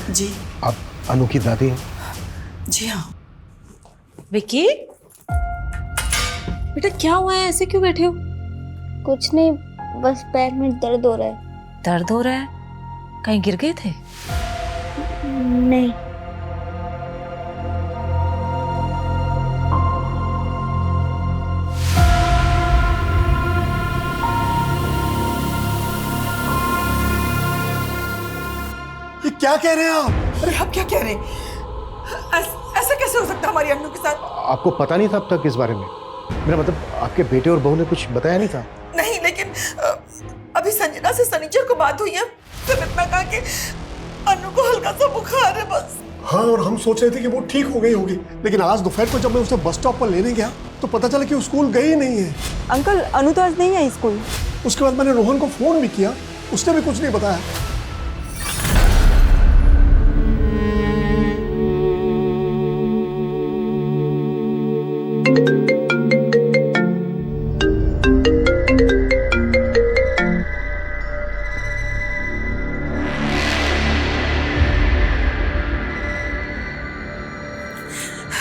जी आप अनु की दादी हैं? जी हाँ। विकी, बेटा क्या हुआ है, ऐसे क्यों बैठे हो? कुछ नहीं, बस पैर में दर्द हो रहा है। दर्द हो रहा है? कहीं गिर गए थे? नहीं। ये क्या कह रहे हैं आप? अरे आप क्या कह रहे हैं? ऐसा कैसे हो सकता है हमारी अनु के साथ? आपको पता नहीं था अब तक इस बारे में? मेरा मतलब आपके बेटे और बहू ने कुछ बताया नहीं था? नहीं, लेकिन अभी संजना से सनीचर को बात हुई है, सिर्फ इतना कहा कि अनु को हल्का सा बुखार है बस। हाँ, और हम सोच रहे थे कि वो ठीक हो गई होगी, लेकिन आज दोपहर को जब मैं उसे बस स्टॉप पर लेने गया तो पता चला कि वो स्कूल गई नहीं है। अंकल अनु तो आज नहीं आई स्कूल। उसके बाद मैंने रोहन को फोन भी किया, उसने भी कुछ नहीं बताया।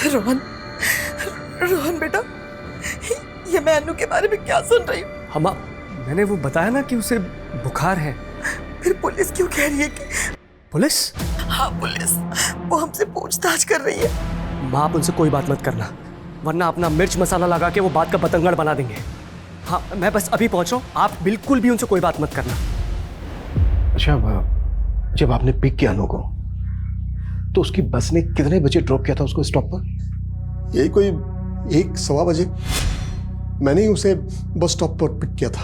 रोहन, रोहन बेटा, ये मैं अनु के बारे में क्या सुन रही हूँ? हमा, मैंने वो बताया ना कि उसे बुखार है। फिर पुलिस क्यों कह रही है कि? पुलिस? हाँ पुलिस, वो हमसे पूछताछ कर रही है। माँ, आप उनसे कोई बात मत करना, वरना अपना मिर्च मसाला लगा के वो बात का बतंगड़ बना देंगे। हाँ, मैं बस अभी पहुंच रहा हूँ, आप बिल्कुल भी उनसे कोई बात मत करना। अच्छा, जब आपने पिक किया अनु को तो उसकी बस ने कितने बजे ड्रॉप किया था उसको स्टॉप पर? यही कोई 1-1:15 बजे मैंने ही उसे बस स्टॉप पर पिक किया था।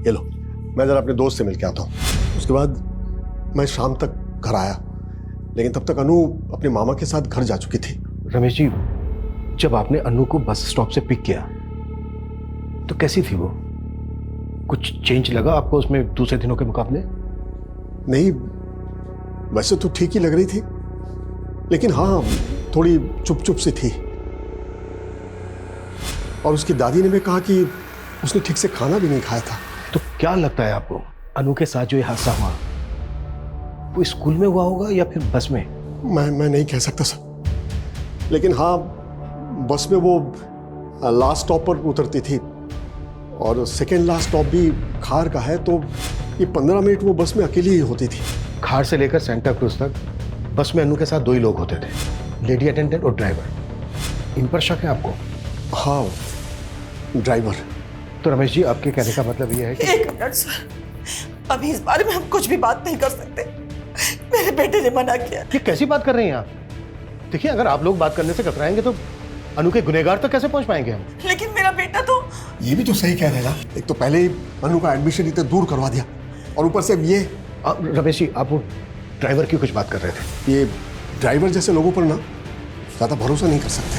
ये लो, मैं जरा अपने दोस्त से मिल के आता हूँ। उसके बाद मैं शाम तक घर आया, लेकिन तब तक अनु अपने मामा के साथ घर जा चुकी थी। रमेश जी, जब आपने अनु को बस स्टॉप से पिक किया तो कैसी थी वो? कुछ चेंज लगा आपको उसमें दूसरे दिनों के मुकाबले? नहीं, वैसे तो ठीक ही लग रही थी, लेकिन हाँ थोड़ी चुप चुप सी थी। और उसकी दादी ने भी कहा कि उसने ठीक से खाना भी नहीं खाया था। तो क्या लगता है आपको, अनु के साथ जो ये हादसा हुआ वो स्कूल में हुआ होगा या फिर बस में? मैं नहीं कह सकता सर, लेकिन हाँ बस में वो लास्ट स्टॉप पर उतरती थी और सेकेंड लास्ट स्टॉप भी खार का है, तो ये 15 मिनट वो बस में अकेली ही होती थी। खार से लेकर सेंटा क्रूज तक बस में अनु के साथ 2 ही लोग होते थे, लेडी अटेंडेंट और ड्राइवर। इन पर शक है आपको? हाँ, ड्राइवर। तो रमेश जी, आपके कहने का मतलब ये है कि... 1 मिनट सर, अभी इस बारे में हम कुछ भी बात नहीं कर सकते, मेरे बेटे ने मना किया। ये कैसी बात कर रही हैं आप? देखिए, अगर आप लोग बात करने से कतराएंगे तो अनु के गुनहगार तक कैसे पहुंच पाएंगे हम? लेकिन मेरा बेटा तो। ये भी तो सही कह रहे हैं ना, एक तो पहले ही अनु का एडमिशन इतने दूर करवा दिया और ऊपर से ये रमेश जी, आप वो ड्राइवर की कुछ बात कर रहे थे। ये ड्राइवर जैसे लोगों पर ना ज्यादा भरोसा नहीं कर सकते।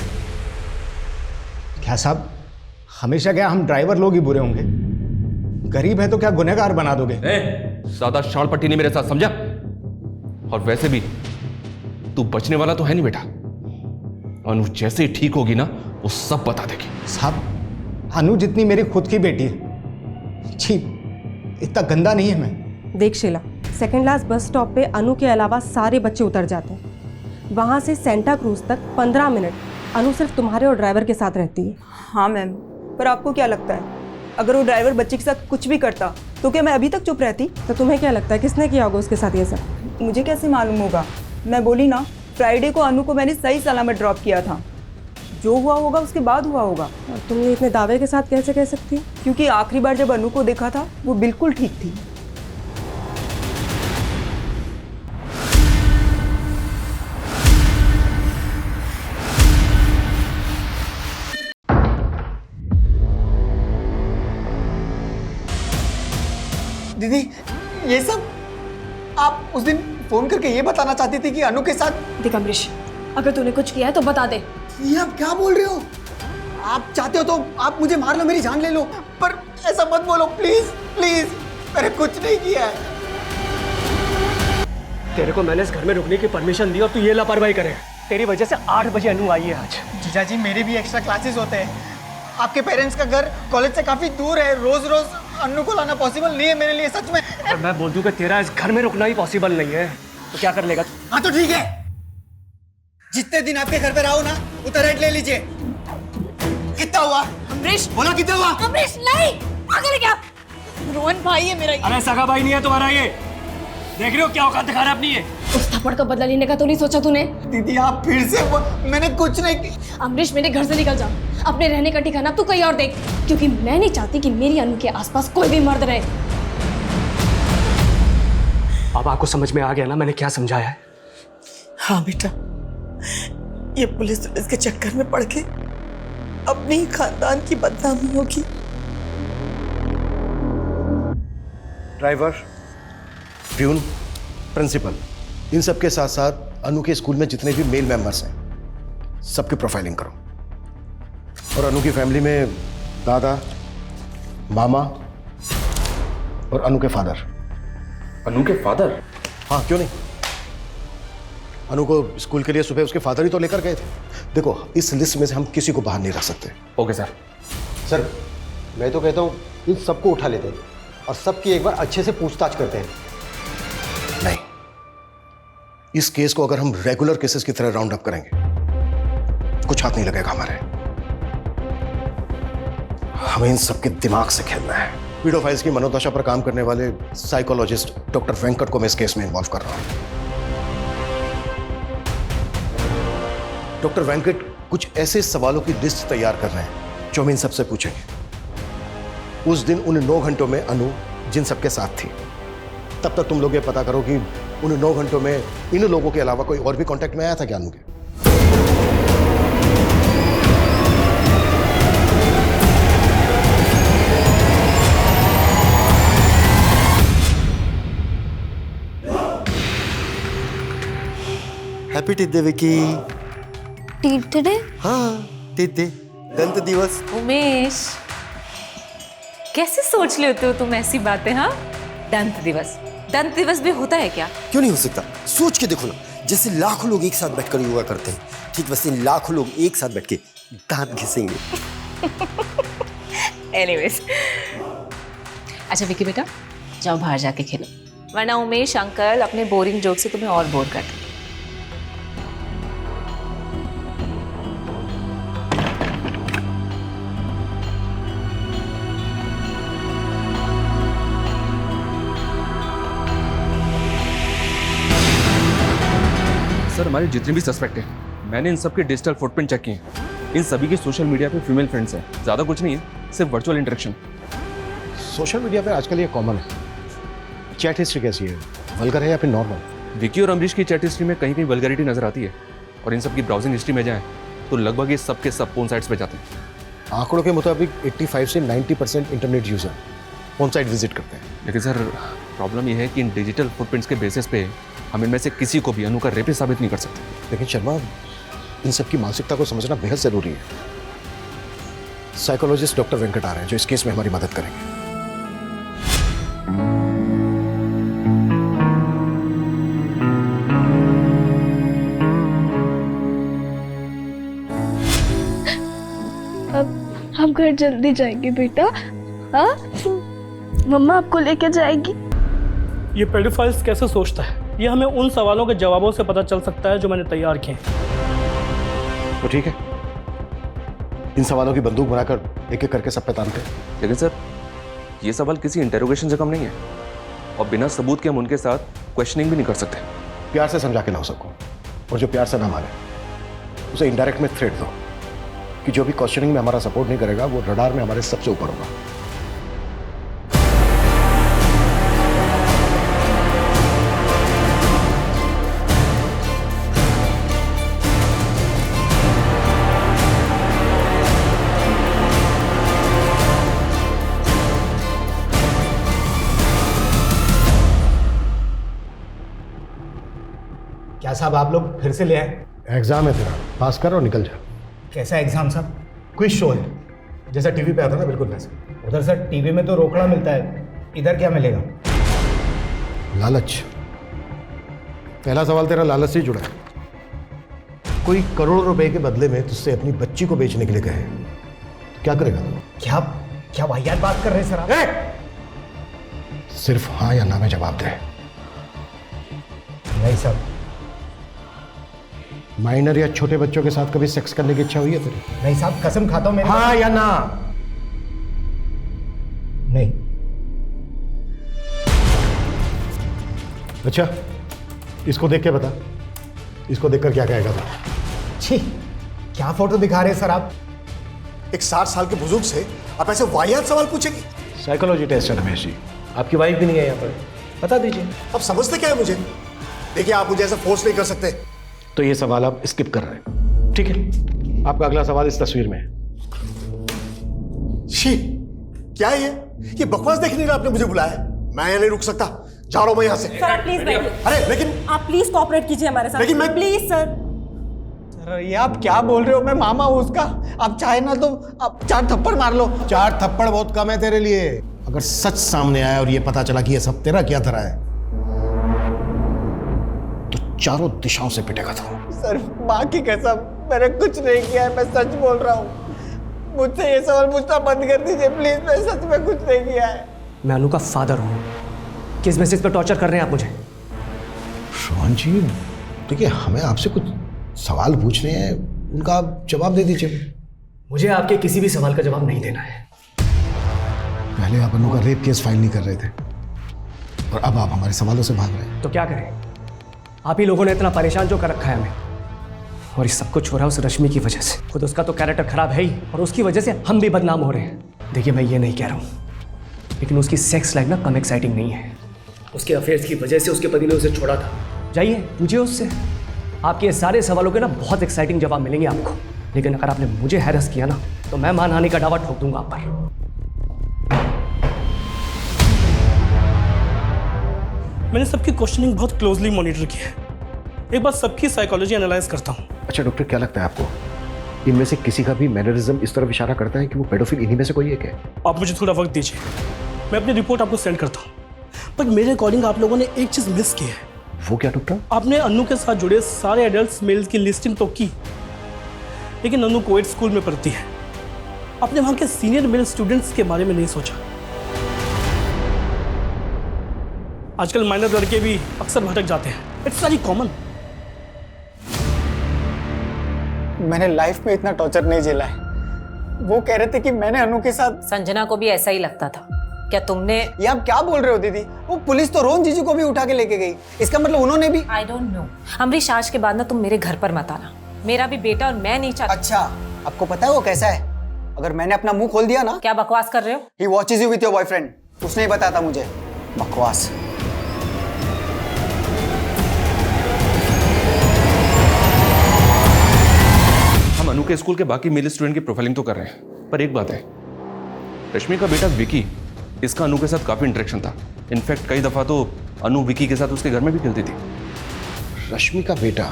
क्या साहब, हमेशा क्या हम ड्राइवर लोग ही बुरे होंगे? गरीब है तो क्या गुनहगार बना दोगे? ज्यादा शाल पट्टी नहीं मेरे साथ, समझा? और वैसे भी तू बचने वाला तो है नहीं बेटा। अनु जैसे ही ठीक होगी ना, वो सब बता देगी। साहब, अनु जितनी मेरी खुद की बेटी है। छी, इतना गंदा नहीं है मैं। देख Sheela, second class bus stop पे अनु के अलावा सारे बच्चे उतर जाते हैं। वहाँ से सेंटा क्रूज तक 15 मिनट अनु सिर्फ तुम्हारे और ड्राइवर के साथ रहती है। हाँ मैम, पर आपको क्या लगता है अगर वो ड्राइवर बच्चे के साथ कुछ भी करता तो क्या मैं अभी तक चुप रहती? तो तुम्हें क्या लगता है किसने किया होगा उसके साथ ये सब? मुझे कैसे मालूम होगा? मैं बोली ना, फ्राइडे को अनु को मैंने सही सलामत ड्रॉप किया था। जो हुआ होगा उसके बाद हुआ होगा। और तुम ये इतने दावे के साथ कैसे कह सकती? क्योंकि आखिरी बार जब अनु को देखा था वो बिल्कुल ठीक थी। दीदी, ये सब आप उस दिन फोन करके ये बताना चाहती थी कि अनु के साथ। देख अमरीश, अगर तूने कुछ किया है तो बता दे। ये आप क्या बोल रहे हो? आप चाहते हो तो आप मुझे मार लो, मेरी जान ले लो, पर ऐसा मत बोलो प्लीज प्लीज। मैंने कुछ नहीं किया है। तेरे को मैंने इस घर में रुकने की परमिशन दी और तू ये लापरवाही करे। तेरी वजह से 8 बजे अनु आई है आज। जीजा जी, मेरे भी एक्स्ट्रा क्लासेस होते हैं। आपके पेरेंट्स का घर कॉलेज से काफी दूर है। रोज रोज अनु को लाना पॉसिबल नहीं है मेरे लिए, सच में। और मैं बोल दूं कि तेरा इस घर में रुकना ही पॉसिबल नहीं है तो क्या कर लेगा? हाँ तो ठीक है, जितने दिन आपके घर पे रहो ना, उतना रेंट ले लीजिए। कितना हुआ? अमरीश, बोला कितना हुआ? अमरीश नहीं, पागल है क्या? रोहन भाई है मेरा। अरे सगा भाई नहीं है तुम्हारा ये। देख रहे हो क्या औकात दिखा रहा है अपनी ये? उस थप्पड़ का बदला लेने का तो नहीं सोचा तूने? दीदी आप फिर से मैंने कुछ नहीं। अमरीश, मेरे घर से निकल जा। अपने रहने का ठिकाना तू कहीं और देख, क्योंकि मैं नहीं चाहती कि मेरी अनु के आसपास कोई भी मर्द रहे। अब आपको समझ में आ गया ना मैंने क्या समझाया है? हाँ बेटा, ये पुलिस के चक्कर में पड़ के अपने ही खानदान की बदनामी होगी। ड्राइवर, प्यून, प्रिंसिपल, इन सब के साथ साथ अनु के स्कूल में जितने भी मेल मेंबर्स हैं सबकी प्रोफाइलिंग करो। और अनु की फैमिली में दादा, मामा और अनु के फादर। अनु के फादर? हाँ, क्यों नहीं। अनु को स्कूल के लिए सुबह उसके फादर ही तो लेकर गए थे। देखो, इस लिस्ट में से हम किसी को बाहर नहीं रख सकते। Okay sir. सर, मैं तो कहता हूँ इन सबको उठा लेते हैं और सबकी एक बार अच्छे से पूछताछ करते हैं। नहीं, इस केस को अगर हम रेगुलर केसेस की तरह राउंड अप करेंगे कुछ हाथ नहीं लगेगा हमारे। हमें इन सबके दिमाग से खेलना है। पीडोफाइल्स की मनोदशा पर काम करने वाले साइकोलॉजिस्ट डॉक्टर वेंकट को मैं इस केस में इन्वॉल्व कर रहा हूं। डॉक्टर वेंकट कुछ ऐसे सवालों की लिस्ट तैयार कर रहे हैं जो हम इन सबसे पूछेंगे। उस दिन उन 9 घंटों में अनु जिन सबके साथ थी, तब तक तुम लोग ये पता करो कि उन 9 घंटों में इन लोगों के अलावा कोई और भी कांटेक्ट में आया था क्या अनु के? हैप्पी टिड्डे विकी। टिड्डे? हाँ, टिड्डे, दंत दिवस। उमेश, कैसे सोच लेते हो तुम ऐसी बातें? हाँ, दंत दिवस, दंत दिवस भी होता है क्या? क्यों नहीं हो सकता? सोच के देखो ना, जैसे लाखों लोग एक साथ बैठकर योगा करते हैं, ठीक वैसे लाखों लोग एक साथ बैठ के दांत घिसेंगे। एनीवेज, अच्छा विकी बेटा, जाओ बाहर जाके खेलो, वरना उमेश अंकल अपने बोरिंग जोक से तुम्हें और बोर करते। सर, हमारे जितने भी सस्पेक्ट हैं, मैंने इन सब के डिजिटल फुटप्रिंट चेक किए हैं। इन सभी की सोशल मीडिया पे फीमेल फ्रेंड्स हैं। ज़्यादा कुछ नहीं है, सिर्फ वर्चुअल इंटरेक्शन। सोशल मीडिया पे आजकल ये कॉमन है। चैट हिस्ट्री कैसी है, वल्गर है या फिर नॉर्मल? विकी और अमरीश की चैट हिस्ट्री में कहीं कहीं वल्गैरिटी नजर आती है, और इन सब की ब्राउजिंग हिस्ट्री में जाएं तो लगभग ये सब के सब पोर्न साइट्स पे जाते हैं। आंकड़ों के मुताबिक 85 से 90% internet user on site visit करते हैं। लेकिन सर प्रॉब्लम यह है कि इन डिजिटल फुटप्रिंट्स के बेसिस पे हम इनमें से किसी को भी अनु का रेपिस्ट साबित नहीं कर सकते। लेकिन शर्मा, इन सब की मानसिकता को समझना बेहद जरूरी है। साइकोलॉजिस्ट डॉक्टर वेंकट आ रहे हैं जो इस केस में हमारी मदद करेंगे। हम घर जल्दी जाएंगे बेटा। हाँ, मम्मा आपको लेके जाएगी। ये पेडोफाइल्स कैसे सोचता है, ये हमें उन सवालों के जवाबों से पता चल सकता है जो मैंने तैयार किए हैं। तो ठीक है, इन सवालों की बंदूक बनाकर एक एक करके सब पे तानते हैं। लेकिन सर ये सवाल किसी इंटेरोगेशन से कम नहीं है और बिना सबूत के हम उनके साथ क्वेश्चनिंग भी नहीं कर सकते। प्यार से समझा के लाओ सबको, और जो प्यार से ना माने उसे इनडायरेक्ट में थ्रेट दो कि जो भी क्वेश्चनिंग में हमारा सपोर्ट नहीं करेगा वो रडार में हमारे सबसे ऊपर होगा। क्या साहब आप लोग फिर से ले आए? एग्जाम है तेरा, पास कर और निकल जा। कैसा एग्जाम साहब? क्विज शो है, जैसा टीवी पे आता ना, बिल्कुल वैसा। उधर सर टीवी में तो रोकड़ा मिलता है, इधर क्या मिलेगा? लालच। पहला सवाल तेरा लालच से ही जुड़ा है। कोई करोड़ रुपए के बदले में तुझसे अपनी बच्ची को बेचने के लिए कहे तो क्या करेगा? क्या वाहियात बात कर रहे हैं सर आप? सिर्फ हाँ या ना में जवाब दे। नहीं सर। माइनर या छोटे बच्चों के साथ कभी सेक्स करने की इच्छा हुई है तेरी? नहीं साहब, कसम खाता हूं। हाँ या ना? नहीं। अच्छा, इसको देख के बता, इसको देखकर क्या कहेगा तू? छी, क्या फोटो दिखा रहे हैं सर आप? एक 60 साल के बुजुर्ग से आप ऐसे वाहियात सवाल पूछेंगे? साइकोलॉजी टेस्ट है रमेश जी। आपकी वाइफ भी नहीं है यहाँ पर, बता दीजिए। अब समझते क्या है मुझे? देखिए, आप मुझे ऐसा फोर्स नहीं कर सकते। तो ये सवाल आप स्किप कर रहे हैं, ठीक है? आपका अगला सवाल इस तस्वीर में है। शी, क्या है ये बकवास देखने के लिए आपने मुझे बुलाया है? मैं यहाँ नहीं रुक सकता, जा रहा हूं मैं यहाँ से। सर प्लीज बैठिए। अरे लेकिन आप प्लीज कोऑपरेट कीजिए हमारे साथ। लेकिन मैं प्लीज सर। सर ये आप क्या बोल रहे हो? मैं मामा हूं उसका। आप चाहे ना तो आप 4 थप्पड़ मार लो। 4 थप्पड़ बहुत कम है तेरे लिए। अगर सच सामने आया और ये पता चला कि ये सब तेरा क्या तरह है तो चारों दिशाओं से पिटेगा तू। सर माँ की कसम, मैंने कुछ नहीं किया है, मैं सच बोल रहा हूँ। मुझसे ये सवाल पूछना बंद कर दीजिए प्लीज, मैं सच में कुछ नहीं किया है। मैं अनु का फादर हूँ। किस बेसिस पर टॉर्चर कर रहे हैं आप मुझे? रोहन जी, देखिए हमें आपसे कुछ सवाल पूछने हैं, उनका आप जवाब दे दीजिए। मुझे आपके किसी भी सवाल का जवाब नहीं देना है। पहले आप अनु का रेप केस फाइल नहीं कर रहे थे और अब आप हमारे सवालों से भाग रहे हैं। तो क्या करें? आप ही लोगों ने इतना परेशान जो कर रखा है हमें, और ये सब कुछ हो रहा है उस रश्मि की वजह से। खुद उसका तो कैरेक्टर खराब है ही, और उसकी वजह से हम भी बदनाम हो रहे हैं। देखिए मैं ये नहीं कह रहा हूँ, लेकिन उसकी सेक्स लाइफ ना कम एक्साइटिंग नहीं है। उसके अफेयर्स की वजह से उसके पति ने उसे छोड़ा था। जाइए पूछिए उससे, आपके सारे सवालों के ना बहुत एक्साइटिंग जवाब मिलेंगे आपको। लेकिन अगर आपने मुझे हैरेस किया ना तो मैं मानहानि का दावा ठोक दूंगा आप पर। मैंने सबकी क्वेश्चनिंग बहुत क्लोजली मॉनिटर की है। एक बार सबकी साइकोलॉजी एनालाइज करता हूँ। अच्छा डॉक्टर, क्या लगता है आपको इनमें से किसी का भी मैनरिज्म इस तरफ इशारा करता है कि वो पेडोफिल इन्हीं में से कोई एक है? आप मुझे थोड़ा वक्त दीजिए, मैं अपनी रिपोर्ट आपको सेंड करता हूँ। बट मेरे अकॉर्डिंग आप लोगों ने एक चीज मिस की है। वो क्या डॉक्टर? आपने अनु के साथ जुड़े सारे एडल्ट मेल्स की लिस्टिंग तो की, लेकिन अनु कोएड स्कूल में पढ़ती है। आपने वहां के सीनियर मेल स्टूडेंट्स के बारे में नहीं सोचा। आजकल माइनर लड़के भी अक्सर भटक जाते हैं, इट्स वेरी कॉमन। मैंने लाइफ में इतना टॉर्चर नहीं झेला है। वो कह रहे थे कि मैंने अनु के साथ। संजना को भी ऐसा ही लगता था। क्या तुमने? ये आप क्या बोल रहे हो दीदी? वो पुलिस तो रोहन जीजू को भी उठा के लेके गई, इसका मतलब उन्होंने भी। I don't know. अमरीश आज के बाद ना तुम मेरे घर पर मत आना, मेरा भी बेटा और मैं नहीं चाहती। अच्छा, आपको पता है वो कैसा है? अगर मैंने अपना मुंह खोल दिया ना। क्या बकवास कर रहे हो? He watches you with your boyfriend। उसने ही बताया था मुझे। बकवास। हम अनु के स्कूल के बाकी मेल स्टूडेंट की प्रोफाइलिंग तो कर रहे हैं, पर पर एक बात है, रश्मि का बेटा विकी, इसका अनु के साथ काफी इंटरेक्शन था। इनफैक्ट कई दफा तो अनु विकी के साथ उसके घर में भी खेलती थी। रश्मि का बेटा?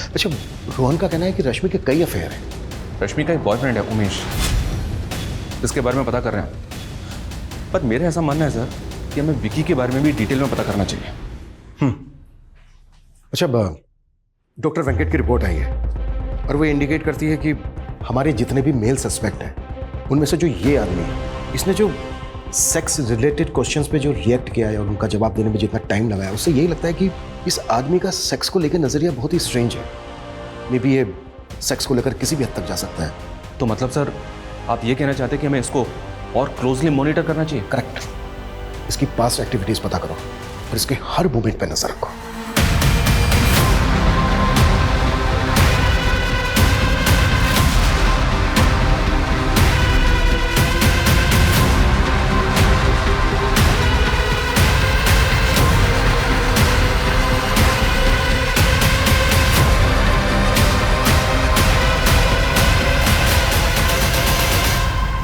अच्छा, रोहन का कहना है कि रश्मि के कई अफेयर हैं। रश्मि का एक बॉयफ्रेंड है उमेश, इसके बारे में पता कर रहे हैं। पर मेरा ऐसा मानना है सर कि हमें विकी के बारे में भी डिटेल में पता करना चाहिए। अच्छा, डॉक्टर वेंकट की रिपोर्ट आई है और वो इंडिकेट करती है कि हमारे जितने भी मेल सस्पेक्ट हैं उनमें से जो ये आदमी है, इसने जो सेक्स रिलेटेड क्वेश्चंस पे जो रिएक्ट किया है और उनका जवाब देने में जितना टाइम लगाया, उससे यही लगता है कि इस आदमी का सेक्स को लेकर नजरिया बहुत ही स्ट्रेंज है। मे बी ये सेक्स को लेकर किसी भी हद तक जा सकता है। तो मतलब सर आप ये कहना चाहते हैं कि हमें इसको और क्लोजली मॉनिटर करना चाहिए? करेक्ट। इसकी पास्ट एक्टिविटीज पता करो और इसके हर मूवमेंट पे नजर रखो।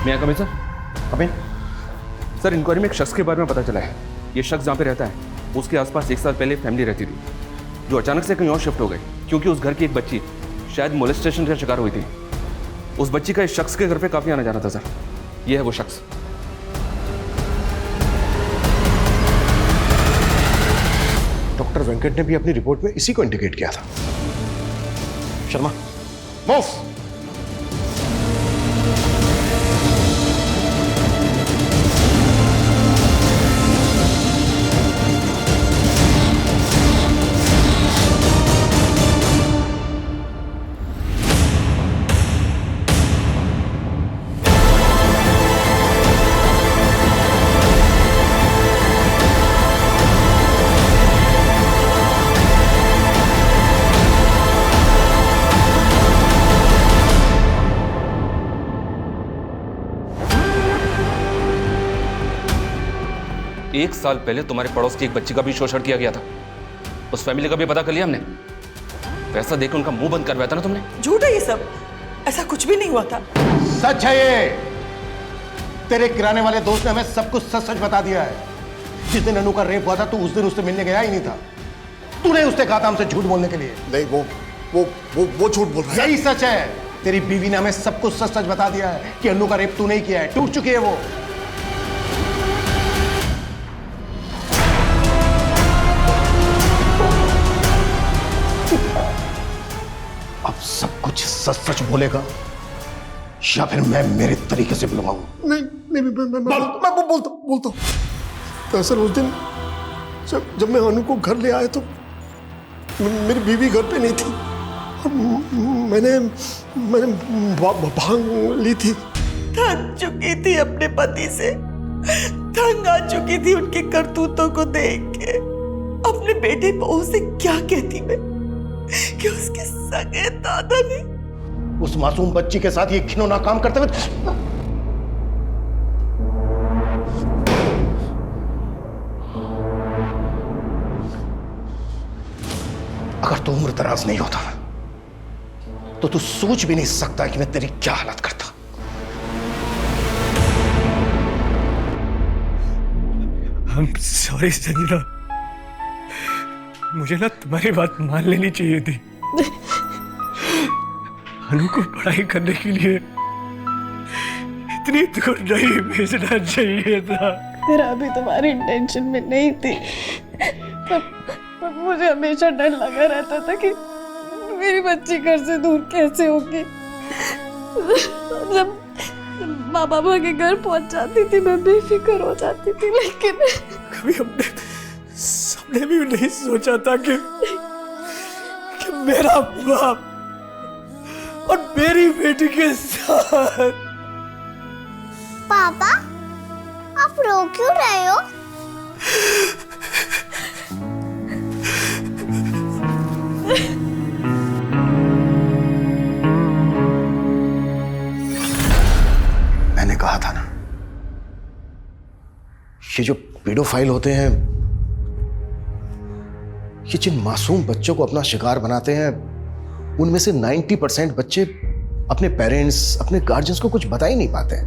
मैं coming sir? Coming. Sir, inquiry में एक शख्स के बारे में पता चला है। ये शख्स जहाँ पे रहता है उसके आसपास 1 साल पहले फैमिली रहती थी, जो अचानक से कहीं और शिफ्ट हो गई क्योंकि उस घर की एक बच्ची शायद मोलेस्टेशन का शिकार हुई थी। उस बच्ची का इस शख्स के घर पे काफी आना जाना था सर। ये है वो शख्स। डॉक्टर वेंकट ने भी अपनी रिपोर्ट में इसी को इंडिकेट किया था। शर्मा, मूव। एक साल पहले तुम्हारे पड़ोस की एक बच्ची का भी शोषण किया गया था। उस फैमिली का भी पता कर लिया हमने। पैसा देकर उनका मुंह बंद करवाया था ना तुमने। झूठ है ये सब, ऐसा कुछ भी नहीं हुआ था। सच है ये। तेरे किराने वाले दोस्त ने हमें सब कुछ सच सच बता दिया है। जिस दिन अनु का रेप हुआ था तू उस दिन उससे मिलने गया ही नहीं था। तूने उससे कहा था हमसे झूठ बोलने के लिए। नहीं, वो झूठ बोल रहा है। यही सच है। तेरी बीवी ने हमें सब कुछ सच सच बता दिया है कि अनु का रेप तूने ही किया है। टूट चुकी है वो। अब सब कुछ सच सच बोलेगा या फिर मैं मेरे तरीके से बुलवाऊं? नहीं, मैं बोलता हूँ। दरअसल उस दिन जब मैं अनु को घर ले आया तो मेरी बीवी घर पे नहीं थी। मैंने भांग ली थी। थक चुकी थी अपने पति से, तंग आ चुकी थी उनकी करतूतों को देख के। अपने बेटे बहू से क्या कहती मैं कि उसके सगे दादा ने उस मासूम बच्ची के साथ ये घिनौना काम करते हुए। अगर तू उम्र दराज नहीं होता तो तू सोच भी नहीं सकता कि मैं तेरी क्या हालत करता। I'm sorry संजना, मुझे ना तुम्हारी बात मान लेनी चाहिए थी। अनु को पढ़ाई करने के लिए इतनी दूर नहीं भेजना चाहिए था। मेरा अभी तुम्हारी इंटेंशन में नहीं थी, पर मुझे हमेशा डर लगा रहता था कि मेरी बच्ची घर से दूर कैसे होगी। जब माँ बाबा के घर पहुंच जाती थी मैं बेफिक्र हो जाती थी, लेकिन कभी हमने सबने भी नहीं सोचा था कि मेरा बाप और मेरी बेटी के साथ। पापा, आप रो क्यों रहे हो? मैंने कहा था ना, ये जो पेडोफाइल होते हैं, ये जिन मासूम बच्चों को अपना शिकार बनाते हैं, उनमें से 90% बच्चे अपने पेरेंट्स, अपने गार्जियंस को कुछ बता ही नहीं पाते हैं,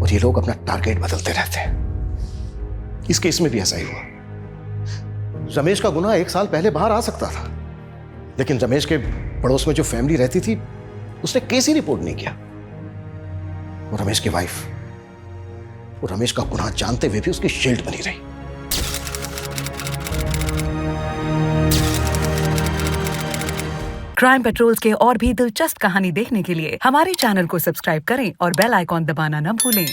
और ये लोग अपना टारगेट बदलते रहते हैं। इस केस में भी ऐसा ही हुआ। रमेश का गुनाह 1 साल पहले बाहर आ सकता था, लेकिन रमेश के पड़ोस में जो फैमिली रहती थी उसने केस ही रिपोर्ट नहीं किया। और रमेश की वाइफ वो रमेश का गुनाह जानते हुए भी उसकी शील्ड बनी रही। क्राइम पेट्रोल्स के और भी दिलचस्प कहानी देखने के लिए हमारे चैनल को सब्सक्राइब करें और बेल आइकॉन दबाना न भूलें।